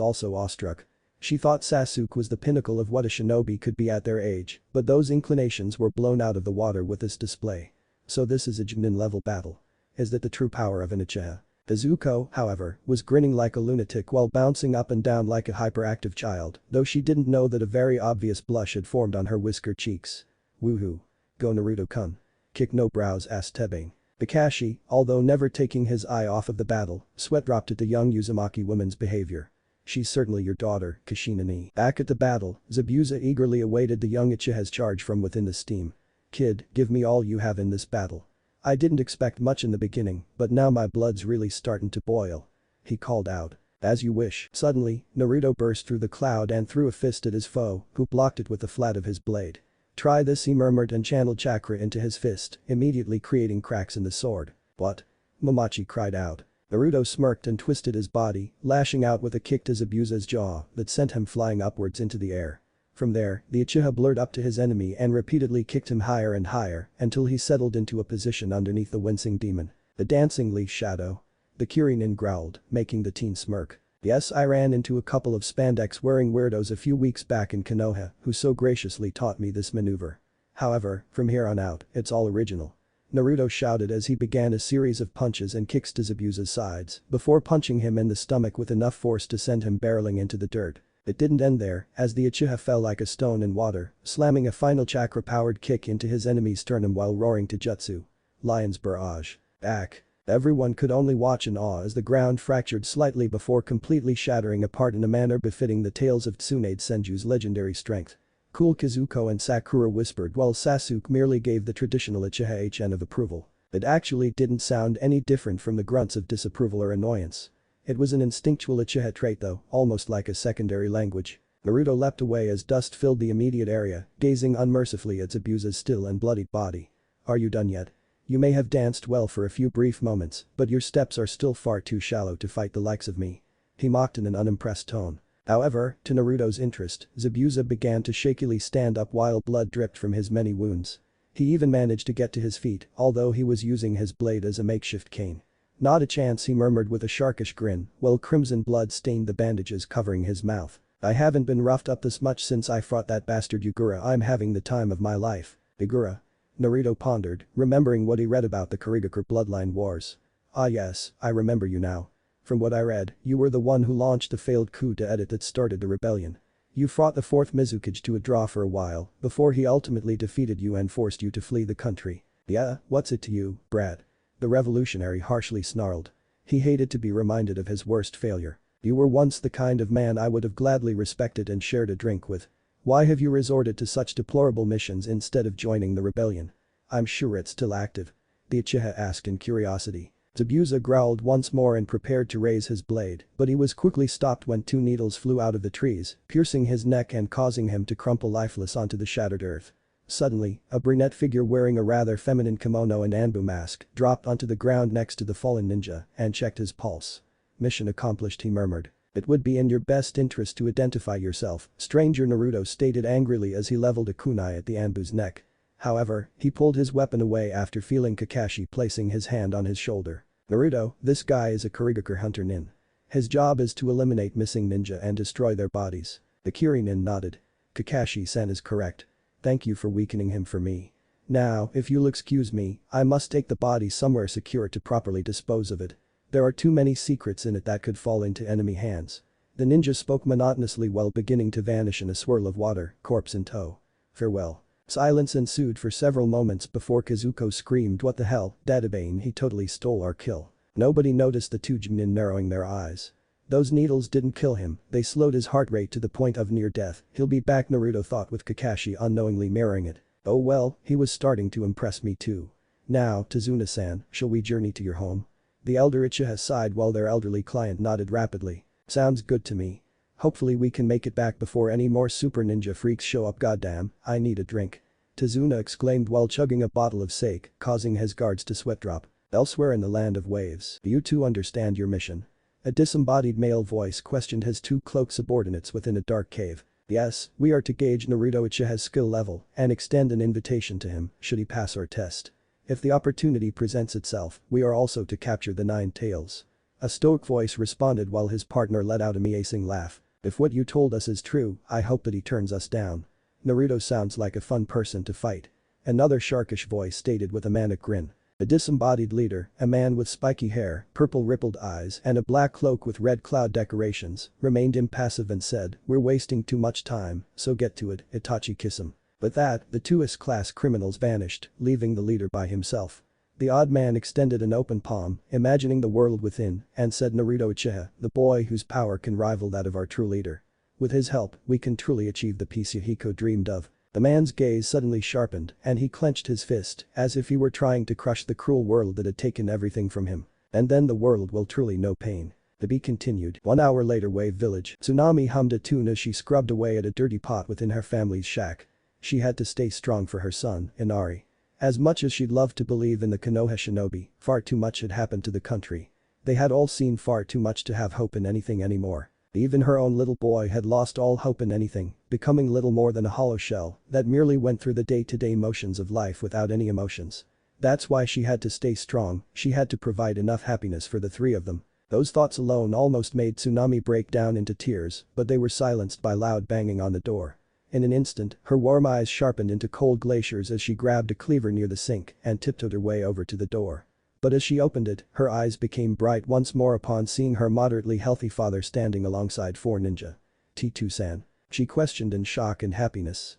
also awestruck. She thought Sasuke was the pinnacle of what a shinobi could be at their age, but those inclinations were blown out of the water with this display. So this is a genin-level battle. Is that the true power of an Uchiha? Izuku, however, was grinning like a lunatic while bouncing up and down like a hyperactive child, though she didn't know that a very obvious blush had formed on her whiskered cheeks. Woohoo. Go Naruto-kun. Kick no brows, asked Tebane. Kakashi, although never taking his eye off of the battle, sweat dropped at the young Uzumaki woman's behavior. She's certainly your daughter, Kashinani. Back at the battle, Zabuza eagerly awaited the young Uchiha's charge from within the steam. Kid, give me all you have in this battle. I didn't expect much in the beginning, but now my blood's really starting to boil. He called out. As you wish. Suddenly, Naruto burst through the cloud and threw a fist at his foe, who blocked it with the flat of his blade. Try this, he murmured and channeled chakra into his fist, immediately creating cracks in the sword. What? Momochi cried out. Naruto smirked and twisted his body, lashing out with a kick to Zabuza's jaw that sent him flying upwards into the air. From there, the Uchiha blurred up to his enemy and repeatedly kicked him higher and higher until he settled into a position underneath the wincing demon. The dancing leaf shadow. The Kirinin growled, making the teen smirk. Yes, I ran into a couple of spandex-wearing weirdos a few weeks back in Konoha who so graciously taught me this maneuver. However, from here on out, it's all original. Naruto shouted as he began a series of punches and kicks to Zabuza's sides before punching him in the stomach with enough force to send him barreling into the dirt. It didn't end there, as the Uchiha fell like a stone in water, slamming a final chakra-powered kick into his enemy's sternum while roaring to Jutsu. Lion's Barrage. Back. Everyone could only watch in awe as the ground fractured slightly before completely shattering apart in a manner befitting the tales of Tsunade Senju's legendary strength. Cool, Kazuko and Sakura whispered while Sasuke merely gave the traditional Uchiha HN of approval. It actually didn't sound any different from the grunts of disapproval or annoyance. It was an instinctual Uchiha trait though, almost like a secondary language. Naruto leapt away as dust filled the immediate area, gazing unmercifully at Zabuza's still and bloodied body. Are you done yet? You may have danced well for a few brief moments, but your steps are still far too shallow to fight the likes of me. He mocked in an unimpressed tone. However, to Naruto's interest, Zabuza began to shakily stand up while blood dripped from his many wounds. He even managed to get to his feet, although he was using his blade as a makeshift cane. Not a chance, he murmured with a sharkish grin, while crimson blood stained the bandages covering his mouth. I haven't been roughed up this much since I fought that bastard Yugura. I'm having the time of my life. Yugura? Naruto pondered, remembering what he read about the Kurigakure bloodline wars. Ah yes, I remember you now. From what I read, you were the one who launched the failed coup d'etat that started the rebellion. You fought the 4th Mizukage to a draw for a while, before he ultimately defeated you and forced you to flee the country. Yeah, what's it to you, brat? The revolutionary harshly snarled. He hated to be reminded of his worst failure. You were once the kind of man I would have gladly respected and shared a drink with. Why have you resorted to such deplorable missions instead of joining the rebellion? I'm sure it's still active. The Uchiha asked in curiosity. Zabuza growled once more and prepared to raise his blade, but he was quickly stopped when 2 needles flew out of the trees, piercing his neck and causing him to crumple lifeless onto the shattered earth. Suddenly, a brunette figure wearing a rather feminine kimono and Anbu mask dropped onto the ground next to the fallen ninja and checked his pulse. Mission accomplished, he murmured. It would be in your best interest to identify yourself, stranger, Naruto stated angrily as he leveled a kunai at the Anbu's neck. However, he pulled his weapon away after feeling Kakashi placing his hand on his shoulder. Naruto, this guy is a Kurigakure hunter nin. His job is to eliminate missing ninja and destroy their bodies. The Kirinin nodded. Kakashi-san is correct. Thank you for weakening him for me. Now, if you'll excuse me, I must take the body somewhere secure to properly dispose of it. There are too many secrets in it that could fall into enemy hands. The ninja spoke monotonously while beginning to vanish in a swirl of water, corpse in tow. Farewell. Silence ensued for several moments before Kazuko screamed, what the hell, Databane, he totally stole our kill. Nobody noticed the 2 Junin narrowing their eyes. Those needles didn't kill him, they slowed his heart rate to the point of near death. He'll be back, Naruto thought with Kakashi unknowingly mirroring it. Oh well, he was starting to impress me too. Now, Tazuna-san, shall we journey to your home? The elder Uchiha sighed while their elderly client nodded rapidly. Sounds good to me. Hopefully we can make it back before any more super ninja freaks show up. Goddamn, I need a drink. Tazuna exclaimed while chugging a bottle of sake, causing his guards to sweat drop. Elsewhere in the land of waves, you two understand your mission? A disembodied male voice questioned his 2 cloaked subordinates within a dark cave. Yes, we are to gauge Naruto Uchiha's skill level and extend an invitation to him should he pass our test. If the opportunity presents itself, we are also to capture the 9 tails. A stoic voice responded while his partner let out a meacing laugh. If what you told us is true, I hope that he turns us down. Naruto sounds like a fun person to fight. Another sharkish voice stated with a manic grin. A disembodied leader, a man with spiky hair, purple rippled eyes and a black cloak with red cloud decorations, remained impassive and said, we're wasting too much time, so get to it, Itachi kiss him. With that, the 2 S-class criminals vanished, leaving the leader by himself. The odd man extended an open palm, imagining the world within, and said, Naruto Uchiha, the boy whose power can rival that of our true leader. With his help, we can truly achieve the peace Yahiko dreamed of. The man's gaze suddenly sharpened and he clenched his fist as if he were trying to crush the cruel world that had taken everything from him. And then the world will truly know pain. To be continued. 1 hour later, Wave Village. Tsunami hummed a tune as she scrubbed away at a dirty pot within her family's shack. She had to stay strong for her son, Inari. As much as she'd love to believe in the Konoha shinobi, far too much had happened to the country. They had all seen far too much to have hope in anything anymore. Even her own little boy had lost all hope in anything, becoming little more than a hollow shell that merely went through the day-to-day motions of life without any emotions. That's why she had to stay strong, she had to provide enough happiness for the three of them. Those thoughts alone almost made Tsunami break down into tears, but they were silenced by loud banging on the door. In an instant, her warm eyes sharpened into cold glaciers as she grabbed a cleaver near the sink and tiptoed her way over to the door. But as she opened it, her eyes became bright once more upon seeing her moderately healthy father standing alongside 4 ninja. T2-san. She questioned in shock and happiness.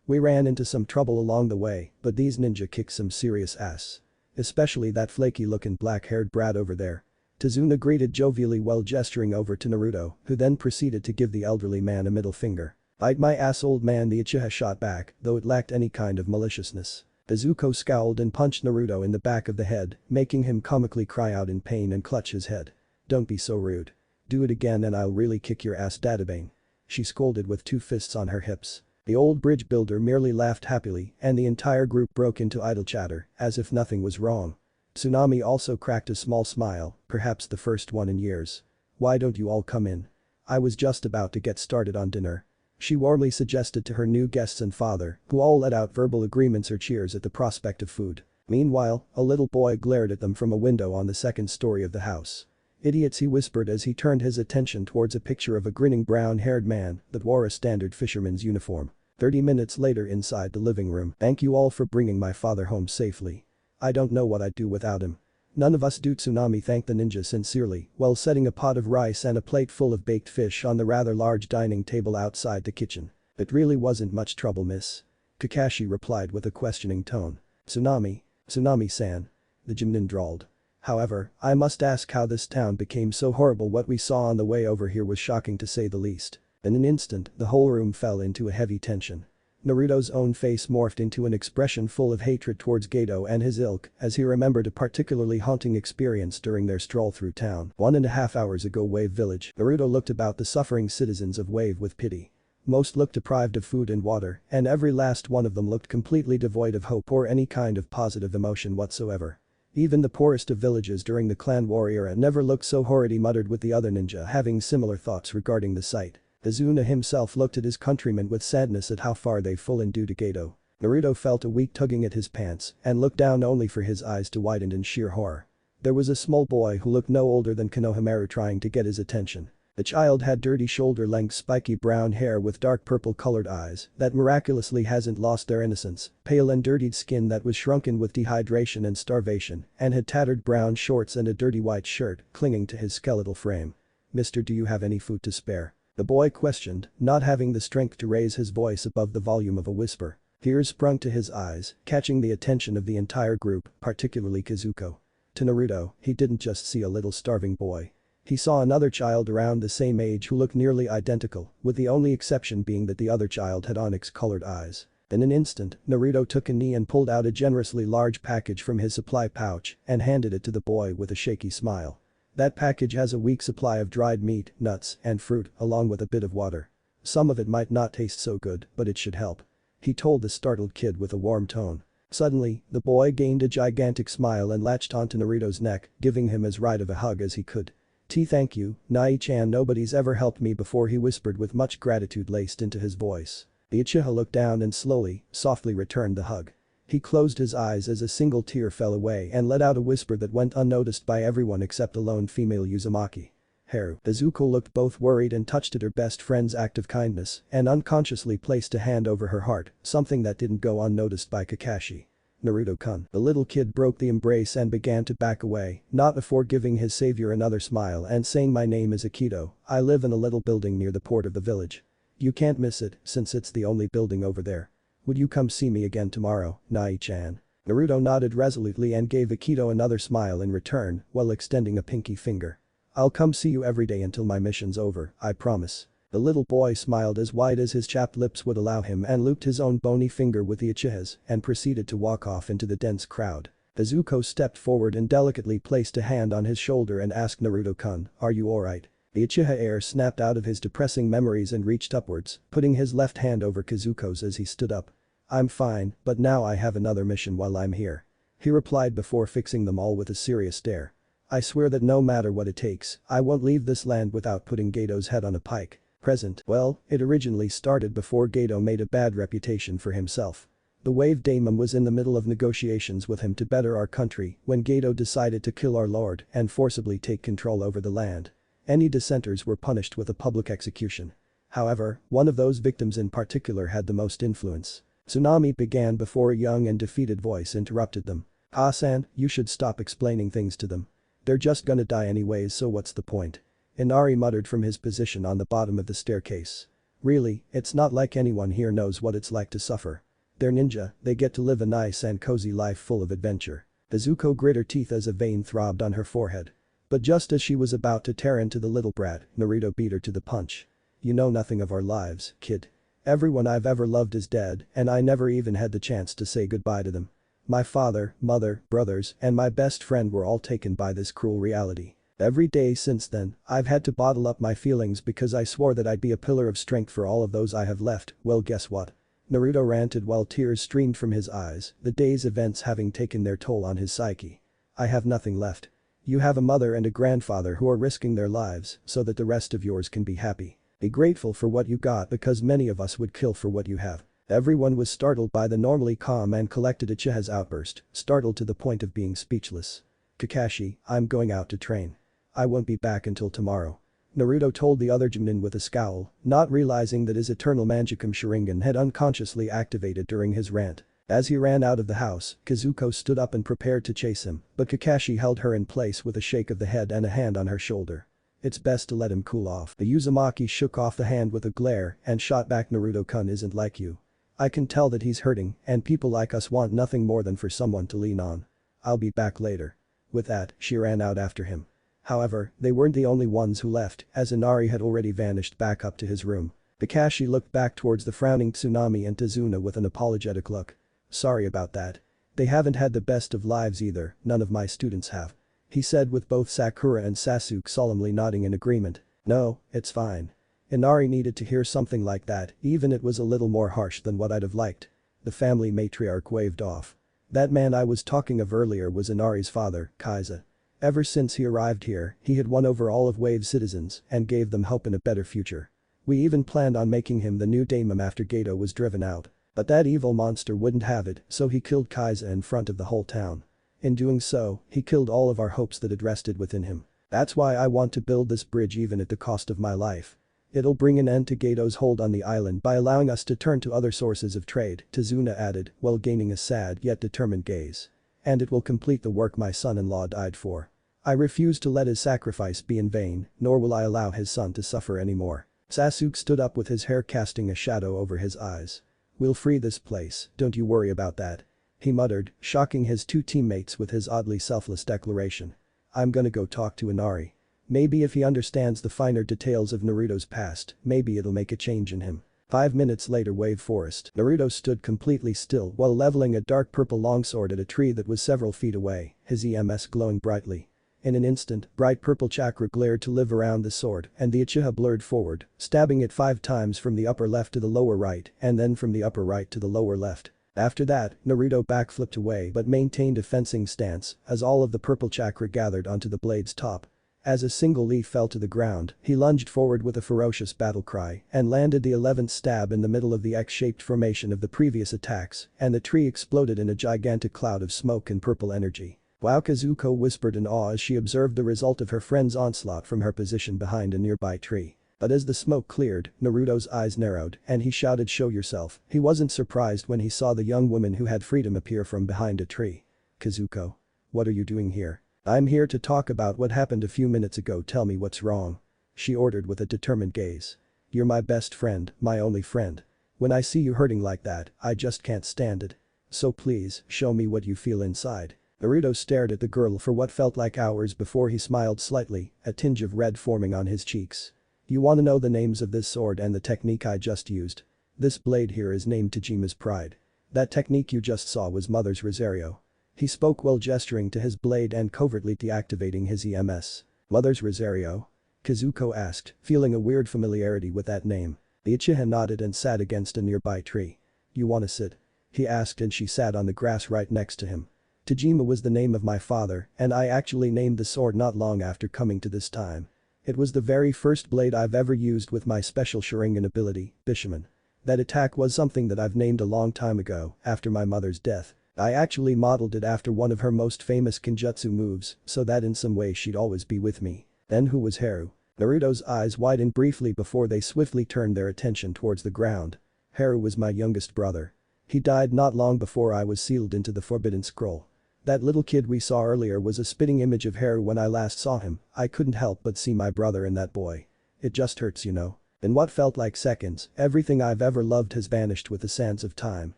We ran into some trouble along the way, but these ninja kicked some serious ass. Especially that flaky-looking black-haired brat over there. Tazuna greeted jovially while gesturing over to Naruto, who then proceeded to give the elderly man a middle finger. Bite my ass, old man, the Uchiha shot back, though it lacked any kind of maliciousness. Izuku scowled and punched Naruto in the back of the head, making him comically cry out in pain and clutch his head. Don't be so rude. Do it again and I'll really kick your ass, Dadabane. She scolded with 2 fists on her hips. The old bridge builder merely laughed happily and the entire group broke into idle chatter, as if nothing was wrong. Tsunami also cracked a small smile, perhaps the first one in years. Why don't you all come in? I was just about to get started on dinner. She warmly suggested to her new guests and father, who all let out verbal agreements or cheers at the prospect of food. Meanwhile, a little boy glared at them from a window on the second story of the house. Idiots, he whispered as he turned his attention towards a picture of a grinning brown-haired man that wore a standard fisherman's uniform. 30 minutes later inside the living room. Thank you all for bringing my father home safely. I don't know what I'd do without him. None of us do. Tsunami thanked the ninja sincerely while setting a pot of rice and a plate full of baked fish on the rather large dining table outside the kitchen. It really wasn't much trouble, miss. Kakashi replied with a questioning tone. Tsunami-san. The Jimnin drawled. However, I must ask how this town became so horrible. What we saw on the way over here was shocking to say the least. In an instant, the whole room fell into a heavy tension. Naruto's own face morphed into an expression full of hatred towards Geto and his ilk as he remembered a particularly haunting experience during their stroll through town. 1.5 hours ago, Wave Village. Naruto looked about the suffering citizens of Wave with pity. Most looked deprived of food and water, and every last one of them looked completely devoid of hope or any kind of positive emotion whatsoever. Even the poorest of villages during the clan war era never looked so horrid, he muttered with the other ninja having similar thoughts regarding the sight. Azuna himself looked at his countrymen with sadness at how far they've fallen due to Geto. Naruto felt a weak tugging at his pants and looked down only for his eyes to widen in sheer horror. There was a small boy who looked no older than Konohamaru trying to get his attention. The child had dirty shoulder-length spiky brown hair with dark purple-colored eyes that miraculously hasn't lost their innocence, pale and dirtied skin that was shrunken with dehydration and starvation, and had tattered brown shorts and a dirty white shirt clinging to his skeletal frame. Mister, do you have any food to spare? The boy questioned, not having the strength to raise his voice above the volume of a whisper. Tears sprung to his eyes, catching the attention of the entire group, particularly Kazuko. To Naruto, he didn't just see a little starving boy. He saw another child around the same age who looked nearly identical, with the only exception being that the other child had onyx-colored eyes. In an instant, Naruto took a knee and pulled out a generously large package from his supply pouch and handed it to the boy with a shaky smile. That package has a week's supply of dried meat, nuts, and fruit, along with a bit of water. Some of it might not taste so good, but it should help. He told the startled kid with a warm tone. Suddenly, the boy gained a gigantic smile and latched onto Naruto's neck, giving him as right of a hug as he could. Thank you, Nai-chan, nobody's ever helped me before, he whispered with much gratitude laced into his voice. The Uchiha looked down and slowly, softly returned the hug. He closed his eyes as a single tear fell away and let out a whisper that went unnoticed by everyone except the lone female Uzumaki. Haru. Izuku looked both worried and touched at her best friend's act of kindness and unconsciously placed a hand over her heart, something that didn't go unnoticed by Kakashi. Naruto-kun. The little kid broke the embrace and began to back away, not before giving his savior another smile and saying, my name is Akito, I live in a little building near the port of the village. You can't miss it since it's the only building over there. Would you come see me again tomorrow, Nai-chan? Naruto nodded resolutely and gave Akito another smile in return while extending a pinky finger. I'll come see you every day until my mission's over, I promise. The little boy smiled as wide as his chapped lips would allow him and looped his own bony finger with the Uchiha's and proceeded to walk off into the dense crowd. Nezuko stepped forward and delicately placed a hand on his shoulder and asked Naruto-kun, are you alright? The Uchiha heir snapped out of his depressing memories and reached upwards, putting his left hand over Kazuko's as he stood up. I'm fine, but now I have another mission while I'm here. He replied before fixing them all with a serious stare. I swear that no matter what it takes, I won't leave this land without putting Gato's head on a pike. Present. Well, it originally started before Gato made a bad reputation for himself. The Wave Daemon was in the middle of negotiations with him to better our country when Gato decided to kill our lord and forcibly take control over the land. Any dissenters were punished with a public execution. However, one of those victims in particular had the most influence. Tsunami began before a young and defeated voice interrupted them. Ah-san, you should stop explaining things to them. They're just gonna die anyways, so what's the point? Inari muttered from his position on the bottom of the staircase. Really, it's not like anyone here knows what it's like to suffer. They're ninja, they get to live a nice and cozy life full of adventure. Nezuko grit her teeth as a vein throbbed on her forehead. But just as she was about to tear into the little brat, Naruto beat her to the punch. You know nothing of our lives, kid. Everyone I've ever loved is dead, and I never even had the chance to say goodbye to them. My father, mother, brothers, and my best friend were all taken by this cruel reality. Every day since then, I've had to bottle up my feelings because I swore that I'd be a pillar of strength for all of those I have left. Well, guess what? Naruto ranted while tears streamed from his eyes, the day's events having taken their toll on his psyche. I have nothing left. You have a mother and a grandfather who are risking their lives so that the rest of yours can be happy. Be grateful for what you got because many of us would kill for what you have. Everyone was startled by the normally calm and collected Uchiha's outburst, startled to the point of being speechless. Kakashi, I'm going out to train. I won't be back until tomorrow. Naruto told the other Jonin with a scowl, not realizing that his eternal Mangekyou Sharingan had unconsciously activated during his rant. As he ran out of the house, Kazuko stood up and prepared to chase him, but Kakashi held her in place with a shake of the head and a hand on her shoulder. It's best to let him cool off. The Uzumaki shook off the hand with a glare and shot back. Naruto-kun isn't like you. I can tell that he's hurting and people like us want nothing more than for someone to lean on. I'll be back later. With that, she ran out after him. However, they weren't the only ones who left, as Inari had already vanished back up to his room. Kakashi looked back towards the frowning Tsunami and Tazuna with an apologetic look. Sorry about that. They haven't had the best of lives either, none of my students have. He said with both Sakura and Sasuke solemnly nodding in agreement. No, it's fine. Inari needed to hear something like that, even it was a little more harsh than what I'd have liked. The family matriarch waved off. That man I was talking of earlier was Inari's father, Kaiza. Ever since he arrived here, he had won over all of Wave's citizens and gave them hope in a better future. We even planned on making him the new daimon after Gato was driven out. But that evil monster wouldn't have it, so he killed Kaiza in front of the whole town. In doing so, he killed all of our hopes that had rested within him. That's why I want to build this bridge even at the cost of my life. It'll bring an end to Gato's hold on the island by allowing us to turn to other sources of trade, Tazuna added while gaining a sad yet determined gaze. And it will complete the work my son-in-law died for. I refuse to let his sacrifice be in vain, nor will I allow his son to suffer anymore. Sasuke stood up with his hair casting a shadow over his eyes. We'll free this place, don't you worry about that. He muttered, shocking his two teammates with his oddly selfless declaration. I'm gonna go talk to Inari. Maybe if he understands the finer details of Naruto's past, maybe it'll make a change in him. 5 minutes later, Wave Forest. Naruto stood completely still while leveling a dark purple longsword at a tree that was several feet away, his EMS glowing brightly. In an instant, bright purple chakra glared to live around the sword and the Uchiha blurred forward, stabbing it 5 times from the upper left to the lower right and then from the upper right to the lower left. After that, Naruto backflipped away but maintained a fencing stance as all of the purple chakra gathered onto the blade's top. As a single leaf fell to the ground, he lunged forward with a ferocious battle cry and landed the 11th stab in the middle of the X-shaped formation of the previous attacks, and the tree exploded in a gigantic cloud of smoke and purple energy. Wow, Kazuko whispered in awe as she observed the result of her friend's onslaught from her position behind a nearby tree. But as the smoke cleared, Naruto's eyes narrowed and he shouted, "Show yourself." He wasn't surprised when he saw the young woman who had freedom appear from behind a tree. Kazuko. What are you doing here? I'm here to talk about what happened a few minutes ago. Tell me what's wrong. She ordered with a determined gaze. You're my best friend, my only friend. When I see you hurting like that, I just can't stand it. so please, show me what you feel inside. Naruto stared at the girl for what felt like hours before he smiled slightly, a tinge of red forming on his cheeks. You wanna know the names of this sword and the technique I just used? This blade here is named Tajima's Pride. That technique you just saw was Mother's Rosario. He spoke while gesturing to his blade and covertly deactivating his EMS. Mother's Rosario? Kazuko asked, feeling a weird familiarity with that name. The Uchiha nodded and sat against a nearby tree. You wanna sit? He asked and she sat on the grass right next to him. Tajima was the name of my father, and I actually named the sword not long after coming to this time. It was the very first blade I've ever used with my special Sharingan ability, Bishaman. That attack was something that I've named a long time ago, after my mother's death. I actually modeled it after one of her most famous Kenjutsu moves, so that in some way she'd always be with me. Then who was Haru? Naruto's eyes widened briefly before they swiftly turned their attention towards the ground. Haru was my youngest brother. He died not long before I was sealed into the Forbidden Scroll. That little kid we saw earlier was a spitting image of Haru when I last saw him. I couldn't help but see my brother in that boy. It just hurts, you know. In what felt like seconds, everything I've ever loved has vanished with the sands of time.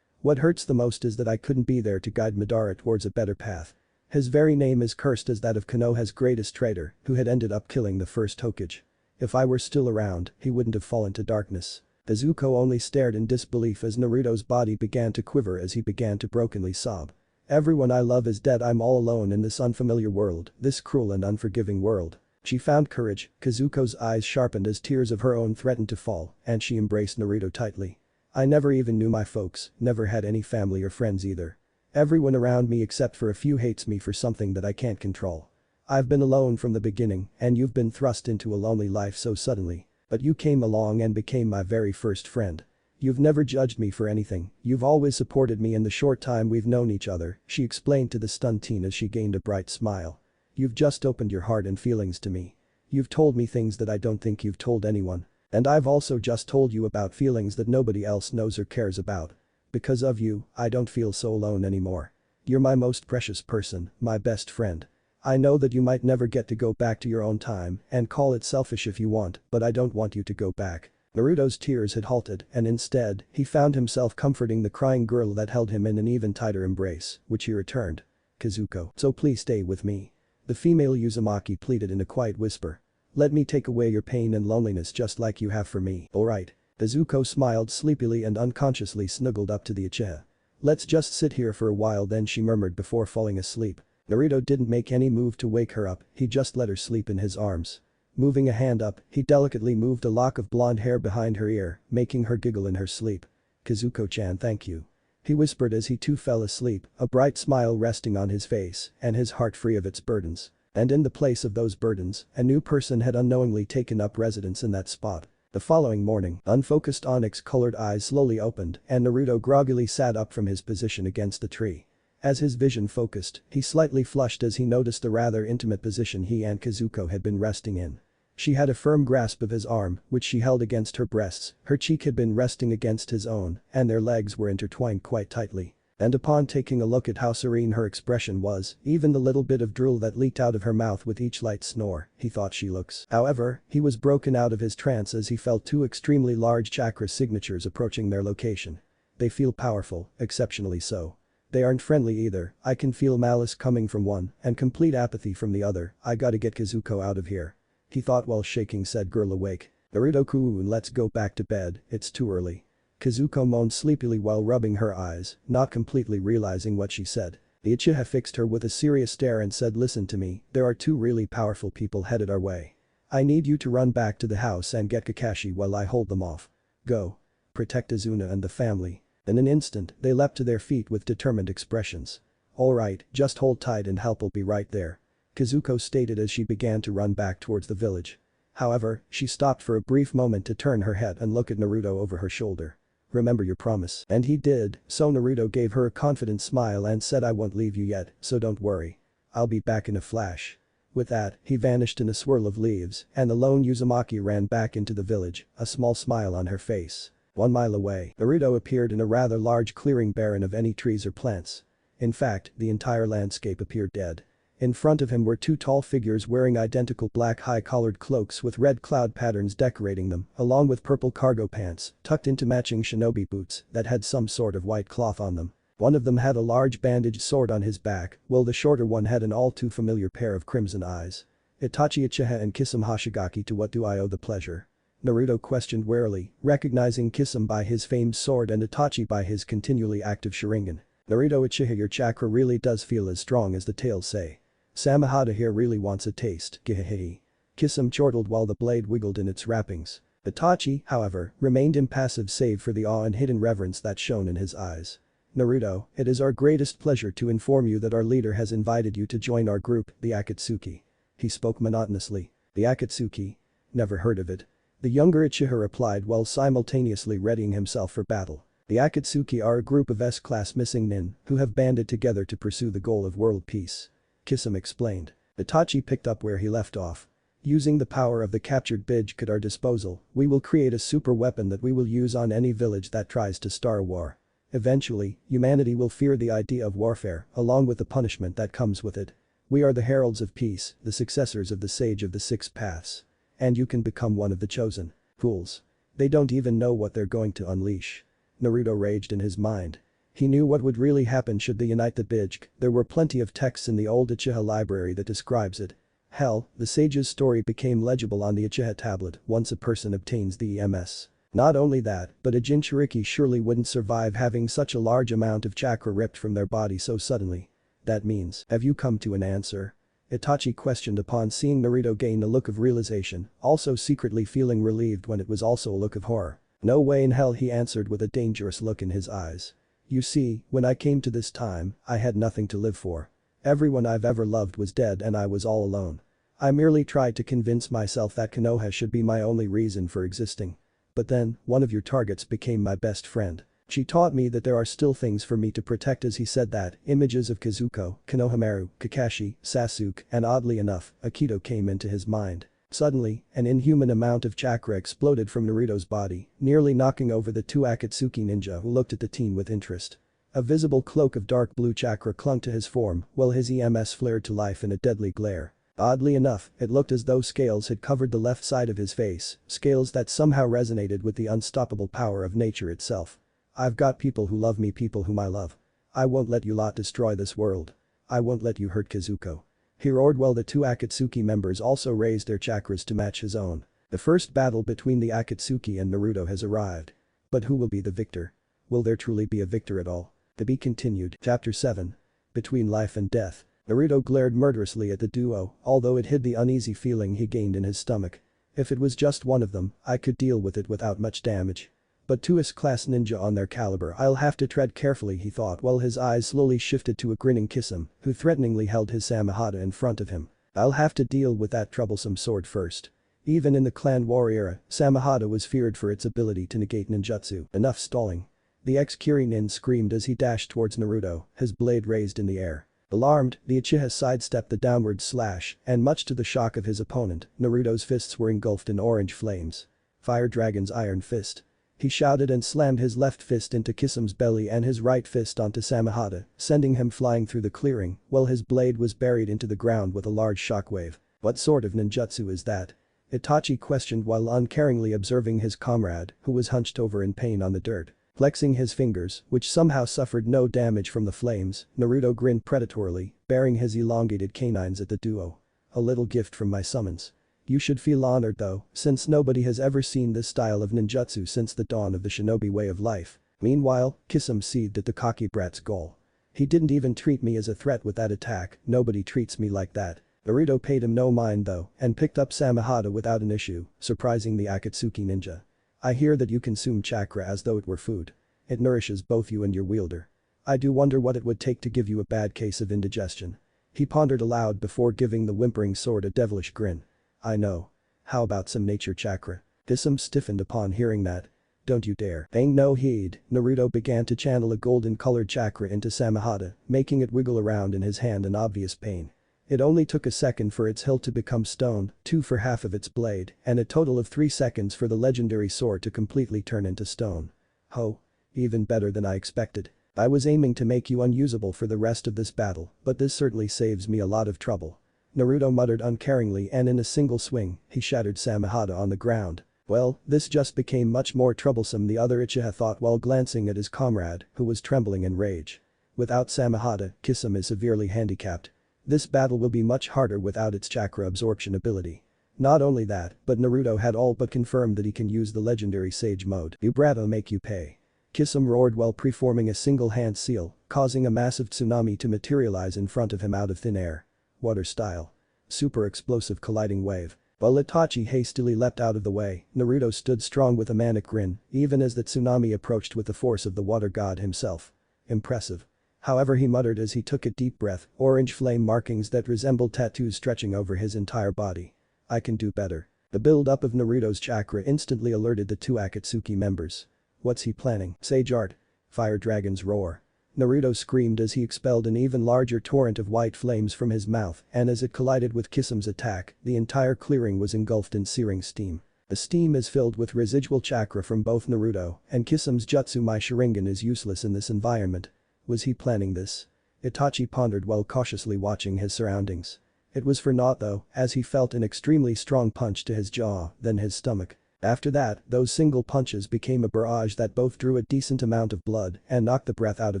What hurts the most is that I couldn't be there to guide Madara towards a better path. His very name is cursed as that of Konoha's greatest traitor, who had ended up killing the first Hokage. If I were still around, he wouldn't have fallen to darkness. Izuku only stared in disbelief as Naruto's body began to quiver as he began to brokenly sob. Everyone I love is dead. I'm all alone in this unfamiliar world, this cruel and unforgiving world. She found courage, Kazuko's eyes sharpened as tears of her own threatened to fall, and she embraced Naruto tightly. I never even knew my folks, never had any family or friends either. Everyone around me except for a few hates me for something that I can't control. I've been alone from the beginning, and you've been thrust into a lonely life so suddenly. But you came along and became my very first friend. You've never judged me for anything, you've always supported me in the short time we've known each other, she explained to the stunned teen as she gained a bright smile. You've just opened your heart and feelings to me. You've told me things that I don't think you've told anyone. And I've also just told you about feelings that nobody else knows or cares about. Because of you, I don't feel so alone anymore. You're my most precious person, my best friend. I know that you might never get to go back to your own time and call it selfish if you want, but I don't want you to go back. Naruto's tears had halted and instead, he found himself comforting the crying girl that held him in an even tighter embrace, which he returned. Kazuko, so please stay with me. The female Uzumaki pleaded in a quiet whisper. Let me take away your pain and loneliness just like you have for me, alright? Kazuko smiled sleepily and unconsciously snuggled up to the Uchiha. Let's just sit here for a while then she murmured before falling asleep. Naruto didn't make any move to wake her up, he just let her sleep in his arms. Moving a hand up, he delicately moved a lock of blonde hair behind her ear, making her giggle in her sleep. Kazuko-chan, thank you. He whispered as he too fell asleep, a bright smile resting on his face and his heart free of its burdens. And in the place of those burdens, a new person had unknowingly taken up residence in that spot. The following morning, unfocused onyx-colored eyes slowly opened and Naruto groggily sat up from his position against the tree. As his vision focused, he slightly flushed as he noticed the rather intimate position he and Kazuko had been resting in. She had a firm grasp of his arm, which she held against her breasts, her cheek had been resting against his own, and their legs were intertwined quite tightly. And upon taking a look at how serene her expression was, even the little bit of drool that leaked out of her mouth with each light snore, he thought she looks. However, he was broken out of his trance as he felt two extremely large chakra signatures approaching their location. They feel powerful, exceptionally so. They aren't friendly either, I can feel malice coming from one and complete apathy from the other, I gotta get Kazuko out of here. He thought while shaking said girl awake. Naruto-kun, let's go back to bed, it's too early. Kazuko moaned sleepily while rubbing her eyes, not completely realizing what she said. The Uchiha fixed her with a serious stare and said listen to me, there are two really powerful people headed our way. I need you to run back to the house and get Kakashi while I hold them off. Go. Protect Izuna and the family. In an instant, they leapt to their feet with determined expressions. Alright, just hold tight and help will be right there. Kazuko stated as she began to run back towards the village. However, she stopped for a brief moment to turn her head and look at Naruto over her shoulder. Remember your promise. And he did, so Naruto gave her a confident smile and said I won't leave you yet, so don't worry. I'll be back in a flash. With that, he vanished in a swirl of leaves and the lone Uzumaki ran back into the village, a small smile on her face. 1 mile away, Naruto appeared in a rather large clearing barren of any trees or plants. In fact, the entire landscape appeared dead. In front of him were two tall figures wearing identical black high-collared cloaks with red cloud patterns decorating them, along with purple cargo pants tucked into matching shinobi boots that had some sort of white cloth on them. One of them had a large bandaged sword on his back, while the shorter one had an all too familiar pair of crimson eyes. Itachi Uchiha and Kisame Hoshigaki, to what do I owe the pleasure? Naruto questioned warily, recognizing Kisame by his famed sword and Itachi by his continually active Sharingan. Naruto Uchiha, your chakra really does feel as strong as the tales say. Samehada here really wants a taste, gihehehe. Kisame chortled while the blade wiggled in its wrappings. Itachi, however, remained impassive save for the awe and hidden reverence that shone in his eyes. Naruto, it is our greatest pleasure to inform you that our leader has invited you to join our group, the Akatsuki. He spoke monotonously. The Akatsuki? Never heard of it. The younger Uchiha replied while simultaneously readying himself for battle. The Akatsuki are a group of S-class missing nin who have banded together to pursue the goal of world peace. Kisame explained. Itachi picked up where he left off. Using the power of the captured Bijk at our disposal, we will create a super weapon that we will use on any village that tries to start a war. Eventually, humanity will fear the idea of warfare, along with the punishment that comes with it. We are the heralds of peace, the successors of the sage of the six paths. And you can become one of the chosen. Fools. They don't even know what they're going to unleash. Naruto raged in his mind. He knew what would really happen should they unite the Bijk. There were plenty of texts in the old Uchiha library that describes it. Hell, the sage's story became legible on the Uchiha tablet once a person obtains the EMS. Not only that, but a Jinchuriki surely wouldn't survive having such a large amount of chakra ripped from their body so suddenly. That means, have you come to an answer? Itachi questioned upon seeing Naruto gain a look of realization, also secretly feeling relieved when it was also a look of horror. No way in hell, he answered with a dangerous look in his eyes. You see, when I came to this time, I had nothing to live for. Everyone I've ever loved was dead and I was all alone. I merely tried to convince myself that Konoha should be my only reason for existing. But then, one of your targets became my best friend. She taught me that there are still things for me to protect. As he said that, images of Kazuko, Konohamaru, Kakashi, Sasuke, and oddly enough, Akito came into his mind. Suddenly, an inhuman amount of chakra exploded from Naruto's body, nearly knocking over the two Akatsuki ninja who looked at the teen with interest. A visible cloak of dark blue chakra clung to his form, while his EMS flared to life in a deadly glare. Oddly enough, it looked as though scales had covered the left side of his face, scales that somehow resonated with the unstoppable power of nature itself. I've got people who love me, people whom I love. I won't let you lot destroy this world. I won't let you hurt Kazuko. He roared while the two Akatsuki members also raised their chakras to match his own. The first battle between the Akatsuki and Naruto has arrived. But who will be the victor? Will there truly be a victor at all? To be continued. Chapter 7. Between Life and Death. Naruto glared murderously at the duo, although it hid the uneasy feeling he gained in his stomach. If it was just one of them, I could deal with it without much damage. But two S-class ninja on their caliber, I'll have to tread carefully, he thought while his eyes slowly shifted to a grinning Kisame, who threateningly held his Samehada in front of him. I'll have to deal with that troublesome sword first. Even in the clan war era, Samehada was feared for its ability to negate ninjutsu. Enough stalling. The ex-Kiri nin screamed as he dashed towards Naruto, his blade raised in the air. Alarmed, the Uchiha sidestepped the downward slash, and much to the shock of his opponent, Naruto's fists were engulfed in orange flames. Fire Dragon's Iron Fist. He shouted and slammed his left fist into Kisame's belly and his right fist onto Samehada, sending him flying through the clearing, while his blade was buried into the ground with a large shockwave. What sort of ninjutsu is that? Itachi questioned while uncaringly observing his comrade, who was hunched over in pain on the dirt. Flexing his fingers, which somehow suffered no damage from the flames, Naruto grinned predatorily, baring his elongated canines at the duo. A little gift from my summons. You should feel honored though, since nobody has ever seen this style of ninjutsu since the dawn of the shinobi way of life. Meanwhile, Kisame seethed at the cocky brat's goal. He didn't even treat me as a threat with that attack, nobody treats me like that. Naruto paid him no mind though, and picked up Samehada without an issue, surprising the Akatsuki ninja. I hear that you consume chakra as though it were food. It nourishes both you and your wielder. I do wonder what it would take to give you a bad case of indigestion. He pondered aloud before giving the whimpering sword a devilish grin. I know. How about some nature chakra? Kisame stiffened upon hearing that. Don't you dare. Paying no heed, Naruto began to channel a golden-colored chakra into Samehada, making it wiggle around in his hand in obvious pain. It only took a second for its hilt to become stone, 2 for half of its blade, and a total of 3 seconds for the legendary sword to completely turn into stone. Ho. Even better than I expected. I was aiming to make you unusable for the rest of this battle, but this certainly saves me a lot of trouble. Naruto muttered uncaringly and in a single swing, he shattered Samehada on the ground. Well, this just became much more troublesome, the other Uchiha thought while glancing at his comrade, who was trembling in rage. Without Samahata, Kisame is severely handicapped. This battle will be much harder without its chakra absorption ability. Not only that, but Naruto had all but confirmed that he can use the legendary Sage mode. You bravo make you pay. Kisame roared while preforming a single hand seal, causing a massive tsunami to materialize in front of him out of thin air. Water style. Super explosive colliding wave. While Itachi hastily leapt out of the way, Naruto stood strong with a manic grin, even as the tsunami approached with the force of the water god himself. Impressive. However, he muttered as he took a deep breath, orange flame markings that resembled tattoos stretching over his entire body. I can do better. The build-up of Naruto's chakra instantly alerted the two Akatsuki members. What's he planning? Sage art. Fire dragons roar. Naruto screamed as he expelled an even larger torrent of white flames from his mouth, and as it collided with Kisame's attack, the entire clearing was engulfed in searing steam. The steam is filled with residual chakra from both Naruto, and Kisame's jutsu Mai Sharingan is useless in this environment. Was he planning this? Itachi pondered while cautiously watching his surroundings. It was for naught though, as he felt an extremely strong punch to his jaw, then his stomach. After that, those single punches became a barrage that both drew a decent amount of blood and knocked the breath out of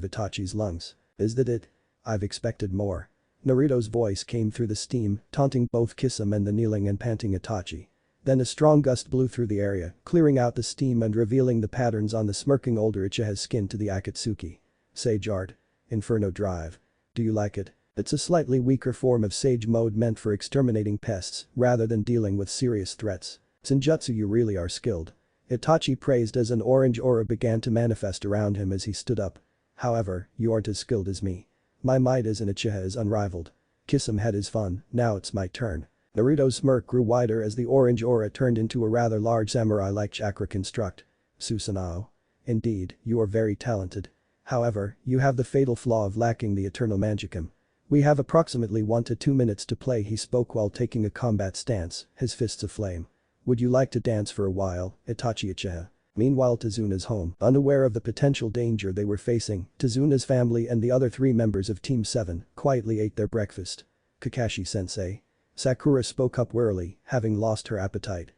Itachi's lungs. Is that it? I've expected more. Naruto's voice came through the steam, taunting both Kisame and the kneeling and panting Itachi. Then a strong gust blew through the area, clearing out the steam and revealing the patterns on the smirking older Uchiha's skin to the Akatsuki. Sage art. Inferno drive. Do you like it? It's a slightly weaker form of Sage mode meant for exterminating pests rather than dealing with serious threats. Zangetsu, you really are skilled. Itachi praised as an orange aura began to manifest around him as he stood up. However, you aren't as skilled as me. My might as an Uchiha is unrivaled. Kisame had his fun, now it's my turn. Naruto's smirk grew wider as the orange aura turned into a rather large samurai-like chakra construct. Susanoo. Indeed, you are very talented. However, you have the fatal flaw of lacking the eternal magicum. We have approximately 1 to 2 minutes to play, he spoke while taking a combat stance, his fists aflame. Would you like to dance for a while, Itachi Uchiha? Meanwhile, Tazuna's home. Unaware of the potential danger they were facing, Tazuna's family and the other 3 members of Team 7 quietly ate their breakfast. Kakashi-sensei. Sakura spoke up wearily, having lost her appetite.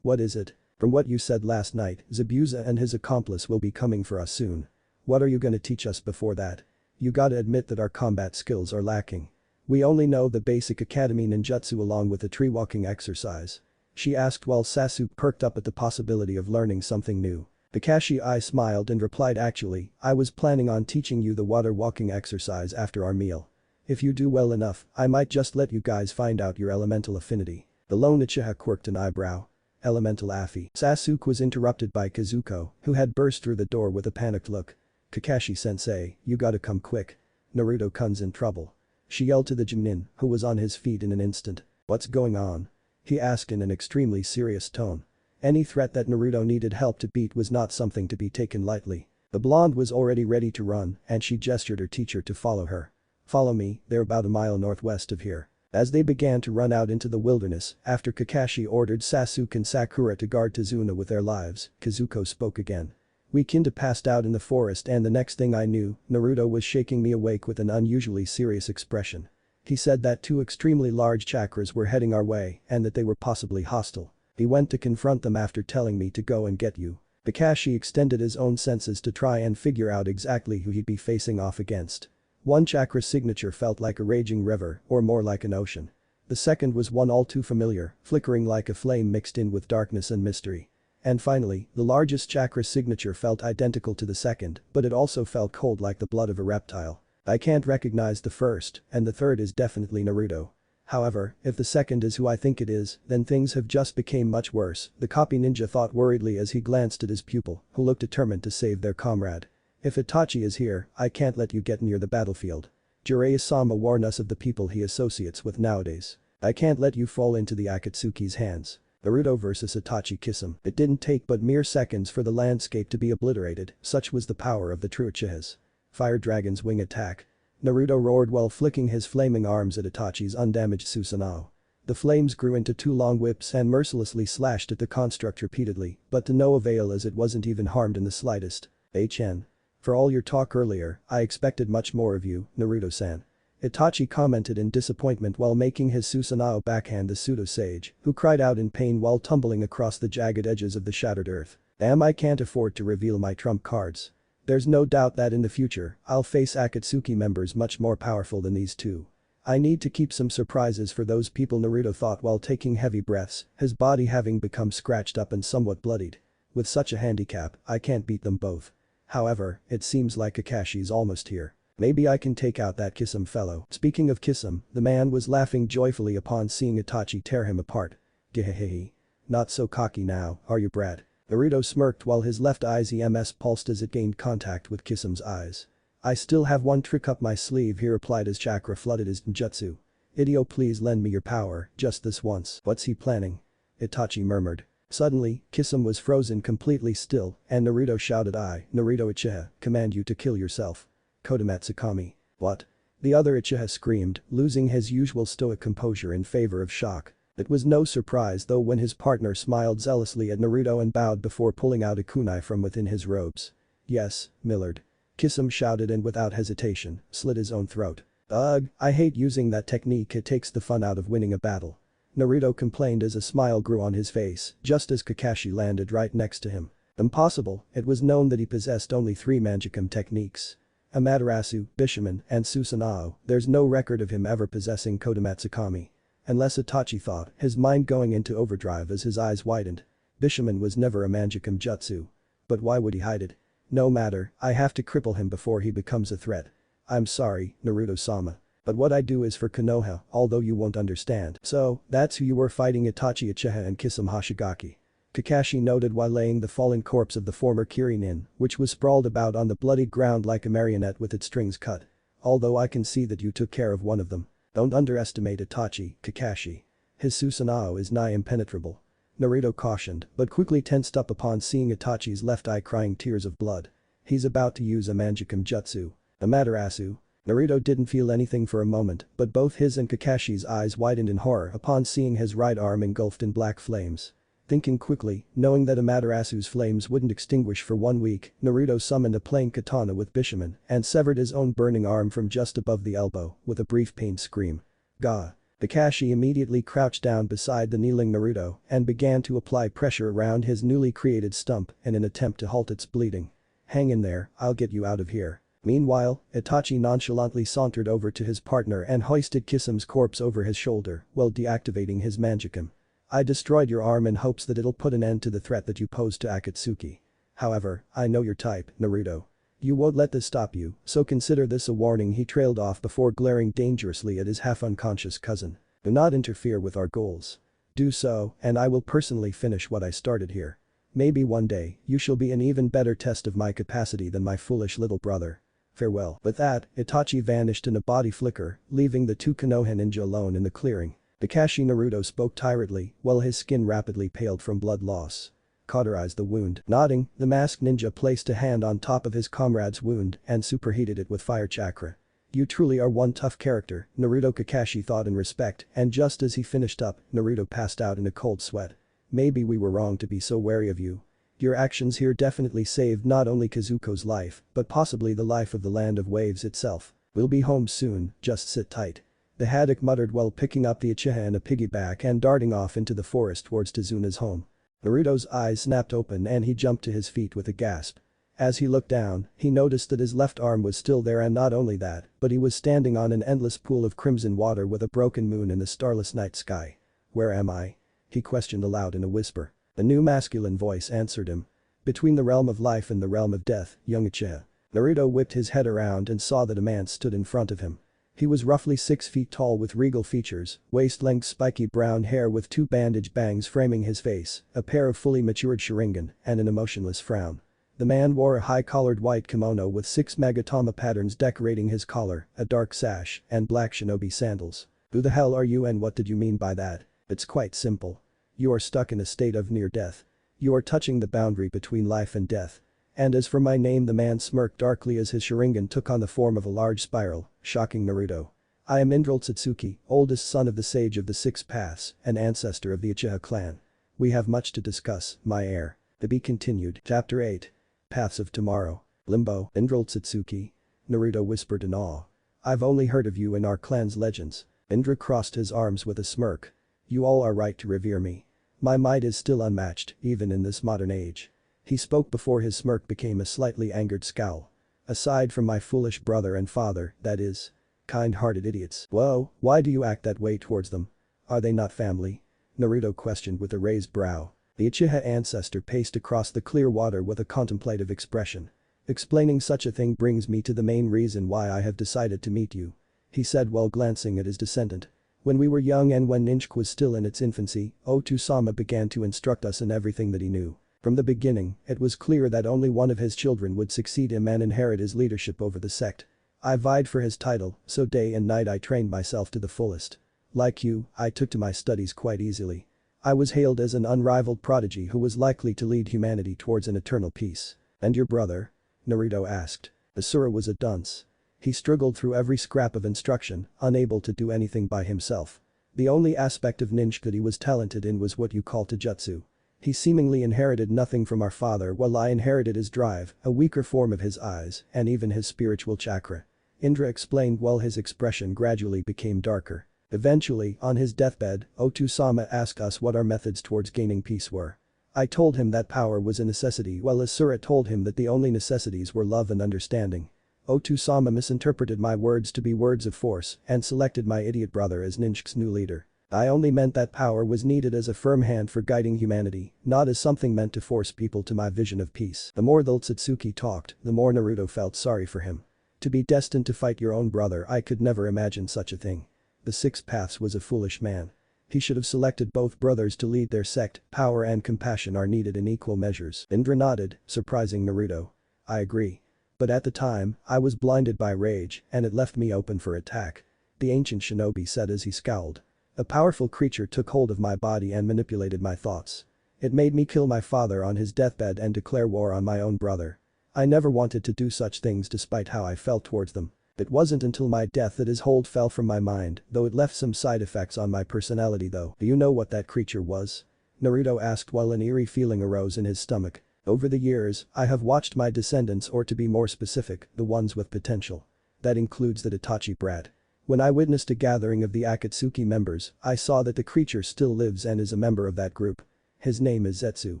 What is it? From what you said last night, Zabuza and his accomplice will be coming for us soon. What are you gonna teach us before that? You gotta admit that our combat skills are lacking. We only know the basic academy ninjutsu along with the tree walking exercise. She asked while Sasuke perked up at the possibility of learning something new. Kakashi smiled and replied, actually, I was planning on teaching you the water walking exercise after our meal. If you do well enough, I might just let you guys find out your elemental affinity. The lone Uchiha quirked an eyebrow. Elemental affy. Sasuke was interrupted by Kazuko, who had burst through the door with a panicked look. Kakashi-sensei, you gotta come quick. Naruto-kun's in trouble. She yelled to the Junin, who was on his feet in an instant. What's going on? He asked in an extremely serious tone. Any threat that Naruto needed help to beat was not something to be taken lightly. The blonde was already ready to run, and she gestured her teacher to follow her. Follow me, they're about a mile northwest of here. As they began to run out into the wilderness, after Kakashi ordered Sasuke and Sakura to guard Tazuna with their lives, Kazuko spoke again. We kinda passed out in the forest, and the next thing I knew, Naruto was shaking me awake with an unusually serious expression. He said that 2 extremely large chakras were heading our way and that they were possibly hostile. He went to confront them after telling me to go and get you. Kakashi extended his own senses to try and figure out exactly who he'd be facing off against. One chakra signature felt like a raging river, or more like an ocean. The second was one all too familiar, flickering like a flame mixed in with darkness and mystery. And finally, the largest chakra signature felt identical to the second, but it also felt cold like the blood of a reptile. I can't recognize the first, and the third is definitely Naruto. However, if the second is who I think it is, then things have just became much worse, the copy ninja thought worriedly as he glanced at his pupil, who looked determined to save their comrade. If Itachi is here, I can't let you get near the battlefield. Jiraiya-sama warned us of the people he associates with nowadays. I can't let you fall into the Akatsuki's hands. Naruto vs Itachi Kisame. It didn't take but mere seconds for the landscape to be obliterated, such was the power of the true Uchihas. Fire Dragon's wing attack. Naruto roared while flicking his flaming arms at Itachi's undamaged Susanoo. The flames grew into 2 long whips and mercilessly slashed at the construct repeatedly, but to no avail as it wasn't even harmed in the slightest. HN. For all your talk earlier, I expected much more of you, Naruto-san. Itachi commented in disappointment while making his Susanoo backhand the pseudo-sage, who cried out in pain while tumbling across the jagged edges of the shattered earth. Damn, I can't afford to reveal my trump cards. There's no doubt that in the future, I'll face Akatsuki members much more powerful than these two. I need to keep some surprises for those people, Naruto thought while taking heavy breaths, his body having become scratched up and somewhat bloodied. With such a handicap, I can't beat them both. However, it seems like Kakashi's almost here. Maybe I can take out that Kisame fellow. Speaking of Kisame, the man was laughing joyfully upon seeing Itachi tear him apart. Gehehehe. Not so cocky now, are you, brat? Naruto smirked while his left eye's EMS pulsed as it gained contact with Kisame's eyes. I still have one trick up my sleeve, he replied as chakra flooded his ninjutsu. Idio, please lend me your power, just this once. What's he planning? Itachi murmured. Suddenly, Kisame was frozen completely still, and Naruto shouted, I, Naruto Uchiha, command you to kill yourself. Kodamatsukami. What? The other Uchiha screamed, losing his usual stoic composure in favor of shock. It was no surprise though when his partner smiled zealously at Naruto and bowed before pulling out a kunai from within his robes. Yes, Millard. Kisame shouted and without hesitation, slit his own throat. Ugh, I hate using that technique, it takes the fun out of winning a battle. Naruto complained as a smile grew on his face, just as Kakashi landed right next to him. Impossible, it was known that he possessed only 3 Mangekyou techniques. Amaterasu, Bishamon, and Susanoo, there's no record of him ever possessing Kodamatsukami. Unless Itachi thought, his mind going into overdrive as his eyes widened. Bishamon was never a Mangekyou jutsu. But why would he hide it? No matter, I have to cripple him before he becomes a threat. I'm sorry, Naruto-sama. But what I do is for Konoha, although you won't understand. So, that's who you were fighting, Itachi Uchiha and Kisame Hoshigaki. Kakashi noted while laying the fallen corpse of the former Kirin, which was sprawled about on the bloodied ground like a marionette with its strings cut. Although I can see that you took care of one of them. Don't underestimate Itachi, Kakashi. His Susanoo is nigh impenetrable. Naruto cautioned, but quickly tensed up upon seeing Itachi's left eye crying tears of blood. He's about to use a Mangekyou jutsu. Amaterasu. Naruto didn't feel anything for a moment, but both his and Kakashi's eyes widened in horror upon seeing his right arm engulfed in black flames. Thinking quickly, knowing that Amaterasu's flames wouldn't extinguish for 1 week, Naruto summoned a plain katana with Bishamon and severed his own burning arm from just above the elbow with a brief pained scream. Gah. Kakashi immediately crouched down beside the kneeling Naruto and began to apply pressure around his newly created stump in an attempt to halt its bleeding. Hang in there, I'll get you out of here. Meanwhile, Itachi nonchalantly sauntered over to his partner and hoisted Kisame's corpse over his shoulder while deactivating his Mangekyou. I destroyed your arm in hopes that it'll put an end to the threat that you pose to Akatsuki. However, I know your type, Naruto. You won't let this stop you, so consider this a warning, he trailed off before glaring dangerously at his half-unconscious cousin. Do not interfere with our goals. Do so, and I will personally finish what I started here. Maybe one day, you shall be an even better test of my capacity than my foolish little brother. Farewell. With that, Itachi vanished in a body flicker, leaving the 2 Konoha ninja alone in the clearing. Kakashi Naruto spoke tiredly, while his skin rapidly paled from blood loss. Cauterized the wound. Nodding, the masked ninja placed a hand on top of his comrade's wound and superheated it with fire chakra. You truly are one tough character, Naruto, Kakashi thought in respect, and just as he finished up, Naruto passed out in a cold sweat. Maybe we were wrong to be so wary of you. Your actions here definitely saved not only Kazuko's life, but possibly the life of the Land of Waves itself. We'll be home soon, just sit tight. The Haddock muttered while picking up the Uchiha in a piggyback and darting off into the forest towards Tazuna's home. Naruto's eyes snapped open and he jumped to his feet with a gasp. As he looked down, he noticed that his left arm was still there, and not only that, but he was standing on an endless pool of crimson water with a broken moon in the starless night sky. Where am I? He questioned aloud in a whisper. A new masculine voice answered him. Between the realm of life and the realm of death, young Uchiha. Naruto whipped his head around and saw that a man stood in front of him. He was roughly 6 feet tall with regal features, waist-length spiky brown hair with 2 bandage bangs framing his face, a pair of fully matured sharingan, and an emotionless frown. The man wore a high-collared white kimono with 6 magatama patterns decorating his collar, a dark sash, and black shinobi sandals. Who the hell are you and what did you mean by that? It's quite simple. You are stuck in a state of near death. You are touching the boundary between life and death. And as for my name, the man smirked darkly as his sharingan took on the form of a large spiral, shocking Naruto. I am Indra Satsuki, oldest son of the Sage of the Six Paths, and ancestor of the Uchiha clan. We have much to discuss, my heir. To be continued. Chapter 8. Paths of Tomorrow. Limbo. Indra Satsuki. Naruto whispered in awe. I've only heard of you in our clan's legends. Indra crossed his arms with a smirk. You all are right to revere me. My might is still unmatched, even in this modern age. He spoke before his smirk became a slightly angered scowl. Aside from my foolish brother and father, that is. Kind-hearted idiots. Whoa, why do you act that way towards them? Are they not family? Naruto questioned with a raised brow. The Uchiha ancestor paced across the clear water with a contemplative expression. Explaining such a thing brings me to the main reason why I have decided to meet you. He said while glancing at his descendant. When we were young and when ninja was still in its infancy, Otu-sama began to instruct us in everything that he knew. From the beginning, it was clear that only one of his children would succeed him and inherit his leadership over the sect. I vied for his title, so day and night I trained myself to the fullest. Like you, I took to my studies quite easily. I was hailed as an unrivaled prodigy who was likely to lead humanity towards an eternal peace. And your brother? Naruto asked. Asura was a dunce. He struggled through every scrap of instruction, unable to do anything by himself. The only aspect of ninja that he was talented in was what you call taijutsu. He seemingly inherited nothing from our father while I inherited his drive, a weaker form of his eyes, and even his spiritual chakra. Indra explained while his expression gradually became darker. Eventually, on his deathbed, Otu-sama asked us what our methods towards gaining peace were. I told him that power was a necessity while Asura told him that the only necessities were love and understanding. Otu-sama misinterpreted my words to be words of force and selected my idiot brother as ninja's new leader. I only meant that power was needed as a firm hand for guiding humanity, not as something meant to force people to my vision of peace. The more the Akatsuki talked, the more Naruto felt sorry for him. To be destined to fight your own brother, I could never imagine such a thing. The Six Paths was a foolish man. He should have selected both brothers to lead their sect. Power and compassion are needed in equal measures. Indra nodded, surprising Naruto. I agree. But at the time, I was blinded by rage and it left me open for attack. The ancient shinobi said as he scowled. A powerful creature took hold of my body and manipulated my thoughts. It made me kill my father on his deathbed and declare war on my own brother. I never wanted to do such things despite how I felt towards them. It wasn't until my death that his hold fell from my mind, though it left some side effects on my personality though. Do you know what that creature was? Naruto asked while an eerie feeling arose in his stomach. Over the years, I have watched my descendants, or to be more specific, the ones with potential. That includes the Itachi brat. When I witnessed a gathering of the Akatsuki members, I saw that the creature still lives and is a member of that group. His name is Zetsu.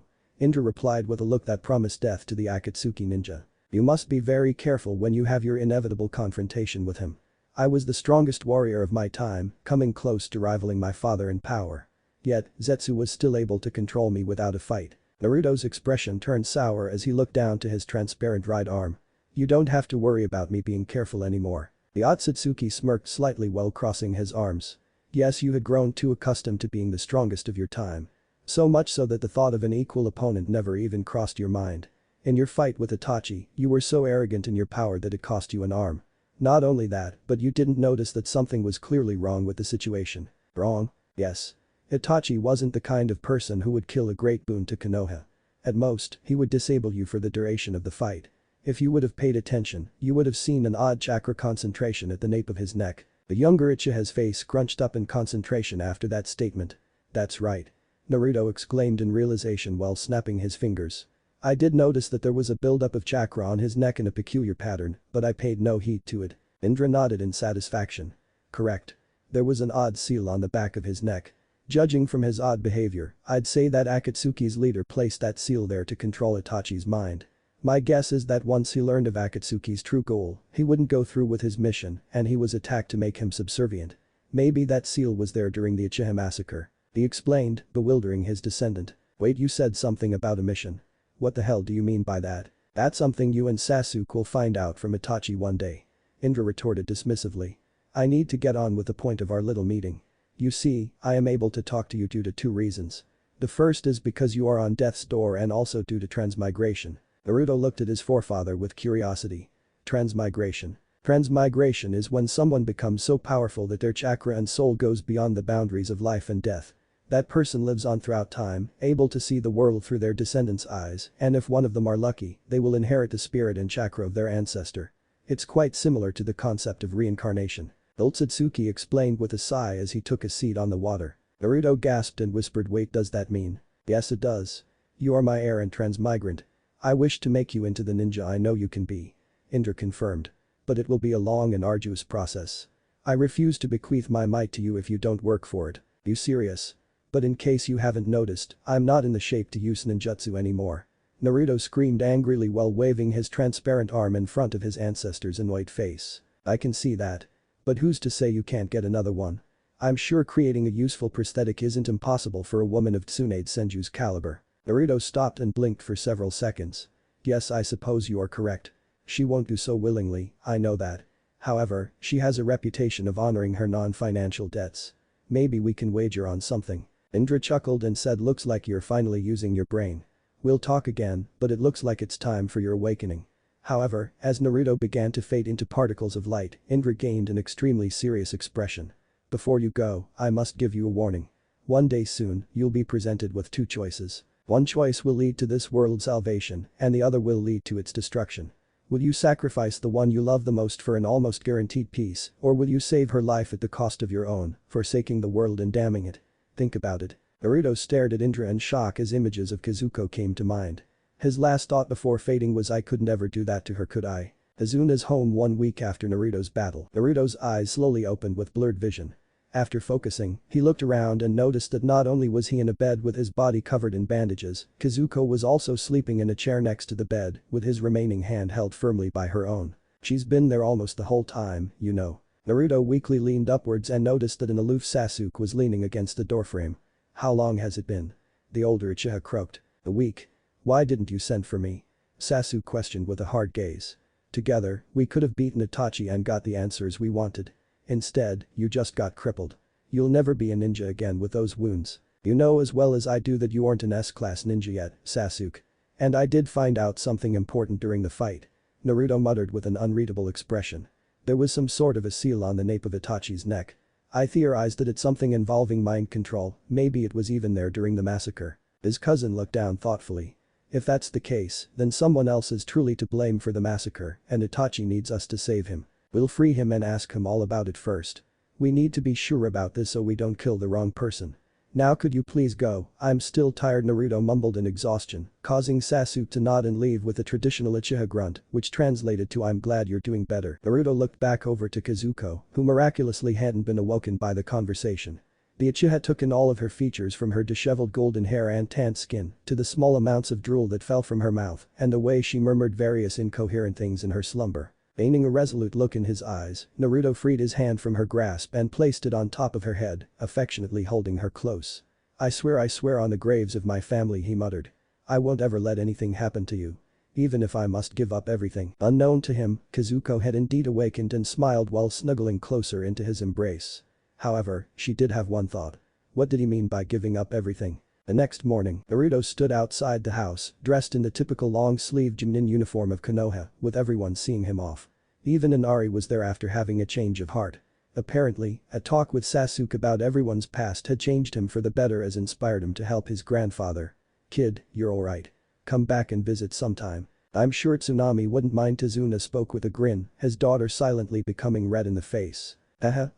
Indra replied with a look that promised death to the Akatsuki ninja. You must be very careful when you have your inevitable confrontation with him. I was the strongest warrior of my time, coming close to rivaling my father in power. Yet, Zetsu was still able to control me without a fight. Naruto's expression turned sour as he looked down to his transparent right arm. You don't have to worry about me being careful anymore. The Akatsuki smirked slightly while crossing his arms. Yes, you had grown too accustomed to being the strongest of your time. So much so that the thought of an equal opponent never even crossed your mind. In your fight with Itachi, you were so arrogant in your power that it cost you an arm. Not only that, but you didn't notice that something was clearly wrong with the situation. Wrong? Yes. Itachi wasn't the kind of person who would kill a great boon to Konoha. At most, he would disable you for the duration of the fight. If you would have paid attention, you would have seen an odd chakra concentration at the nape of his neck. The younger Uchiha's face scrunched up in concentration after that statement. That's right. Naruto exclaimed in realization while snapping his fingers. I did notice that there was a buildup of chakra on his neck in a peculiar pattern, but I paid no heed to it. Indra nodded in satisfaction. Correct. There was an odd seal on the back of his neck. Judging from his odd behavior, I'd say that Akatsuki's leader placed that seal there to control Itachi's mind. My guess is that once he learned of Akatsuki's true goal, he wouldn't go through with his mission and he was attacked to make him subservient. Maybe that seal was there during the Uchiha massacre. He explained, bewildering his descendant. Wait, you said something about a mission. What the hell do you mean by that? That's something you and Sasuke will find out from Itachi one day. Indra retorted dismissively. I need to get on with the point of our little meeting. You see, I am able to talk to you due to two reasons. The first is because you are on death's door and also due to transmigration. Naruto looked at his forefather with curiosity. Transmigration. Transmigration is when someone becomes so powerful that their chakra and soul goes beyond the boundaries of life and death. That person lives on throughout time, able to see the world through their descendants' eyes, and if one of them are lucky, they will inherit the spirit and chakra of their ancestor. It's quite similar to the concept of reincarnation. Akatsuki explained with a sigh as he took a seat on the water. Naruto gasped and whispered, wait, does that mean? Yes, it does. You are my heir and transmigrant. I wish to make you into the ninja I know you can be. Indra confirmed. But it will be a long and arduous process. I refuse to bequeath my might to you if you don't work for it. You serious? But in case you haven't noticed, I'm not in the shape to use ninjutsu anymore. Naruto screamed angrily while waving his transparent arm in front of his ancestor's annoyed face. I can see that. But who's to say you can't get another one? I'm sure creating a useful prosthetic isn't impossible for a woman of Tsunade Senju's caliber. Naruto stopped and blinked for several seconds. Yes, I suppose you are correct. She won't do so willingly, I know that. However, she has a reputation of honoring her non-financial debts. Maybe we can wager on something. Indra chuckled and said, looks like you're finally using your brain. We'll talk again, but it looks like it's time for your awakening. However, as Naruto began to fade into particles of light, Indra gained an extremely serious expression. Before you go, I must give you a warning. One day soon, you'll be presented with two choices. One choice will lead to this world's salvation, and the other will lead to its destruction. Will you sacrifice the one you love the most for an almost guaranteed peace, or will you save her life at the cost of your own, forsaking the world and damning it? Think about it. Naruto stared at Indra in shock as images of Kazuko came to mind. His last thought before fading was, I could never do that to her, could I? Azuna's home 1 week after Naruto's battle. Naruto's eyes slowly opened with blurred vision. After focusing, he looked around and noticed that not only was he in a bed with his body covered in bandages, Kazuko was also sleeping in a chair next to the bed, with his remaining hand held firmly by her own. She's been there almost the whole time, you know. Naruto weakly leaned upwards and noticed that an aloof Sasuke was leaning against the doorframe. How long has it been? The older Uchiha croaked. A week. Why didn't you send for me? Sasuke questioned with a hard gaze. Together, we could have beaten Itachi and got the answers we wanted. Instead, you just got crippled. You'll never be a ninja again with those wounds. You know as well as I do that you aren't an S-class ninja yet, Sasuke. And I did find out something important during the fight. Naruto muttered with an unreadable expression. There was some sort of a seal on the nape of Itachi's neck. I theorized that it's something involving mind control, maybe it was even there during the massacre. His cousin looked down thoughtfully. If that's the case, then someone else is truly to blame for the massacre, and Itachi needs us to save him. We'll free him and ask him all about it first. We need to be sure about this so we don't kill the wrong person. Now could you please go, I'm still tired, Naruto mumbled in exhaustion, causing Sasuke to nod and leave with a traditional Uchiha grunt, which translated to I'm glad you're doing better. Naruto looked back over to Kazuko, who miraculously hadn't been awoken by the conversation. The Uchiha took in all of her features, from her disheveled golden hair and tanned skin, to the small amounts of drool that fell from her mouth, and the way she murmured various incoherent things in her slumber. Feigning a resolute look in his eyes, Naruto freed his hand from her grasp and placed it on top of her head, affectionately holding her close. I swear on the graves of my family, he muttered. I won't ever let anything happen to you. Even if I must give up everything. Unknown to him, Kazuko had indeed awakened and smiled while snuggling closer into his embrace. However, she did have one thought. What did he mean by giving up everything? The next morning, Naruto stood outside the house, dressed in the typical long-sleeved Jonin uniform of Konoha, with everyone seeing him off. Even Inari was there after having a change of heart. Apparently, a talk with Sasuke about everyone's past had changed him for the better, as inspired him to help his grandfather. Kid, you're alright. Come back and visit sometime. I'm sure Tsunami wouldn't mind. Tazuna spoke with a grin, his daughter silently becoming red in the face.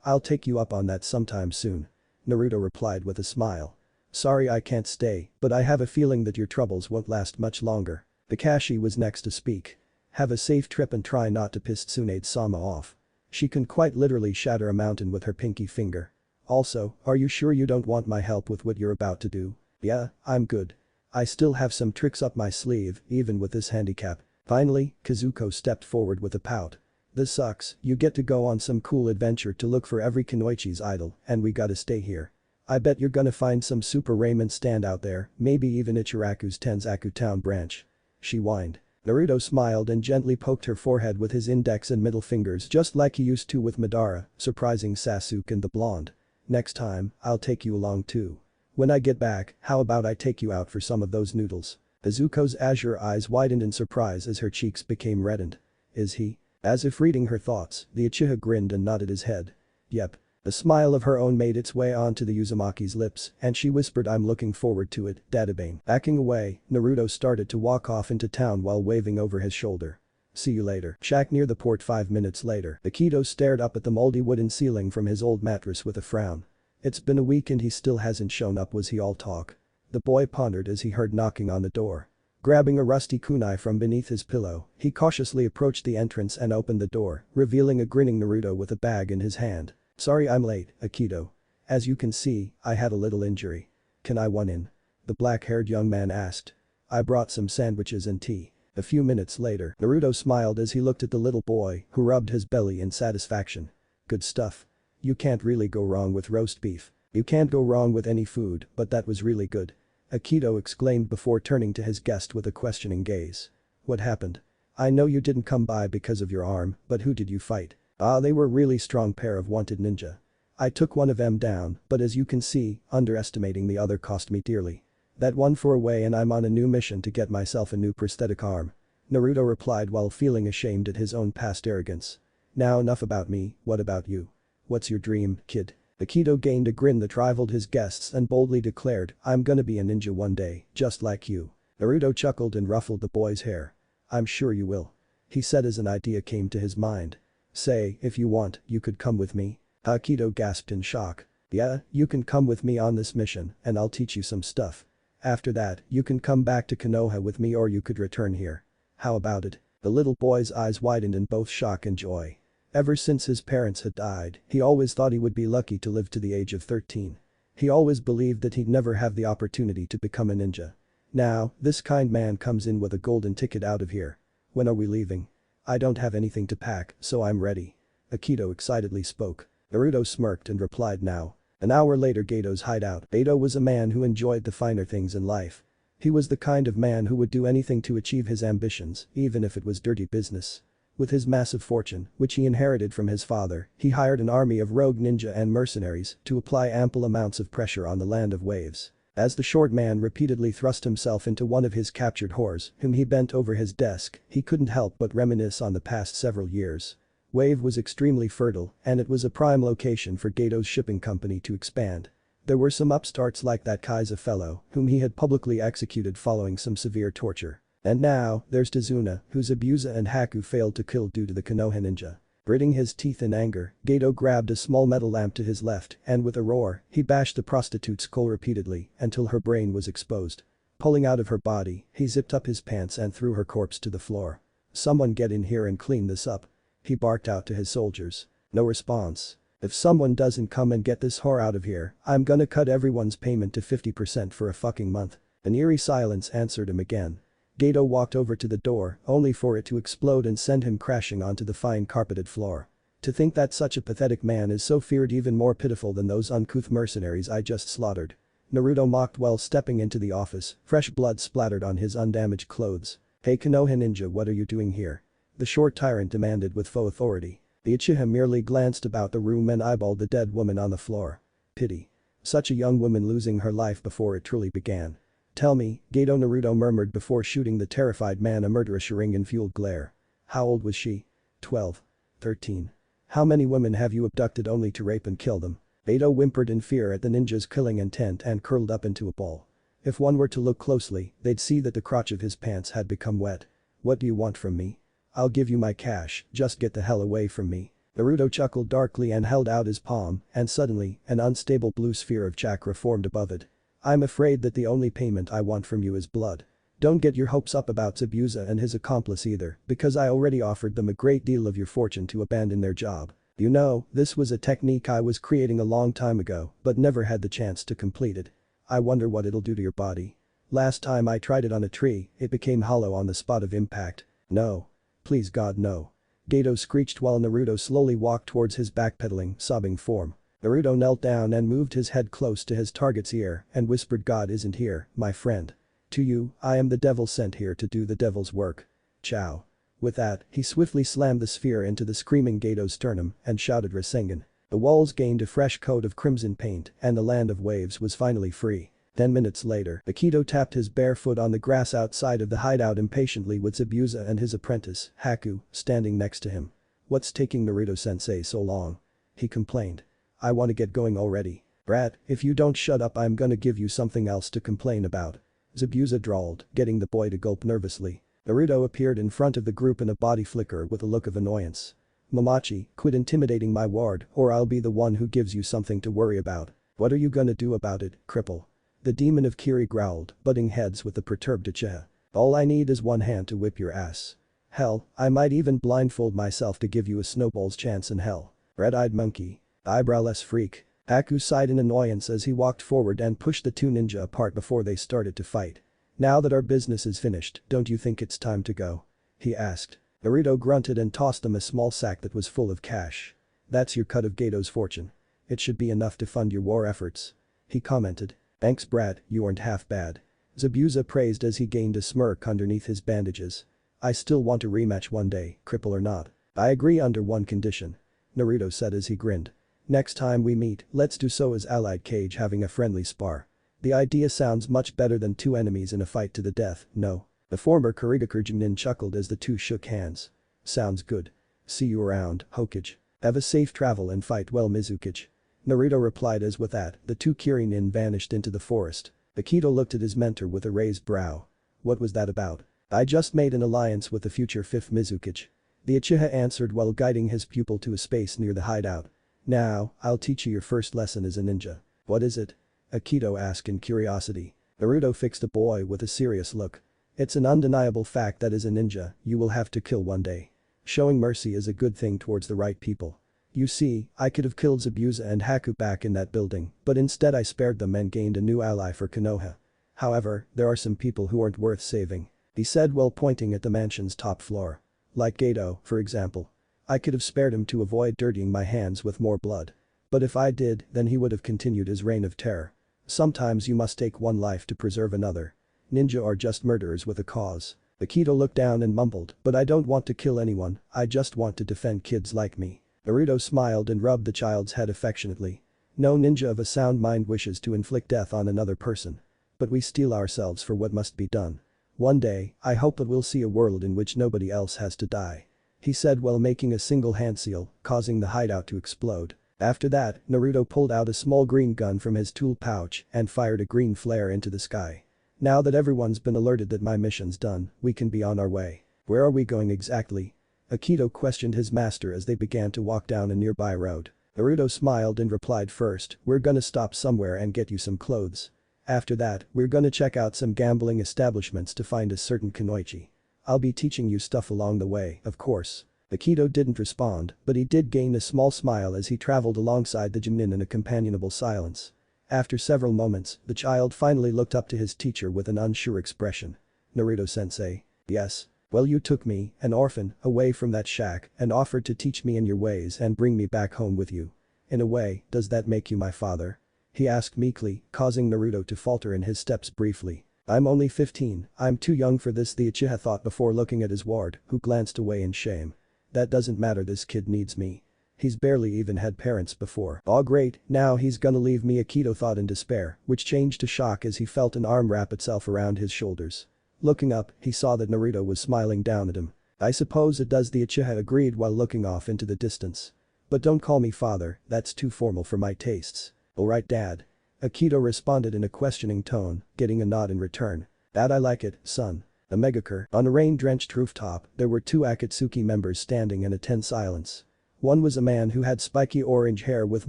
I'll take you up on that sometime soon. Naruto replied with a smile. Sorry I can't stay, but I have a feeling that your troubles won't last much longer. Kakashi was next to speak. Have a safe trip and try not to piss Tsunade-sama off. She can quite literally shatter a mountain with her pinky finger. Also, are you sure you don't want my help with what you're about to do? Yeah, I'm good. I still have some tricks up my sleeve, even with this handicap. Finally, Kazuko stepped forward with a pout. This sucks, you get to go on some cool adventure to look for every Kunoichi's idol, and we gotta stay here. I bet you're gonna find some super ramen stand out there, maybe even Ichiraku's Tenzaku town branch. She whined. Naruto smiled and gently poked her forehead with his index and middle fingers, just like he used to with Madara, surprising Sasuke and the blonde. Next time, I'll take you along too. When I get back, how about I take you out for some of those noodles? Izuko's azure eyes widened in surprise as her cheeks became reddened. Is he? As if reading her thoughts, the Uchiha grinned and nodded his head. Yep. The smile of her own made its way onto the Uzumaki's lips, and she whispered, I'm looking forward to it, Dadabane. Backing away, Naruto started to walk off into town while waving over his shoulder. See you later. Shack near the port. 5 minutes later. Akito stared up at the moldy wooden ceiling from his old mattress with a frown. It's been a week and he still hasn't shown up. Was he all talk? The boy pondered as he heard knocking on the door. Grabbing a rusty kunai from beneath his pillow, he cautiously approached the entrance and opened the door, revealing a grinning Naruto with a bag in his hand. Sorry I'm late, Akito. As you can see, I had a little injury. Can I one in? The black-haired young man asked. I brought some sandwiches and tea. A few minutes later, Naruto smiled as he looked at the little boy who rubbed his belly in satisfaction. Good stuff. You can't really go wrong with roast beef. You can't go wrong with any food, but that was really good. Akito exclaimed before turning to his guest with a questioning gaze. What happened? I know you didn't come by because of your arm, but who did you fight? Ah, they were a really strong pair of wanted ninja. I took one of them down, but as you can see, underestimating the other cost me dearly. That one for away and I'm on a new mission to get myself a new prosthetic arm. Naruto replied while feeling ashamed at his own past arrogance. Now enough about me, what about you? What's your dream, kid? Akito gained a grin that rivaled his guests and boldly declared, I'm gonna be a ninja one day, just like you. Naruto chuckled and ruffled the boy's hair. I'm sure you will. He said as an idea came to his mind. Say, if you want, you could come with me. Akito gasped in shock. Yeah, you can come with me on this mission and I'll teach you some stuff. After that, you can come back to Konoha with me or you could return here. How about it? The little boy's eyes widened in both shock and joy. Ever since his parents had died, he always thought he would be lucky to live to the age of 13. He always believed that he'd never have the opportunity to become a ninja. Now, this kind man comes in with a golden ticket out of here. When are we leaving? I don't have anything to pack, so I'm ready. Akito excitedly spoke. Naruto smirked and replied now. An hour later, Gato's hideout. Gato was a man who enjoyed the finer things in life. He was the kind of man who would do anything to achieve his ambitions, even if it was dirty business. With his massive fortune, which he inherited from his father, he hired an army of rogue ninja and mercenaries to apply ample amounts of pressure on the land of waves. As the short man repeatedly thrust himself into one of his captured whores, whom he bent over his desk, he couldn't help but reminisce on the past several years. Wave was extremely fertile, and it was a prime location for Gato's shipping company to expand. There were some upstarts like that Kaiser fellow, whom he had publicly executed following some severe torture. And now, there's Tazuna, who Zabuza and Haku failed to kill due to the Konoha ninja. Gritting his teeth in anger, Gato grabbed a small metal lamp to his left and with a roar, he bashed the prostitute's skull repeatedly until her brain was exposed. Pulling out of her body, he zipped up his pants and threw her corpse to the floor. Someone get in here and clean this up. He barked out to his soldiers. No response. If someone doesn't come and get this whore out of here, I'm gonna cut everyone's payment to 50% for a fucking month. An eerie silence answered him again. Gato walked over to the door, only for it to explode and send him crashing onto the fine carpeted floor. To think that such a pathetic man is so feared even more pitiful than those uncouth mercenaries I just slaughtered. Naruto mocked while stepping into the office, fresh blood splattered on his undamaged clothes. Hey Konoha ninja, what are you doing here? The short tyrant demanded with faux authority. The Uchiha merely glanced about the room and eyeballed the dead woman on the floor. Pity. Such a young woman losing her life before it truly began. Tell me, Gato, Naruto murmured before shooting the terrified man a murderous Sharingan-fueled glare. How old was she? 12. 13. How many women have you abducted only to rape and kill them? Gato whimpered in fear at the ninja's killing intent and curled up into a ball. If one were to look closely, they'd see that the crotch of his pants had become wet. What do you want from me? I'll give you my cash, just get the hell away from me. Naruto chuckled darkly and held out his palm, and suddenly, an unstable blue sphere of chakra formed above it. I'm afraid that the only payment I want from you is blood. Don't get your hopes up about Zabuza and his accomplice either, because I already offered them a great deal of your fortune to abandon their job. You know, this was a technique I was creating a long time ago, but never had the chance to complete it. I wonder what it'll do to your body. Last time I tried it on a tree, it became hollow on the spot of impact. No. Please God no. Gato screeched while Naruto slowly walked towards his backpedaling, sobbing form. Naruto knelt down and moved his head close to his target's ear and whispered, God isn't here, my friend. To you, I am the devil sent here to do the devil's work. Ciao. With that, he swiftly slammed the sphere into the screaming Gato's sternum and shouted Rasengan. The walls gained a fresh coat of crimson paint and the land of waves was finally free. 10 minutes later, Akito tapped his bare foot on the grass outside of the hideout impatiently with Zabuza and his apprentice, Haku, standing next to him. What's taking Naruto-sensei so long? He complained. I want to get going already. Brat, if you don't shut up I'm gonna give you something else to complain about. Zabuza drawled, getting the boy to gulp nervously. Naruto appeared in front of the group in a body flicker with a look of annoyance. Momochi, quit intimidating my ward or I'll be the one who gives you something to worry about. What are you gonna do about it, cripple? The demon of Kiri growled, butting heads with the perturbed Uchiha. All I need is one hand to whip your ass. Hell, I might even blindfold myself to give you a snowball's chance in hell. Red-eyed monkey. Eyebrowless freak. Haku sighed in annoyance as he walked forward and pushed the two ninja apart before they started to fight. Now that our business is finished, don't you think it's time to go? He asked. Naruto grunted and tossed him a small sack that was full of cash. That's your cut of Gato's fortune. It should be enough to fund your war efforts. He commented. Thanks Brad, you aren't half bad. Zabuza praised as he gained a smirk underneath his bandages. I still want a rematch one day, cripple or not. I agree under one condition. Naruto said as he grinned. Next time we meet, let's do so as allied Cage having a friendly spar. The idea sounds much better than two enemies in a fight to the death, no? The former Kurigakurjinin chuckled as the two shook hands. Sounds good. See you around, Hokage. Have a safe travel and fight well Mizukage. Naruto replied as with that, the two Kirinin vanished into the forest. Akito looked at his mentor with a raised brow. What was that about? I just made an alliance with the future 5th Mizukage. The Uchiha answered while guiding his pupil to a space near the hideout. Now, I'll teach you your first lesson as a ninja. What is it? Akito asked in curiosity. Naruto fixed the boy with a serious look. It's an undeniable fact that as a ninja, you will have to kill one day. Showing mercy is a good thing towards the right people. You see, I could have killed Zabuza and Haku back in that building, but instead I spared them and gained a new ally for Konoha. However, there are some people who aren't worth saving. He said while pointing at the mansion's top floor. Like Gato, for example. I could have spared him to avoid dirtying my hands with more blood. But if I did, then he would have continued his reign of terror. Sometimes you must take one life to preserve another. Ninja are just murderers with a cause. Akito looked down and mumbled, but I don't want to kill anyone, I just want to defend kids like me. Naruto smiled and rubbed the child's head affectionately. No ninja of a sound mind wishes to inflict death on another person. But we steel ourselves for what must be done. One day, I hope that we'll see a world in which nobody else has to die. He said while making a single hand seal, causing the hideout to explode. After that, Naruto pulled out a small green gun from his tool pouch and fired a green flare into the sky. Now that everyone's been alerted that my mission's done, we can be on our way. Where are we going exactly? Akito questioned his master as they began to walk down a nearby road. Naruto smiled and replied first, we're gonna stop somewhere and get you some clothes. After that, we're gonna check out some gambling establishments to find a certain kunoichi. I'll be teaching you stuff along the way, of course. Akito didn't respond, but he did gain a small smile as he traveled alongside the Junin in a companionable silence. After several moments, the child finally looked up to his teacher with an unsure expression. Naruto-sensei. Yes. Well you took me, an orphan, away from that shack and offered to teach me in your ways and bring me back home with you. In a way, does that make you my father? He asked meekly, causing Naruto to falter in his steps briefly. I'm only 15, I'm too young for this the Uchiha thought before looking at his ward, who glanced away in shame. That doesn't matter this kid needs me. He's barely even had parents before. Oh great, now he's gonna leave me Akito thought in despair, which changed to shock as he felt an arm wrap itself around his shoulders. Looking up, he saw that Naruto was smiling down at him. I suppose it does the Uchiha agreed while looking off into the distance. But don't call me father, that's too formal for my tastes. Alright dad. Akito responded in a questioning tone, getting a nod in return. That I like it, son. A megacur. On a rain-drenched rooftop, there were two Akatsuki members standing in a tense silence. One was a man who had spiky orange hair with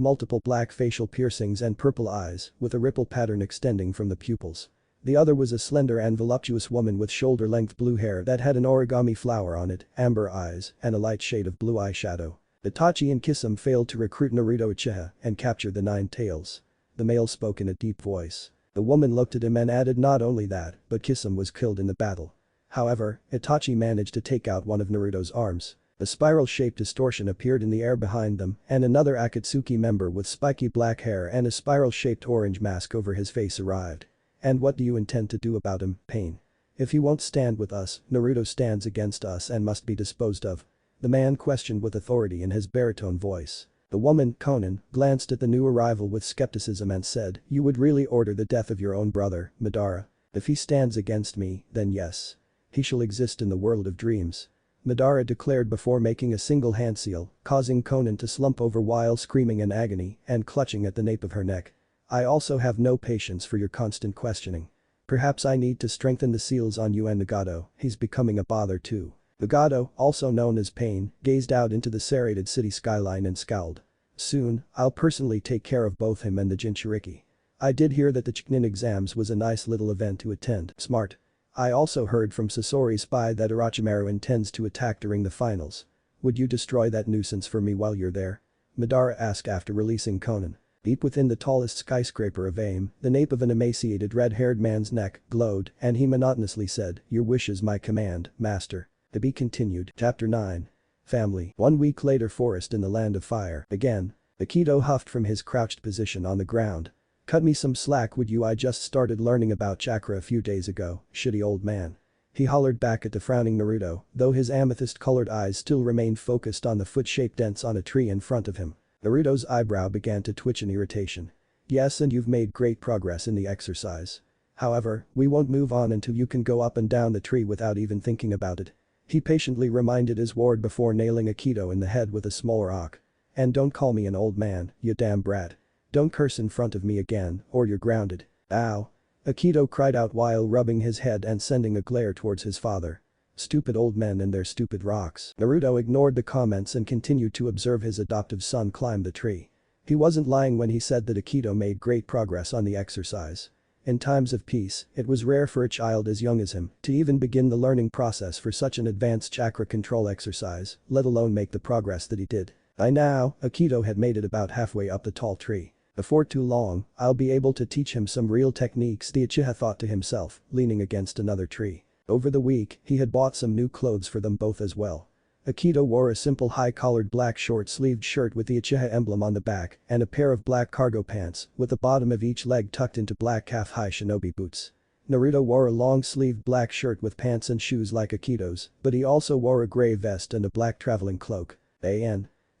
multiple black facial piercings and purple eyes, with a ripple pattern extending from the pupils. The other was a slender and voluptuous woman with shoulder-length blue hair that had an origami flower on it, amber eyes, and a light shade of blue eyeshadow. Itachi and Kisame failed to recruit Naruto Uchiha and capture the Nine Tails. The male spoke in a deep voice. The woman looked at him and added not only that, but Kisame was killed in the battle. However, Itachi managed to take out one of Naruto's arms. A spiral-shaped distortion appeared in the air behind them and another Akatsuki member with spiky black hair and a spiral-shaped orange mask over his face arrived. And what do you intend to do about him, Pain? If he won't stand with us, Naruto stands against us and must be disposed of. The man questioned with authority in his baritone voice. The woman, Konan, glanced at the new arrival with skepticism and said, you would really order the death of your own brother, Madara? If he stands against me, then yes. He shall exist in the world of dreams. Madara declared before making a single hand seal, causing Konan to slump over while screaming in agony and clutching at the nape of her neck. I also have no patience for your constant questioning. Perhaps I need to strengthen the seals on you and Nagato, he's becoming a bother too. Nagato, also known as Pain, gazed out into the serrated city skyline and scowled. Soon, I'll personally take care of both him and the Jinchuriki. I did hear that the Chunin exams was a nice little event to attend. Smart. I also heard from Sasori's spy that Orochimaru intends to attack during the finals. Would you destroy that nuisance for me while you're there? Madara asked after releasing Konan. Deep within the tallest skyscraper of AIM, the nape of an emaciated red-haired man's neck glowed and he monotonously said, "Your wish is my command, master." To be continued. Chapter 9. Family. 1 week later, forest in the land of fire. Again. Akito huffed from his crouched position on the ground. "Cut me some slack would you, I just started learning about chakra a few days ago, shitty old man." He hollered back at the frowning Naruto, though his amethyst-colored eyes still remained focused on the foot-shaped dents on a tree in front of him. Naruto's eyebrow began to twitch in irritation. "Yes, and you've made great progress in the exercise. However, we won't move on until you can go up and down the tree without even thinking about it." He patiently reminded his ward before nailing Akito in the head with a small rock. "And don't call me an old man, you damn brat. Don't curse in front of me again, or you're grounded." "Ow." Akito cried out while rubbing his head and sending a glare towards his father. Stupid old men and their stupid rocks. Naruto ignored the comments and continued to observe his adoptive son climb the tree. He wasn't lying when he said that Akito made great progress on the exercise. In times of peace, it was rare for a child as young as him to even begin the learning process for such an advanced chakra control exercise, let alone make the progress that he did. By now, Akito had made it about halfway up the tall tree. "Before too long, I'll be able to teach him some real techniques," the Uchiha thought to himself, leaning against another tree. Over the week, he had bought some new clothes for them both as well. Akito wore a simple high-collared black short-sleeved shirt with the Uchiha emblem on the back and a pair of black cargo pants with the bottom of each leg tucked into black calf-high shinobi boots. Naruto wore a long-sleeved black shirt with pants and shoes like Akito's, but he also wore a gray vest and a black traveling cloak.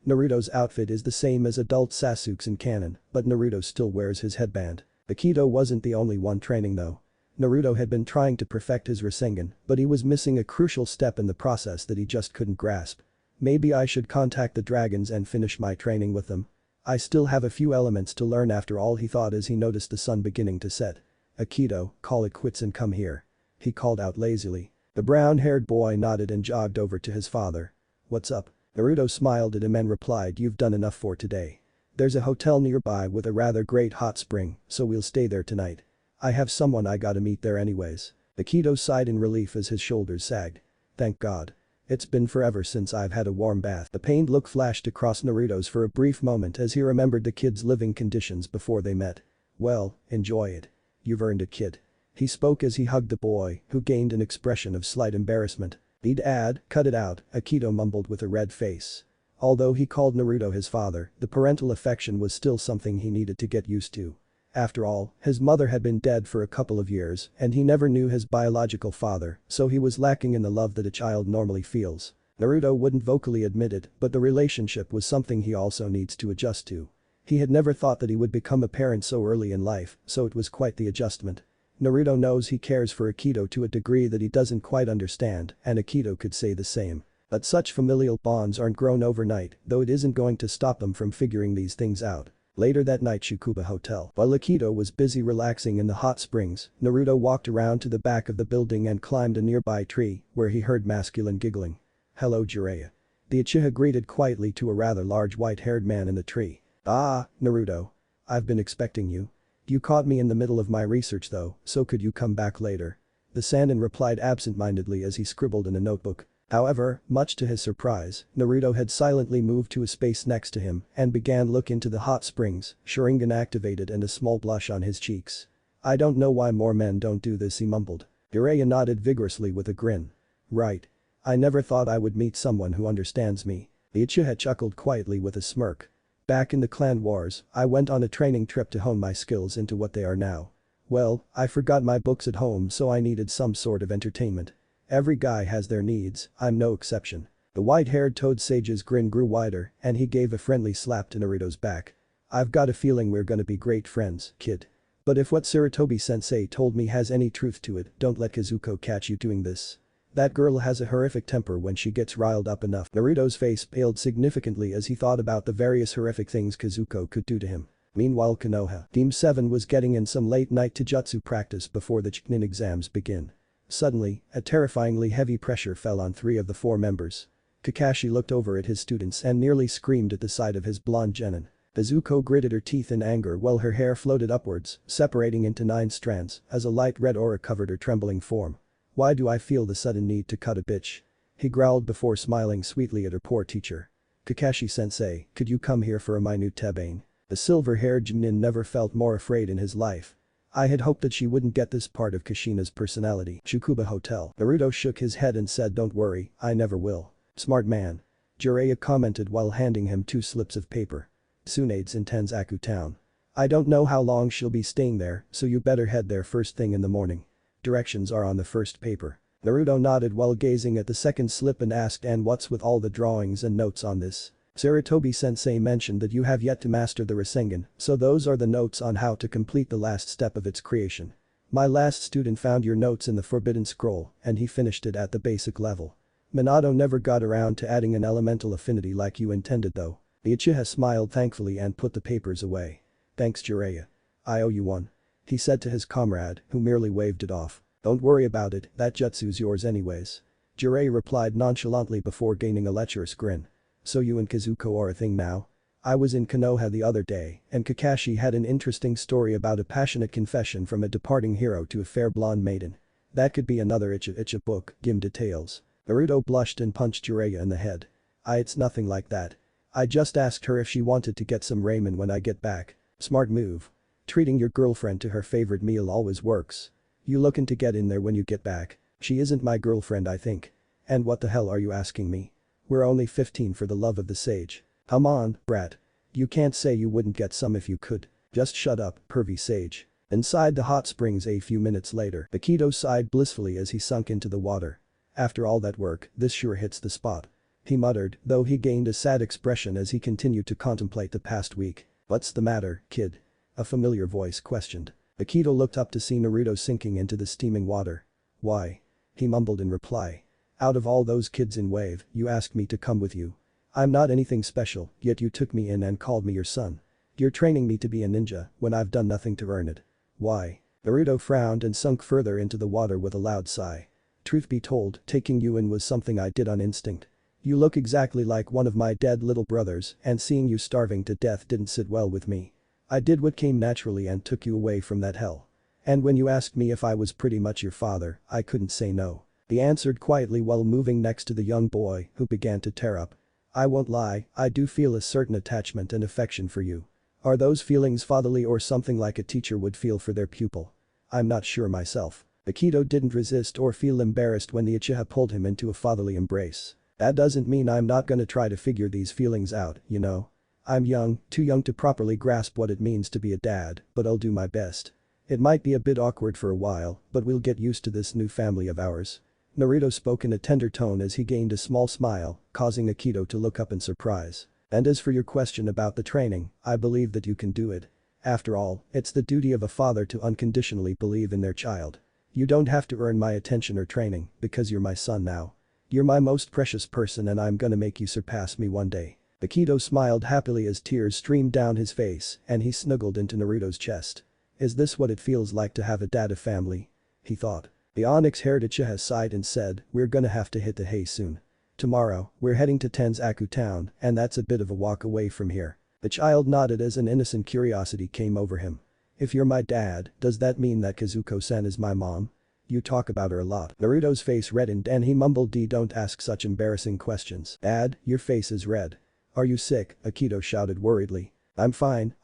Naruto's outfit is the same as adult Sasuke's in canon, but Naruto still wears his headband. Akito wasn't the only one training though. Naruto had been trying to perfect his Rasengan, but he was missing a crucial step in the process that he just couldn't grasp. "Maybe I should contact the dragons and finish my training with them. I still have a few elements to learn after all," he thought as he noticed the sun beginning to set. "Akito, call it quits and come here." He called out lazily. The brown-haired boy nodded and jogged over to his father. "What's up?" Naruto smiled at him and replied, "You've done enough for today. There's a hotel nearby with a rather great hot spring, so we'll stay there tonight. I have someone I gotta meet there anyways." Akito sighed in relief as his shoulders sagged. "Thank God. It's been forever since I've had a warm bath." The pained look flashed across Naruto's for a brief moment as he remembered the kid's living conditions before they met. "Well, enjoy it. You've earned it, kid." He spoke as he hugged the boy, who gained an expression of slight embarrassment. "He'd add, cut it out," Akito mumbled with a red face. Although he called Naruto his father, the parental affection was still something he needed to get used to. After all, his mother had been dead for a couple of years and he never knew his biological father, so he was lacking in the love that a child normally feels. Naruto wouldn't vocally admit it, but the relationship was something he also needs to adjust to. He had never thought that he would become a parent so early in life, so it was quite the adjustment. Naruto knows he cares for Akito to a degree that he doesn't quite understand, and Akito could say the same. But such familial bonds aren't grown overnight, though it isn't going to stop them from figuring these things out. Later that night, Shukuba Hotel. While Akito was busy relaxing in the hot springs, Naruto walked around to the back of the building and climbed a nearby tree, where he heard masculine giggling. "Hello, Jiraiya." The Uchiha greeted quietly to a rather large white-haired man in the tree. "Ah, Naruto. I've been expecting you. You caught me in the middle of my research though, so could you come back later?" The Sannin replied absent-mindedly as he scribbled in a notebook. However, much to his surprise, Naruto had silently moved to a space next to him and began look into the hot springs, Sharingan activated and a small blush on his cheeks. "I don't know why more men don't do this," he mumbled. Jiraiya nodded vigorously with a grin. "Right. I never thought I would meet someone who understands me." The Uchiha chuckled quietly with a smirk. "Back in the clan wars, I went on a training trip to hone my skills into what they are now. Well, I forgot my books at home so I needed some sort of entertainment. Every guy has their needs, I'm no exception." The white-haired Toad Sage's grin grew wider and he gave a friendly slap to Naruto's back. "I've got a feeling we're gonna be great friends, kid. But if what Sarutobi-sensei told me has any truth to it, don't let Kazuko catch you doing this. That girl has a horrific temper when she gets riled up enough." Naruto's face paled significantly as he thought about the various horrific things Kazuko could do to him. Meanwhile, Konoha. Team 7 was getting in some late-night taijutsu practice before the Chunin exams begin. Suddenly, a terrifyingly heavy pressure fell on 3 of the 4 members. Kakashi looked over at his students and nearly screamed at the sight of his blonde genin. Nezuko gritted her teeth in anger while her hair floated upwards, separating into 9 strands as a light red aura covered her trembling form. "Why do I feel the sudden need to cut a bitch?" he growled before smiling sweetly at her poor teacher. "Kakashi-sensei, could you come here for a minute tebane?" The silver-haired Junin never felt more afraid in his life. I had hoped that she wouldn't get this part of Kushina's personality. Tsukuba Hotel. Naruto shook his head and said, "Don't worry, I never will." "Smart man." Jiraiya commented while handing him 2 slips of paper. "Tsunade's in Tenzaku town. I don't know how long she'll be staying there, so you better head there first thing in the morning. Directions are on the first paper." Naruto nodded while gazing at the second slip and asked, "And what's with all the drawings and notes on this?" "Sarutobi-sensei mentioned that you have yet to master the Rasengan, so those are the notes on how to complete the last step of its creation. My last student found your notes in the Forbidden Scroll, and he finished it at the basic level. Minato never got around to adding an elemental affinity like you intended though." The Uchiha smiled thankfully and put the papers away. "Thanks Jiraiya. I owe you one," he said to his comrade, who merely waved it off. "Don't worry about it, that jutsu's yours anyways." Jiraiya replied nonchalantly before gaining a lecherous grin. "So you and Kazuko are a thing now? I was in Konoha the other day, and Kakashi had an interesting story about a passionate confession from a departing hero to a fair blonde maiden. That could be another Icha book, give details." Naruto blushed and punched Jiraiya in the head. It's nothing like that. I just asked her if she wanted to get some ramen when I get back." "Smart move. Treating your girlfriend to her favorite meal always works. You looking to get in there when you get back?" "She isn't my girlfriend I think." "And what the hell are you asking me? We're only 15 for the love of the sage." "Come on, brat. You can't say you wouldn't get some if you could." "Just shut up, pervy sage." Inside the hot springs a few minutes later, Akito sighed blissfully as he sunk into the water. "After all that work, this sure hits the spot," he muttered, though he gained a sad expression as he continued to contemplate the past week. "What's the matter, kid?" a familiar voice questioned. Akito looked up to see Naruto sinking into the steaming water. "Why?" he mumbled in reply. "Out of all those kids in Wave, you asked me to come with you. I'm not anything special, yet you took me in and called me your son. You're training me to be a ninja when I've done nothing to earn it. Why?" Naruto frowned and sunk further into the water with a loud sigh. "Truth be told, taking you in was something I did on instinct. You look exactly like one of my dead little brothers and seeing you starving to death didn't sit well with me. I did what came naturally and took you away from that hell. And when you asked me if I was pretty much your father, I couldn't say no." He answered quietly while moving next to the young boy who began to tear up. "I won't lie, I do feel a certain attachment and affection for you. Are those feelings fatherly or something like a teacher would feel for their pupil? I'm not sure myself." Akito didn't resist or feel embarrassed when the Uchiha pulled him into a fatherly embrace. "That doesn't mean I'm not gonna try to figure these feelings out, you know. I'm young, too young to properly grasp what it means to be a dad, but I'll do my best. It might be a bit awkward for a while, but we'll get used to this new family of ours." Naruto spoke in a tender tone as he gained a small smile, causing Akito to look up in surprise. "And as for your question about the training, I believe that you can do it. After all, it's the duty of a father to unconditionally believe in their child. You don't have to earn my attention or training, because you're my son now. You're my most precious person and I'm gonna make you surpass me one day." Akito smiled happily as tears streamed down his face and he snuggled into Naruto's chest. "Is this what it feels like to have a dad of family?" he thought. The onyx-haired Uchiha sighed and said, "We're gonna have to hit the hay soon. Tomorrow, we're heading to Tenzaku town and that's a bit of a walk away from here." The child nodded as an innocent curiosity came over him. "If you're my dad, does that mean that Kazuko-san is my mom? You talk about her a lot." Naruto's face reddened and he mumbled, "Don't ask such embarrassing questions." "Dad, your face is red. Are you sick?" Akito shouted worriedly. I'm fine.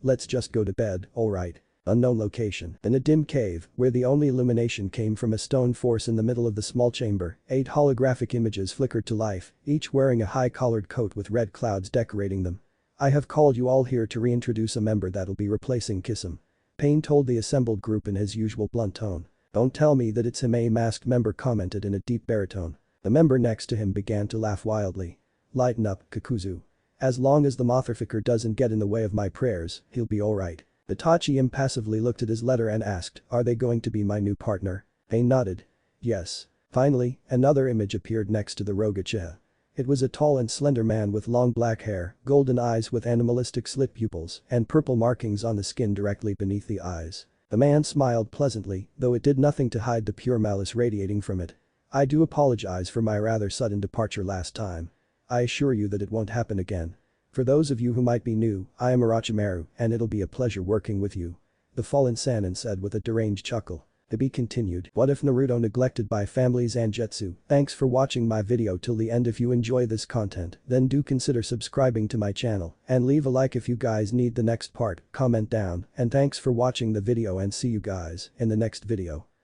Let's just go to bed, alright." Unknown location. In a dim cave, where the only illumination came from a stone force in the middle of the small chamber, 8 holographic images flickered to life, each wearing a high-collared coat with red clouds decorating them. "I have called you all here to reintroduce a member that'll be replacing Kisum," Pain told the assembled group in his usual blunt tone. "Don't tell me that it's him," a masked member commented in a deep baritone. The member next to him began to laugh wildly. "Lighten up, Kakuzu. As long as the motherfucker doesn't get in the way of my prayers, he'll be alright." Itachi impassively looked at his letter and asked, "Are they going to be my new partner?" Pain nodded. "Yes." Finally, another image appeared next to the rogue Uchiha. It was a tall and slender man with long black hair, golden eyes with animalistic slit pupils, and purple markings on the skin directly beneath the eyes. The man smiled pleasantly, though it did nothing to hide the pure malice radiating from it. "I do apologize for my rather sudden departure last time. I assure you that it won't happen again. For those of you who might be new, I am Orochimaru and it'll be a pleasure working with you," the fallen Sannin said with a deranged chuckle. To be continued. What if Naruto neglected by families Zangetsu? Thanks for watching my video till the end. If you enjoy this content, then do consider subscribing to my channel and leave a like if you guys need the next part, comment down, and thanks for watching the video and see you guys in the next video.